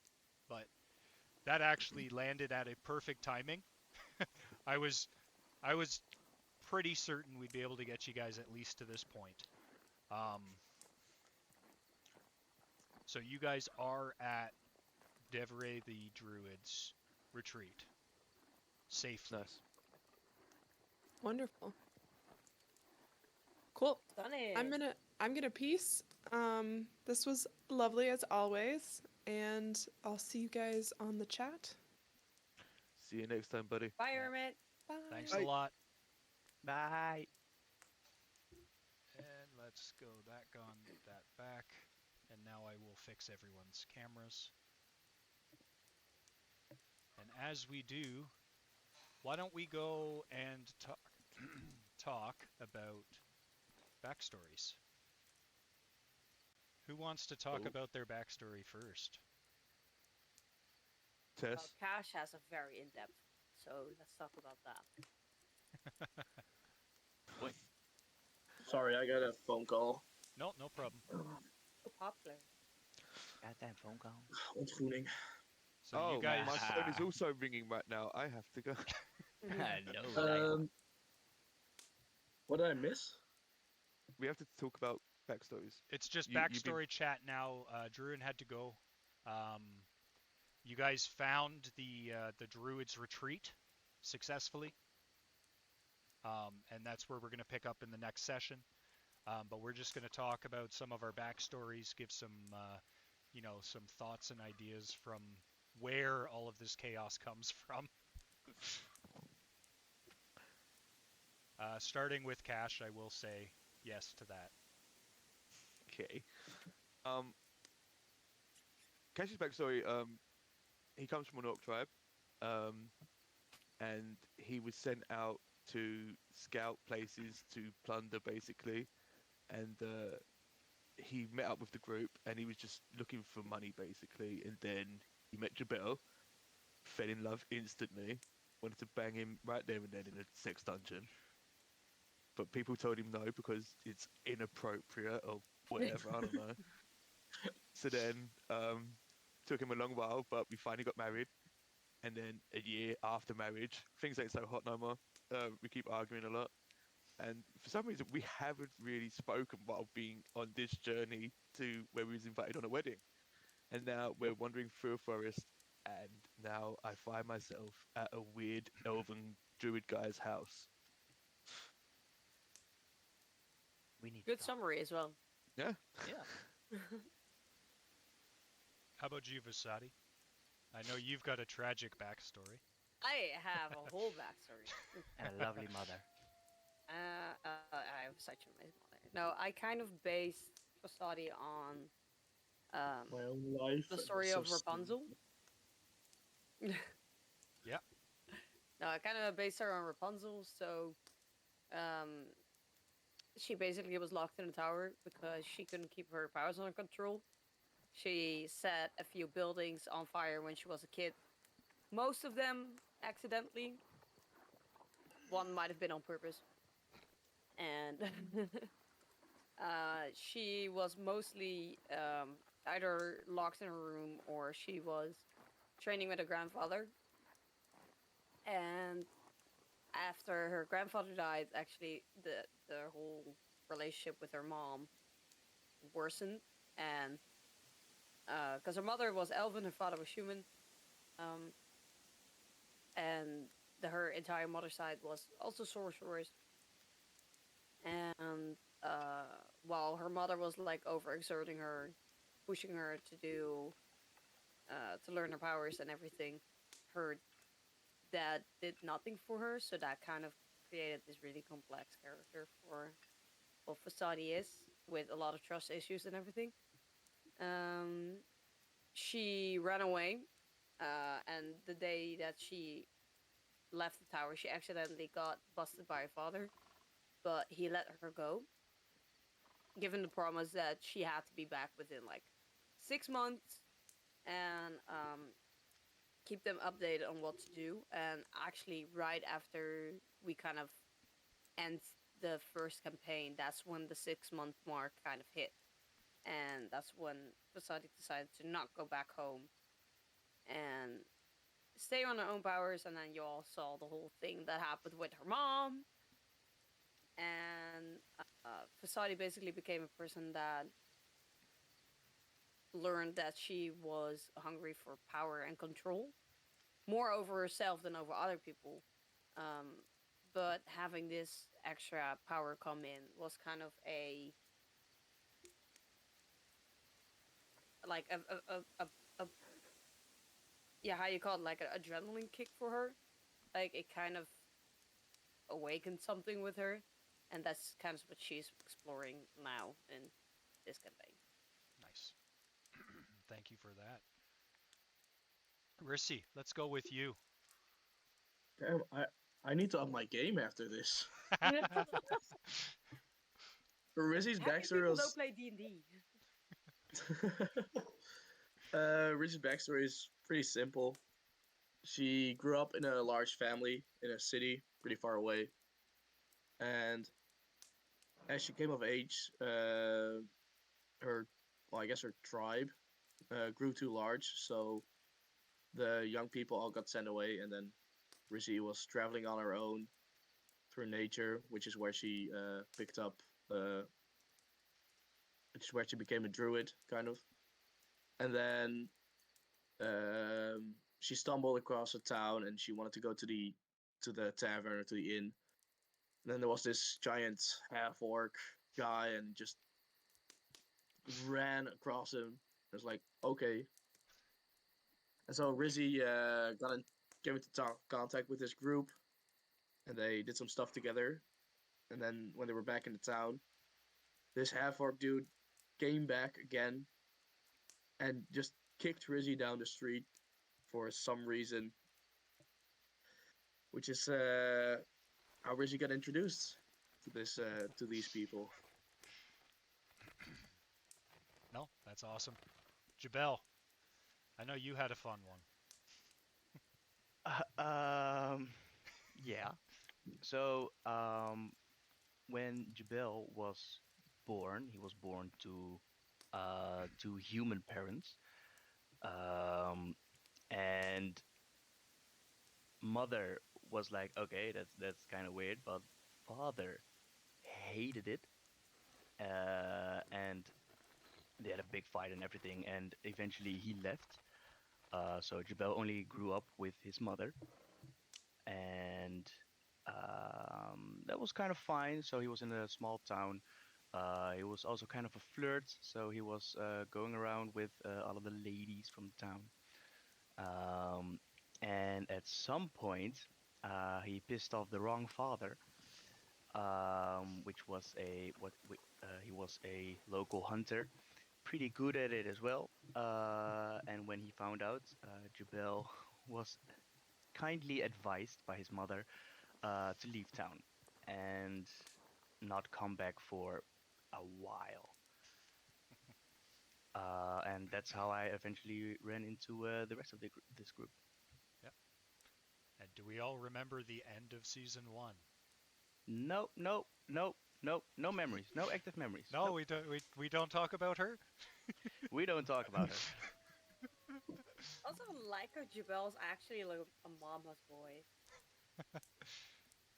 but that actually landed at a perfect timing. I was I was pretty certain we'd be able to get you guys at least to this point. Um, so you guys are at Devere the Druid's retreat safely. Nice. Wonderful. Cool. Stunning. I'm gonna peace. This was lovely as always, and I'll see you guys on the chat. See you next time, buddy. Bye, Yeah. Hermit. Bye. Thanks Bye. a lot. Bye. And let's go that gun, that back. And now I will fix everyone's cameras. And as we do, why don't we go and talk about backstories? Who wants to talk Oh. about their backstory first? Well, Tess. Cash has a very in-depth, so let's talk about that. Sorry, I got a phone call. No, no problem. So popular. Goddamn phone call. Ontgroening. So Oh, you guys, my phone is also ringing right now. I have to go. No. What did I miss? We have to talk about backstories. it's just you've been- backstory chat now. Druid had to go. You guys found the Druid's retreat successfully. And that's where we're going to pick up in the next session. But we're just going to talk about some of our backstories, give some, some thoughts and ideas from where all of this chaos comes from. Starting with Cash, I will say yes to that. Okay. Cash's backstory. He comes from an orc tribe, and he was sent out to scout places to plunder, basically. And he met up with the group, and he was just looking for money, basically. And then he met Jabel, fell in love instantly, wanted to bang him right there and then in a sex dungeon. But people told him no because it's inappropriate or whatever. I don't know. So then, took him a long while, but we finally got married. And then a year after marriage, things ain't so hot no more. We keep arguing a lot. And for some reason, we haven't really spoken while being on this journey to where we was invited on a wedding. And now we're wandering through a forest, and now I find myself at a weird elven druid guy's house. We need Good to talk. summary as well. Yeah. Yeah. How about you, Vasati? I know you've got a tragic backstory. I have a whole backstory. And a lovely mother. I have such an amazing mother. No, I kind of based Fasadi on My own life. the and story so of Rapunzel. Yeah. No, I kind of based her on Rapunzel. So, she basically was locked in a tower because she couldn't keep her powers under control. She set a few buildings on fire when she was a kid. Most of them accidentally. One might have been on purpose. And she was mostly either locked in her room or she was training with her grandfather. And after her grandfather died, actually, the whole relationship with her mom worsened. And because her mother was elven, her father was human. And her entire mother's side was also sorcerers. And while her mother was like overexerting her, pushing her to do, to learn her powers and everything, her dad did nothing for her. So that kind of created this really complex character for what Fasadi is, with a lot of trust issues and everything. She ran away, and the day that she left the tower, she accidentally got busted by her father, but he let her go, given the promise that she had to be back within like 6 months and keep them updated on what to do. And actually, right after we kind of end the first campaign, that's when the 6 month mark kind of hit, and that's when Fasadi decided to not go back home and stay on her own powers. And then you all saw the whole thing that happened with her mom, and Fasadi basically became a person that learned that she was hungry for power and control, more over herself than over other people. Um, but having this extra power come in was kind of a like a yeah, how you call it, like an adrenaline kick for her. Like it kind of awakened something with her, and that's kind of what she's exploring now in this campaign. Nice. Thank you for that. Rissy, let's go with you. Damn, I need to up my game after this. Rizzy's Happy backstory people don't was play D&D. Rizzy's backstory is pretty simple. She grew up in a large family in a city pretty far away, and as she came of age, her, well, I guess her tribe grew too large, so the young people all got sent away, and then Rizzy was traveling on her own through nature, which is where she picked up, uh, which is where she became a druid, kind of. And then she stumbled across a town, and she wanted to go to the tavern or to the inn. And then there was this giant half orc guy, and just ran across him. It was like, okay. And so Rizzy came into contact with this group, and they did some stuff together. And then when they were back in the town, this half orc dude came back again and just kicked Rizzy down the street for some reason, which is how Rizzy got introduced to these people. No, that's awesome. Jabel, I know you had a fun one. Uh, um, yeah. So, when Jabel was born, he was born to human parents. Um, and mother was like, okay, that's kind of weird, but father hated it. And they had a big fight and everything, and eventually he left. So Jabel only grew up with his mother, and that was kind of fine. So he was in a small town. He was also kind of a flirt, so he was going around with all of the ladies from the town. Um, and at some point, he pissed off the wrong father, which was he was a local hunter, pretty good at it as well. And when he found out, Jabel was kindly advised by his mother to leave town and not come back for a while. And that's how I eventually ran into the rest of this group. Yep. And do we all remember the end of season one? Nope, nope, nope, nope, no memories, no active memories. No, Nope. we don't talk about her. We don't talk about her. Also, like how Jabel's actually like a mama's boy.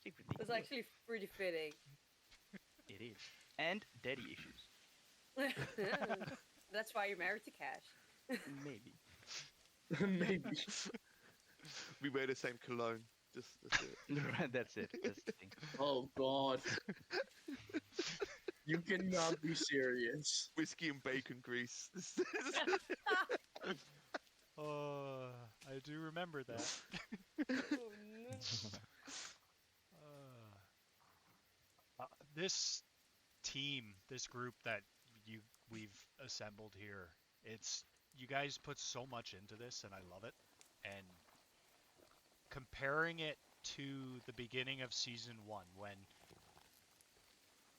Secretly, It's yes, actually pretty fitting. it is. And daddy issues, That's why you're married to Cash. maybe. Maybe. We wear the same cologne. Just that's it. That's it. That's the thing. Oh God, you cannot be serious. Whiskey and bacon grease. Oh, I do remember that. Oh, no. Uh, this team, this group that you we've assembled here, it's you guys put so much into this, and I love it. And comparing it to the beginning of season one, when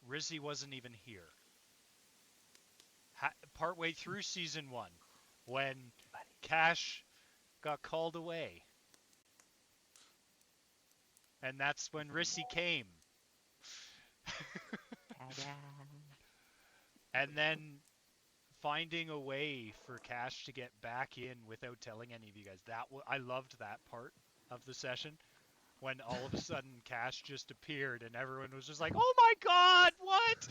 Rizzy wasn't even here, partway through season one, when Cash got called away, and that's when Rissy came. And then finding a way for Cash to get back in without telling any of you guys. I loved that part of the session when all of a sudden Cash just appeared and everyone was just like, "Oh my God, what?"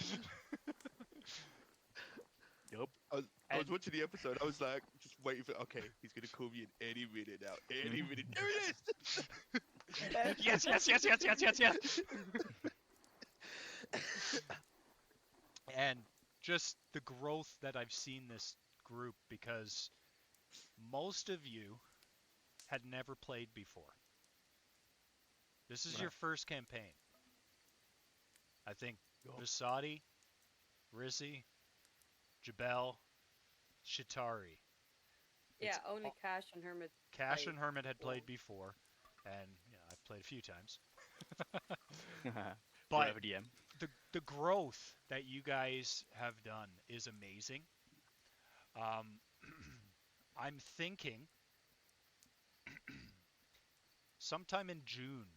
Yup. I was And watching the episode. I was like, just waiting for. Okay, he's gonna call me in any minute now. Any minute. There it is. yes, yes, yes, yes, yes, yes, yes. And just the growth that I've seen this group, because most of you had never played before. This is your Right. first campaign. I think Yup. Visati, Rizzy, Jabel, Shitari. Yeah, It's only Cash and Hermit. Cash played and Hermit had before. played before, and I've played a few times. But Forever DM. the growth that you guys have done is amazing. Um, I'm thinking sometime in June,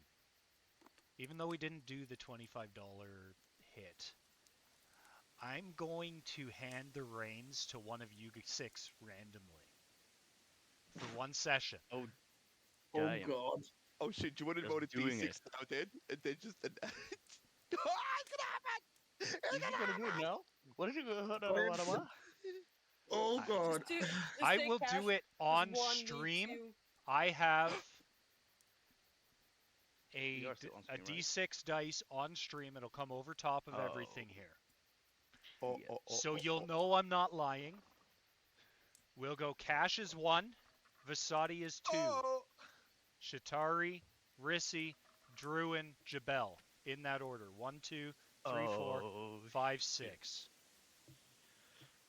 even though we didn't do the $25 hit, I'm going to hand the reins to one of you six randomly for one session. Oh Oh damn. God. Oh shit! Do you want to Just roll a doing d6 it. now then, and then just? Oh, it's gonna happen! It's Is he gonna do it gonna now? What did you go? Oh, oh I, God. Just I say will Cash do it plus on one, me stream. two. I have We are still on a stream, right? d6 dice on stream. It'll come over top of Oh everything here. Oh, shit. oh, oh, So oh, you'll oh. know I'm not lying. We'll go Cash is 1, Visati is 2, Oh! Shatari, Rissi, Druin, Jabel. In that order. 1, 2, 3, 4, Oh 5, shit. 6.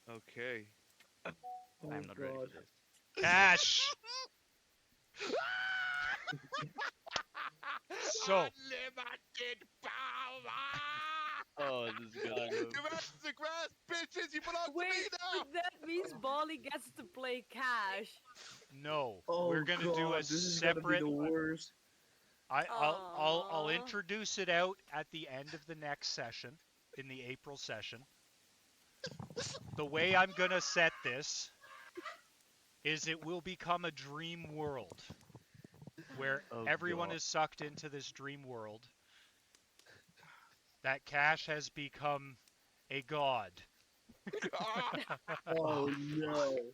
Okay. Oh I'm not ready God. for this. Cash! So, Unlimited power! Oh, this is gonna go. The rest is the grass, bitches! You belong to Wait, me now! but that means Bali gets to play Cash. no. Oh We're going to do a God. This is gonna be separate. the worst. I'll Aww. introduce it out at the end of the next session, in the April session. The way I'm going to set this is it will become a dream world where Oh everyone god. is sucked into this dream world. That Cash has become a god. Oh no.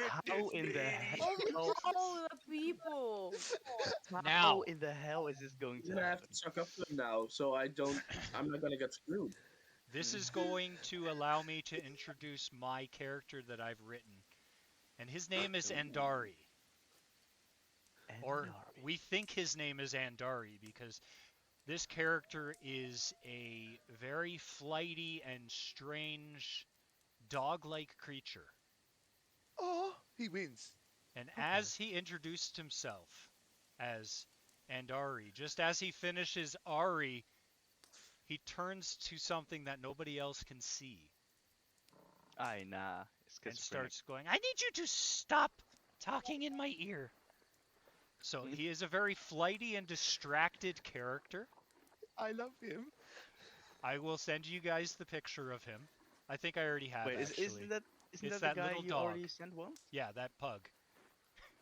How Witness in the me! hell? Of all the people. How Now, in the hell is this going I'm to gonna have to happen? suck up to him now, so I'm not gonna get screwed. this is going to allow me to introduce my character that I've written. And his name is Ooh. Andari. Or Andari. we think his name is Andari because this character is a very flighty and strange dog-like creature. Oh, he wins. And Okay. as he introduced himself as Andari, just as he finishes Ari, he turns to something that nobody else can see Ay nah. and Schizophrenic. starts going, "I need you to stop talking in my ear." So he is a very flighty and distracted character. I love him. I will send you guys the picture of him. I think I already have Wait, actually. isn't It's that the that guy little you dog. already sent once? Yeah, that pug.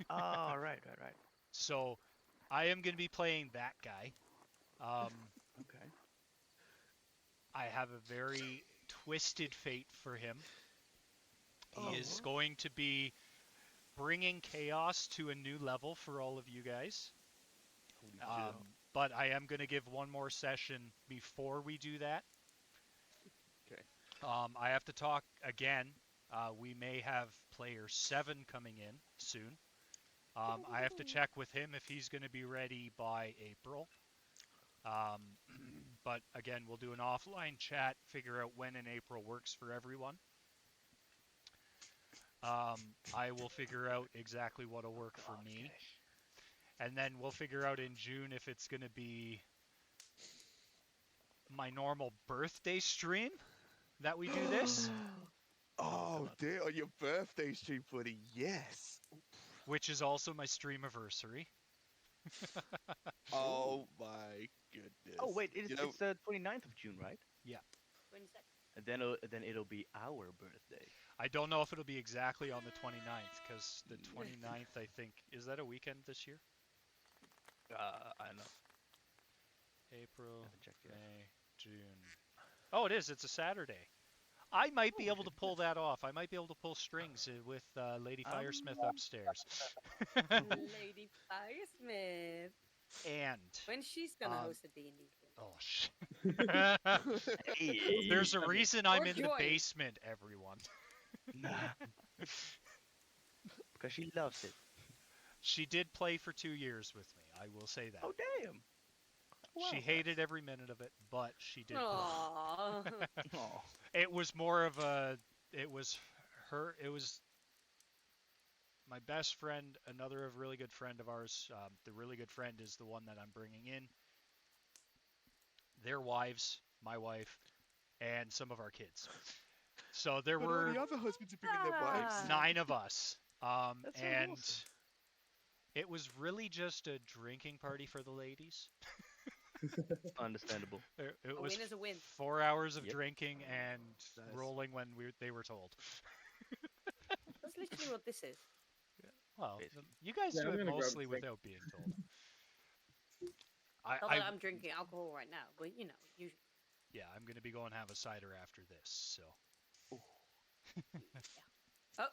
Oh, right. So I am going to be playing that guy. Um, Okay. I have a very twisted fate for him. He is Oh. going to be bringing chaos to a new level for all of you guys. Holy shit. But I am going to give one more session before we do that. Okay. I have to talk again. We may have player 7 coming in soon. I have to check with him if he's going to be ready by April. But again, we'll do an offline chat, figure out when in April works for everyone. I will figure out exactly what'll work for me. And then we'll figure out in June if it's going to be my normal birthday stream that we do this, Oh, God. dear, on your birthday stream, buddy. Yes. which is also my streamiversary. Oh my goodness. Oh wait, it's You know, it's the 29th of June, right? Yeah. 22nd. And then it'll be our birthday. I don't know if it'll be exactly on the 29th, because the 29th, I think, is that a weekend this year? I don't know. April, Haven't checked yet. May, June. Oh, it is. It's a Saturday. I might be Oh, able to shit. pull that off. I might be able to pull strings with Lady Firesmith upstairs. Lady Firesmith. And When she's gonna Um, host a D&D thing. oh shit. Hey, There's a reason I'm Or in the join. basement, everyone. because she loves it. She did play for 2 years with me. I will say that. Oh damn! She Wow, hated every minute of it, but she did play. Aww. Oh, It was more of a. It was her. It was my best friend, another really good friend of ours. The really good friend is the one that I'm bringing in. Their wives, my wife, and some of our kids. So there but all were the other husbands are bringing their wives. Ah. 9 of us. that's so And awesome. it was really just a drinking party for the ladies. Understandable. It A was win is a win. 4 hours of Yep. drinking and Nice. rolling when they were told. That's literally what this is. Well, Basically. you guys Yeah, do I'm it gonna grab a mostly drink. without being told. Not I that I'm drinking alcohol right now, but you know, usually. yeah, I'm gonna be going to have a cider after this. So Oh,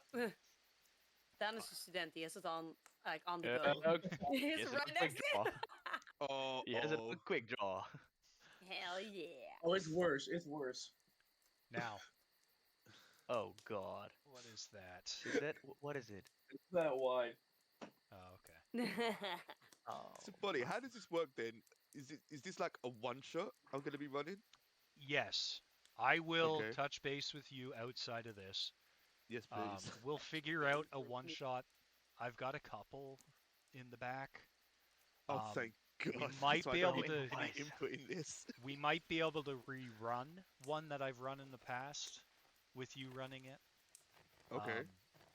Dan is a student. He has it on, like, on the Uh, go. okay. He's Yes, right a next quick to draw. him. Oh, Yes, a quick draw. Hell yeah. Oh, it's worse. It's worse. now, Oh god. what is that? Is that what is it? It's that wine. Oh, okay. Oh. So, buddy, how does this work then? Is this like a one shot I'm gonna be running? Yes, I will Okay. touch base with you outside of this. Yes, please. We'll figure out a one shot. I've got a couple in the back. Oh, Um, thank God. might So I be don't able get to- any Nice. input in this. we might be able to rerun one that I've run in the past with you running it. Okay.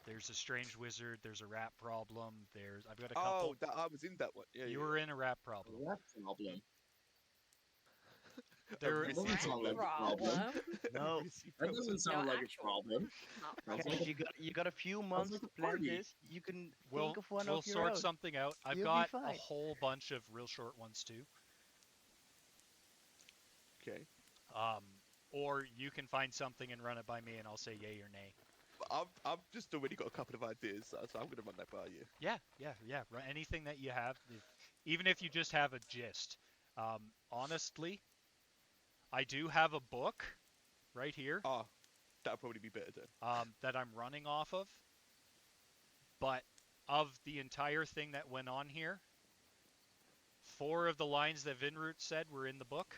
There's a strange wizard. There's a rat problem. I've got a Oh, couple. that I was in that one. Yeah, You yeah. were in a rat problem. Rat problem. There, A That doesn't sound like a problem. Problem. No. Rissy That problem. doesn't sound No, like actual. a problem. Not Sounds problem. like a You got a few months like to a plan party. this. You can we'll think of one we'll of your sort own. something out. I've You'll be got a fine. whole bunch of real short ones too. Okay. Or you can find something and run it by me, and I'll say yay or nay. But I've just already got a couple of ideas, so I'm gonna run that by you. Yeah. Anything that you have, even if you just have a gist. Honestly, I do have a book right here Ah, that'll probably be better then. that I'm running off of, but of the entire thing that went on here, 4 of the lines that Vinroot said were in the book.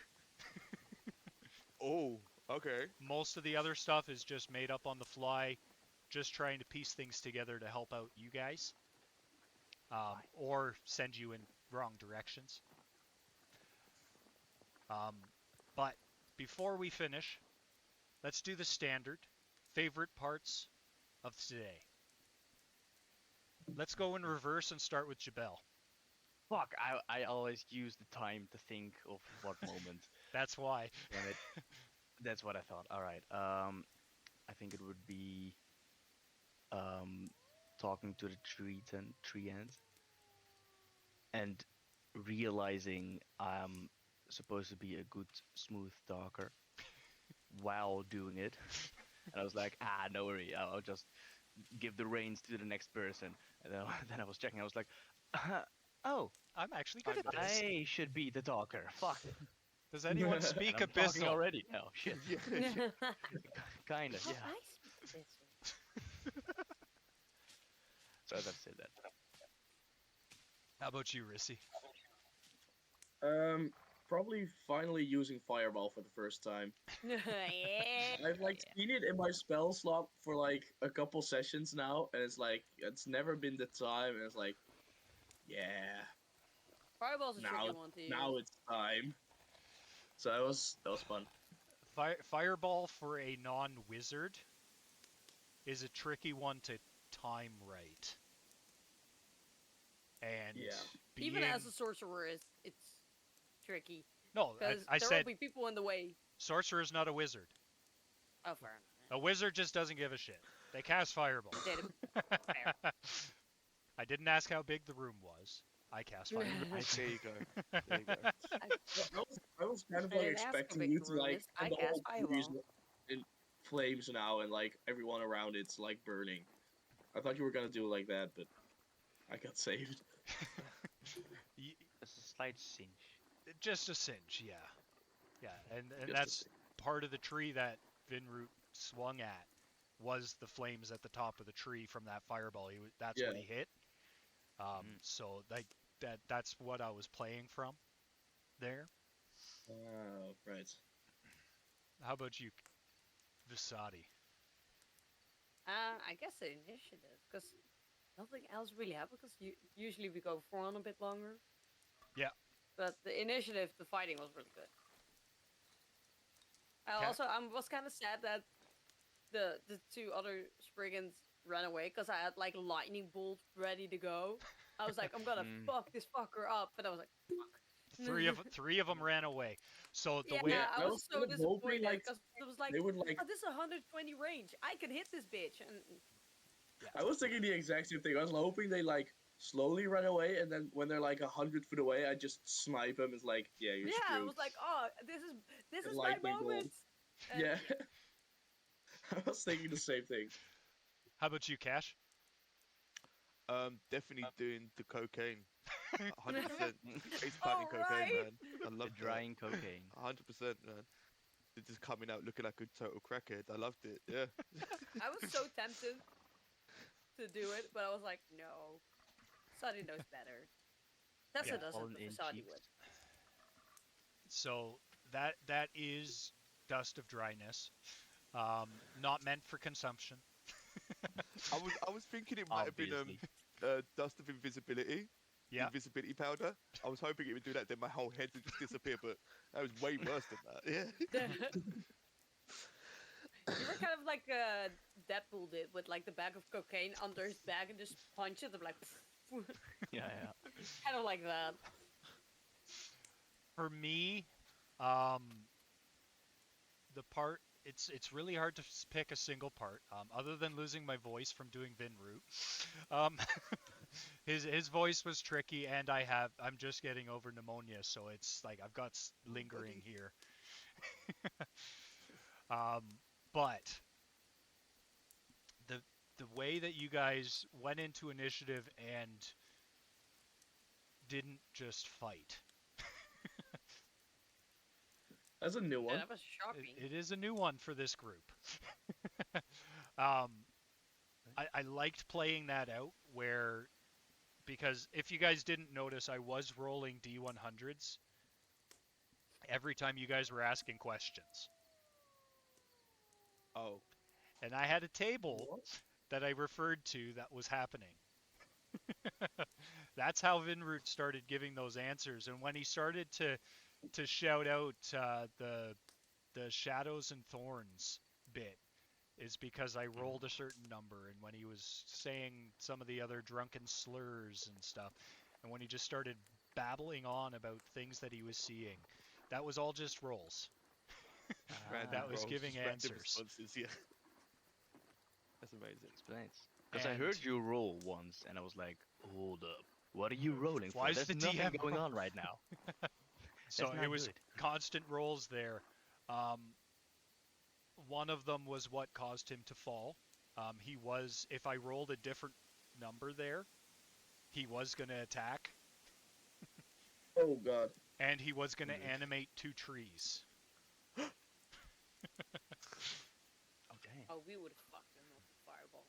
Oh, okay. Most of the other stuff is just made up on the fly, just trying to piece things together to help out you guys, or send you in wrong directions. But before we finish, let's do the standard favorite parts of today. Let's go in reverse and start with Jabel. Fuck, I always use the time to think of what moment. That's why. Damn it. That's what I thought. All right. I think it would be talking to the tree ants and realizing I'm supposed to be a good smooth talker while doing it. And I was like, no worry, I'll just give the reins to the next person. And then, then I was checking, I was like, oh, I'm actually good at this. I should be the talker. Fuck. Does anyone speak And I'm talking Abyssal? already. No, shit. Yeah. Kinda, Oh, yeah. I speak this way. So that's it. That. How about you, Rissy? Probably finally using Fireball for the first time. Yeah. I've like seen it in my spell slot for like a couple sessions now, and it's never been the time. And it's like, yeah, Fireball's a now tricky one to use. now it's time. So that was fun. Fireball for a non-wizard is a tricky one to time right. And Yeah. being Even as a sorcerer, it's tricky no, because I there will said be people in the way. sorcerer is not a wizard. Oh, fair enough. A wizard just doesn't give a shit. They cast fireball. Did fair. I didn't ask how big the room was. I cast fireball. There you go. There you go. I was kind of I like didn't ask how expecting big you the to room like, is. I and the cast whole city is fireball. in flames now, and like everyone around it's like burning. I thought you were gonna do it like that, but I got saved. Y- It's a slight cinch. Just a cinch, yeah. Yeah, and Just a that's thing. part of the tree that Vinroot swung at was the flames at the top of the tree from that fireball. That's what Yeah. he hit. So like that's what I was playing from there. Oh, right. How about you, Visati? I guess the initiative, because nothing else really happened. Because usually we go for on a bit longer. Yeah. But the initiative, the fighting was really good. Also, I was kind of sad that the two other Spriggans ran away because I had like lightning bolt ready to go. I was like, I'm gonna fuck this fucker up, but I was like, fuck. Three of them ran away. So the Yeah, way I was so kind of hoping, disappointed like, because it was like, they would like. oh, this is 120 range. I can hit this bitch. And I was thinking the exact same thing. I was hoping they like slowly run away, and then when they're like 100 feet away, I just snipe them. It's like, yeah, you're yeah, screwed. I was like, oh, this is my Lightning bolt. moment. And Yeah. I was thinking the same thing. How about you, Cash? Definitely doing the cocaine. 100%. Face All planting cocaine, right. man. I The love drying cocaine. 100%, man. They're just coming out looking like a total crackhead. I loved it. Yeah. I was so tempted to do it, but I was like, no. Sunny knows better. Tessa Yeah, doesn't, fallen but in Sunny cheeks. would. So that is dust of dryness, not meant for consumption. I was thinking it might have been Obviously. dust of invisibility. Yeah. Invisibility powder. I was hoping it would do that, then my whole head would just disappear, but that was way worse than that. Yeah. You were kind of like Deadpool did with like the bag of cocaine under his bag and just punch it. I'm like, Yeah. kind of like that. For me, the part it's really hard to pick a single part, other than losing my voice from doing Vinroot. His voice was tricky, and I'm just getting over pneumonia, so it's like I've got lingering here. But the way that you guys went into initiative and didn't just fight. That's a new Yeah, one. that was shocking. It is a new one for this group. I liked playing that out where, because if you guys didn't notice, I was rolling D100s every time you guys were asking questions. Oh. And I had a table that I referred to that was happening. That's how Vinroot started giving those answers. And when he started to shout out the shadows and thorns bit, is because I rolled a certain number, and when he was saying some of the other drunken slurs and stuff, and when he just started babbling on about things that he was seeing, that was all just rolls. Random That was rolls, giving just random answers. responses, yeah. That's amazing. Explains. Because I And- heard you roll once, and I was like, hold up. What are you rolling for? Why is There's the nothing DM going on right now. So not it was good. constant rolls there. One of them was what caused him to fall. If I rolled a different number there, he was going to attack, Oh god. and he was going to animate 2 trees. Oh, dang. Oh, we would have fucked him up with fireball.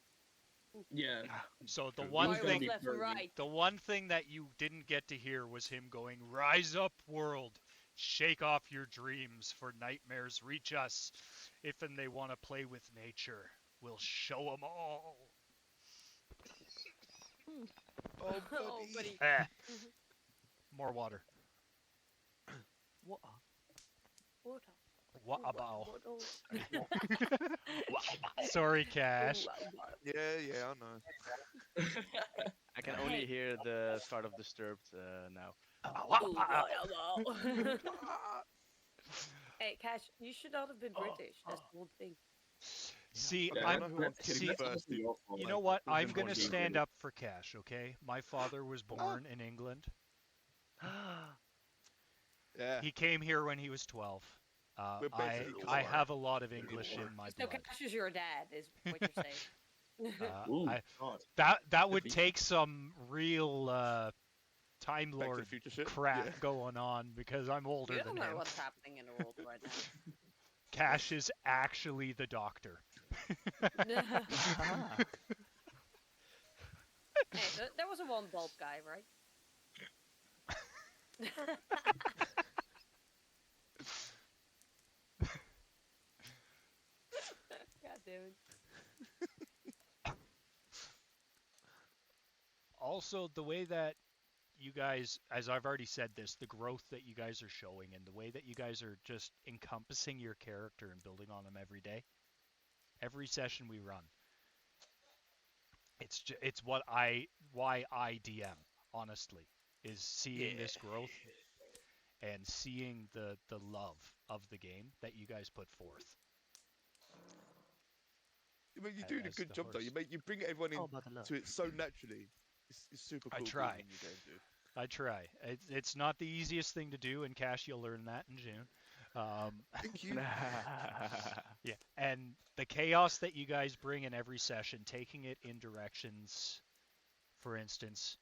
Yeah. So the It one was gonna thing be left and burning. right. the one thing that you didn't get to hear was him going, "Rise up, world. Shake off your dreams, for nightmares reach us. If and they want to play with nature, we'll show 'em all." Oh, Oh, buddy. buddy. Eh. More water. What? What? What about? What? Sorry, Cash. Yeah, I know. I can only hear the start of Disturbed now. Ooh, well. Hey, Cash, you should not have been British. That's the whole thing. See, Okay, Yeah, I I'm know who I'm kidding see. first. honestly your fault, You I know think. what? Who's I'm been gonna born here? stand up for Cash. Okay, my father was born in England. Yeah, He came here when he was 12. we're I basically I cousins. have a lot of English in my So blood. Cash is your dad, is what you're saying. Ooh, I God. that would Defeat. take some real Time Back to the Lord Future shit. crap Yeah. going on because I'm older You than don't know him. what's happening in the world right now. Cash is actually the doctor. Ah, Hey, there was a one bulb guy, right? God damn it. Also, the way that you guys, as I've already said this, the growth that you guys are showing and the way that you guys are just encompassing your character and building on them every day, every session we run, it's why I DM, honestly, is seeing this growth and seeing the love of the game that you guys put forth. I mean, you're doing a As good the job though. horse. You bring everyone all about the love. into it so naturally. It's super I cool try. being in your game, dude. I try. It's not the easiest thing to do, and Cash, you'll learn that in June. Thank you. Yeah, and the chaos that you guys bring in every session, taking it in directions. For instance,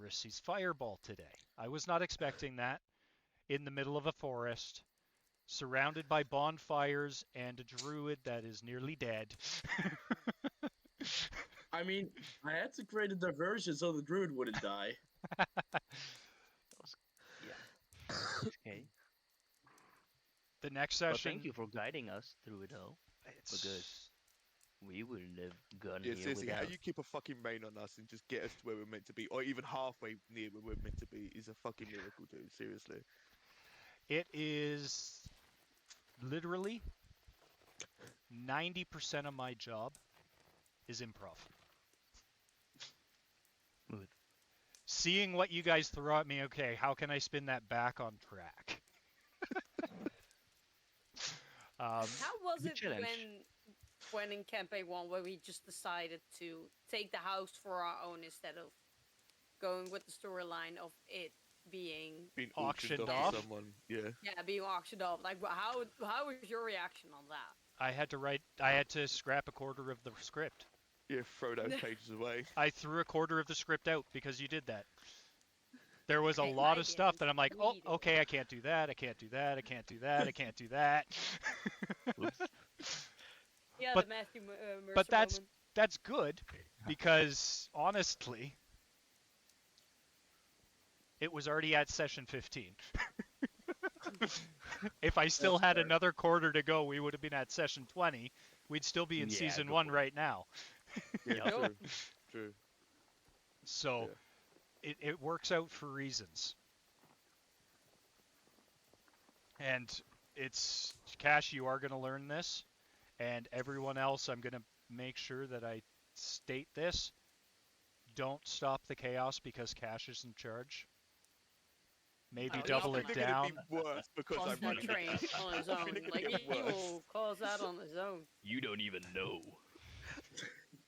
Rissy's fireball today. I was not expecting that. In the middle of a forest, surrounded by bonfires and a druid that is nearly dead. I mean, I had to create a diversion so the druid wouldn't die. Yeah. Okay. The next Well, session, thank you for guiding us through it all, because it's we wouldn't have gone Yeah, here seriously, how without. you keep a fucking rein on us and just get us to where we're meant to be, or even halfway near where we're meant to be, is a fucking miracle, dude. Seriously. it is literally 90% of my job is improv. Smooth. Seeing what you guys throw at me, okay, how can I spin that back on track? How was Good it challenge. when in campaign 1 where we just decided to take the house for our own instead of going with the storyline of it being Being Auctioned auctioned off? to someone. Yeah. being auctioned off? Like how was your reaction on that? I had to scrap a quarter of the script. Yeah, throw those pages away. I threw a quarter of the script out because you did that. There was a Hey, lot I of stuff didn't. that I'm like, oh, We did. okay, I can't do that, I can't do that, I can't do that, I can't do that. Oops. Yeah, But- the Matthew Mercer but moment. that's good because honestly, it was already at session 15. If I still That's had fair. another quarter to go, we would have been at session 20. We'd still be in Yeah, season go 1 for it. right now. Yeah, Yep. true. True. So it works out for reasons. And it's Cash, you are going to learn this, and everyone else, I'm going to make sure that I state this. Don't stop the chaos because Cash is in charge. Maybe Oh, double I it think they're down. gonna be worse because Cause I'm that running train it. on his I own. think they're Like gonna get he worse. will cause that on his own. You don't even know.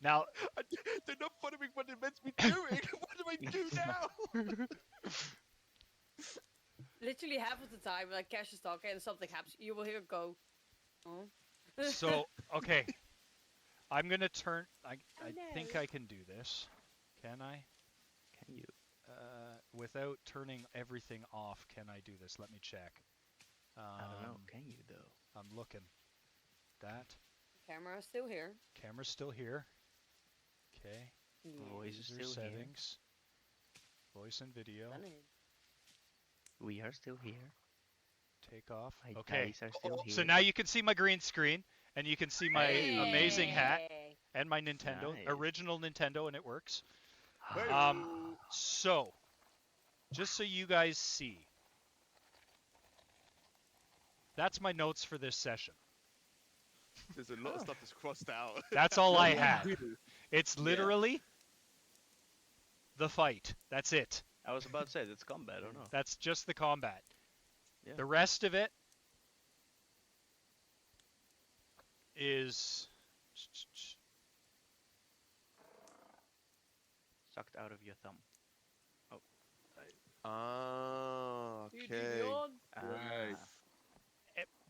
Now, They're not following what they're meant to be doing. What do I do now? Literally half of the time, like Cash is talking and something happens, you will hear go. Oh. so, okay. I'm going to turn... I think no. I can do this. Can I? Can you? Without turning everything off, can I do this? Let me check. I don't know. Can you though? I'm looking. That. Camera is still here. Camera's still here. Okay. Voice is User still here. settings. Voice and video. Stunning. We are still here. Take off. My Okay. dice are still here. So now you can see my green screen, and you can see my amazing hat Hey. and my Nintendo, Nice. original Nintendo, and it works. Ah. So, just so you guys see, that's my notes for this session. There's a lot of stuff that's crossed out. That's all I What do you have. do? It's Yeah. literally the fight. That's it. I was about to say that's combat. I don't know. That's just the combat. Yeah. The rest of it is Sucked out of your thumb. Ah, You do okay. yawn? Right.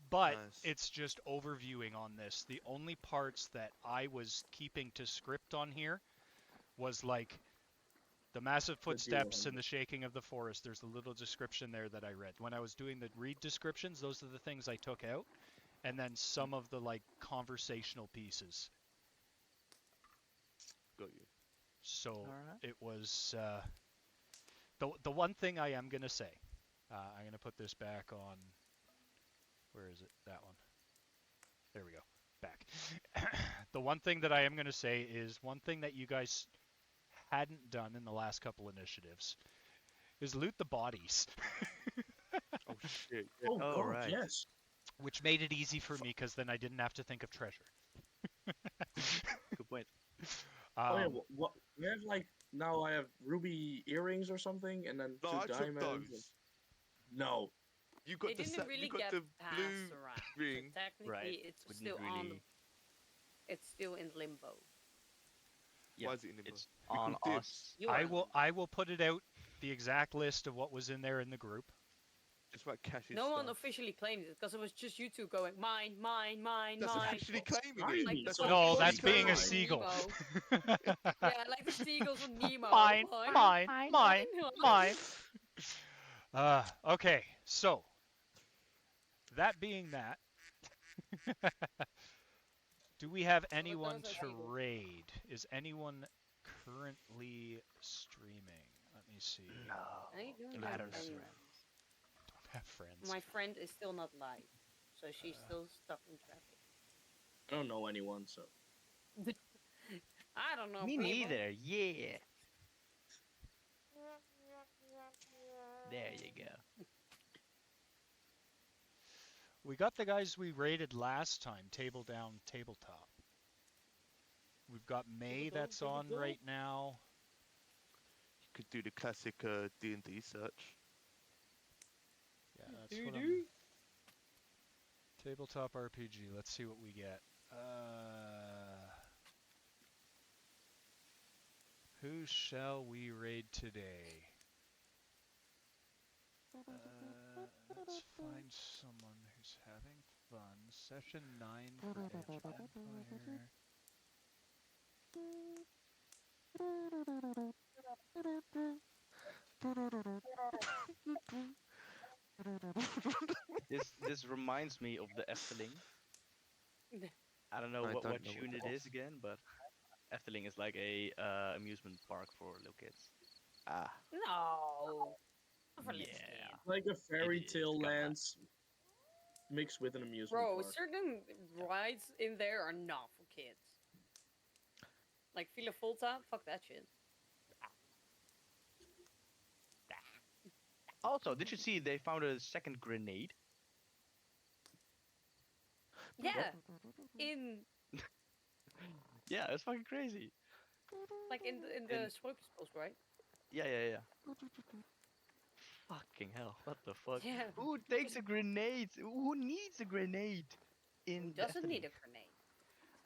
but Nice. it's just overviewing on this. The only parts that I was keeping to script on here was like the massive footsteps and the shaking of the forest. There's a little description there that I read. When I was doing the read descriptions, those are the things I took out. And then some of the like conversational pieces. Got you. So Alright. it was the one thing I am gonna say. I'm gonna put this back on. Where is it? That one. There we go. Back. The one thing that I am gonna say is one thing that you guys hadn't done in the last couple initiatives is loot the bodies, Oh shit. Oh, Oh, God, right. yes. which made it easy for me because then I didn't have to think of treasure. Good point. Oh, yeah. Um, What? We have like now. I have ruby earrings or something, and then No, two I took diamonds. and- those. No. You They got the didn't really you got get the passed blue around. ring. So technically, Right. it's Wouldn't still on. really. It's still in limbo. Yeah, Why is it in limbo? it's We on call dibs. us. You I are will I will put it out the exact list of what was in there in the group. It's about Cash's No one stuff. officially claimed it because it was just you two going mine, mine, mine, That's mine. actually claiming Mine. it. Like That's the No, seagulls that's from being a Mine. seagull. Nemo. Yeah, like the seagulls from Nemo. Mine, mine, Mine, mine, mine. Okay, so that being that, do we have anyone those are to seagulls. raid? Is anyone currently streaming? Let me see. No. I don't I have don't have any. friends. Don't have friends. My friend is still not live, so she's still stuck in traffic. I don't know anyone, so. I don't know. Me people. neither. Yeah. There you go. We got the guys we raided last time, table down, tabletop. We've got May Table down, that's on table right now. You could do the classic D&D search. Yeah, that's what I'm... Tabletop RPG. Let's see what we get. Who shall we raid today? Let's find someone who's having fun. Session 9 for Edge Empire. This reminds me of the Efteling. I don't know I what don't know tune what it that is again, but Efteling is like a amusement park for little kids. Ah. No. Not for little Yeah. kids. Like a fairy is, tale come on. lands mixed with an amusement Bro, park. certain rides in there are not for kids. Like Villa Volta, fuck that shit. Also, did you see they found a second grenade? Yeah, in Yeah, it's fucking crazy. like in the Sprookjesbos, right? Yeah. Fucking hell, what the fuck? Yeah. Who takes a grenade? Who needs a grenade in Who the doesn't need Efteling? a grenade?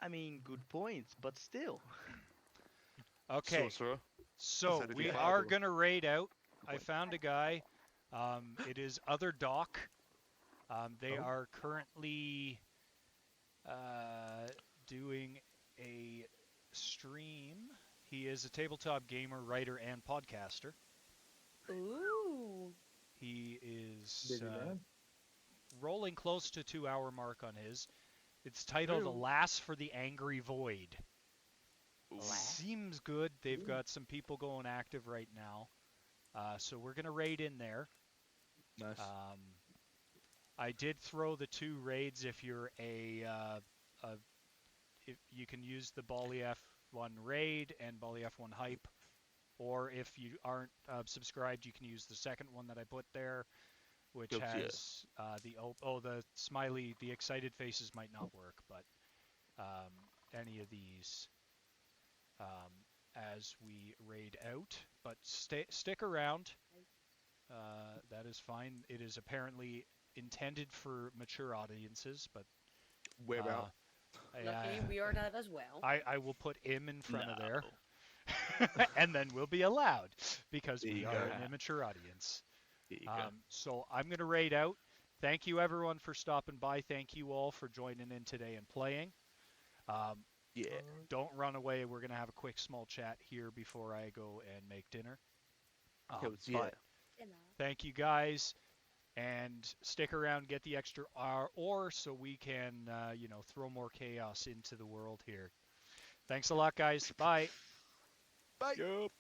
I mean, good points, but still. Okay, Sorcerer. so Decided to we get are out. gonna raid out. I point. found a guy. It is Other Doc. They Oh. are currently doing a stream. He is a tabletop gamer, writer, and podcaster. Ooh. He is Busy man. rolling close to 2 hour mark on his. It's titled Ooh. Alas for the Angry Void. Ooh. Seems good. They've Ooh. got some people going active right now. So we're going to raid in there. Nice. I did throw the 2 raids if you're if you can use the Bali F1 raid and Bali F1 hype, or if you aren't subscribed, you can use the second one that I put there, which Yep, yeah. has the smiley, the excited faces might not work, but any of these. as we raid out. But stick around. That is fine. It is apparently intended for mature audiences, but We're out. Luckily, we are that as well. I will put "im" in front of there, No. and then we'll be allowed because There we you are go. an immature audience. There you go. So I'm going to raid out. Thank you everyone for stopping by. Thank you all for joining in today and playing. Yeah. Don't run away. We're going to have a quick small chat here before I go and make dinner. Hells yeah. But thank you guys, and stick around, get the extra ore so we can, throw more chaos into the world here. Thanks a lot, guys. Bye. Bye. Yup.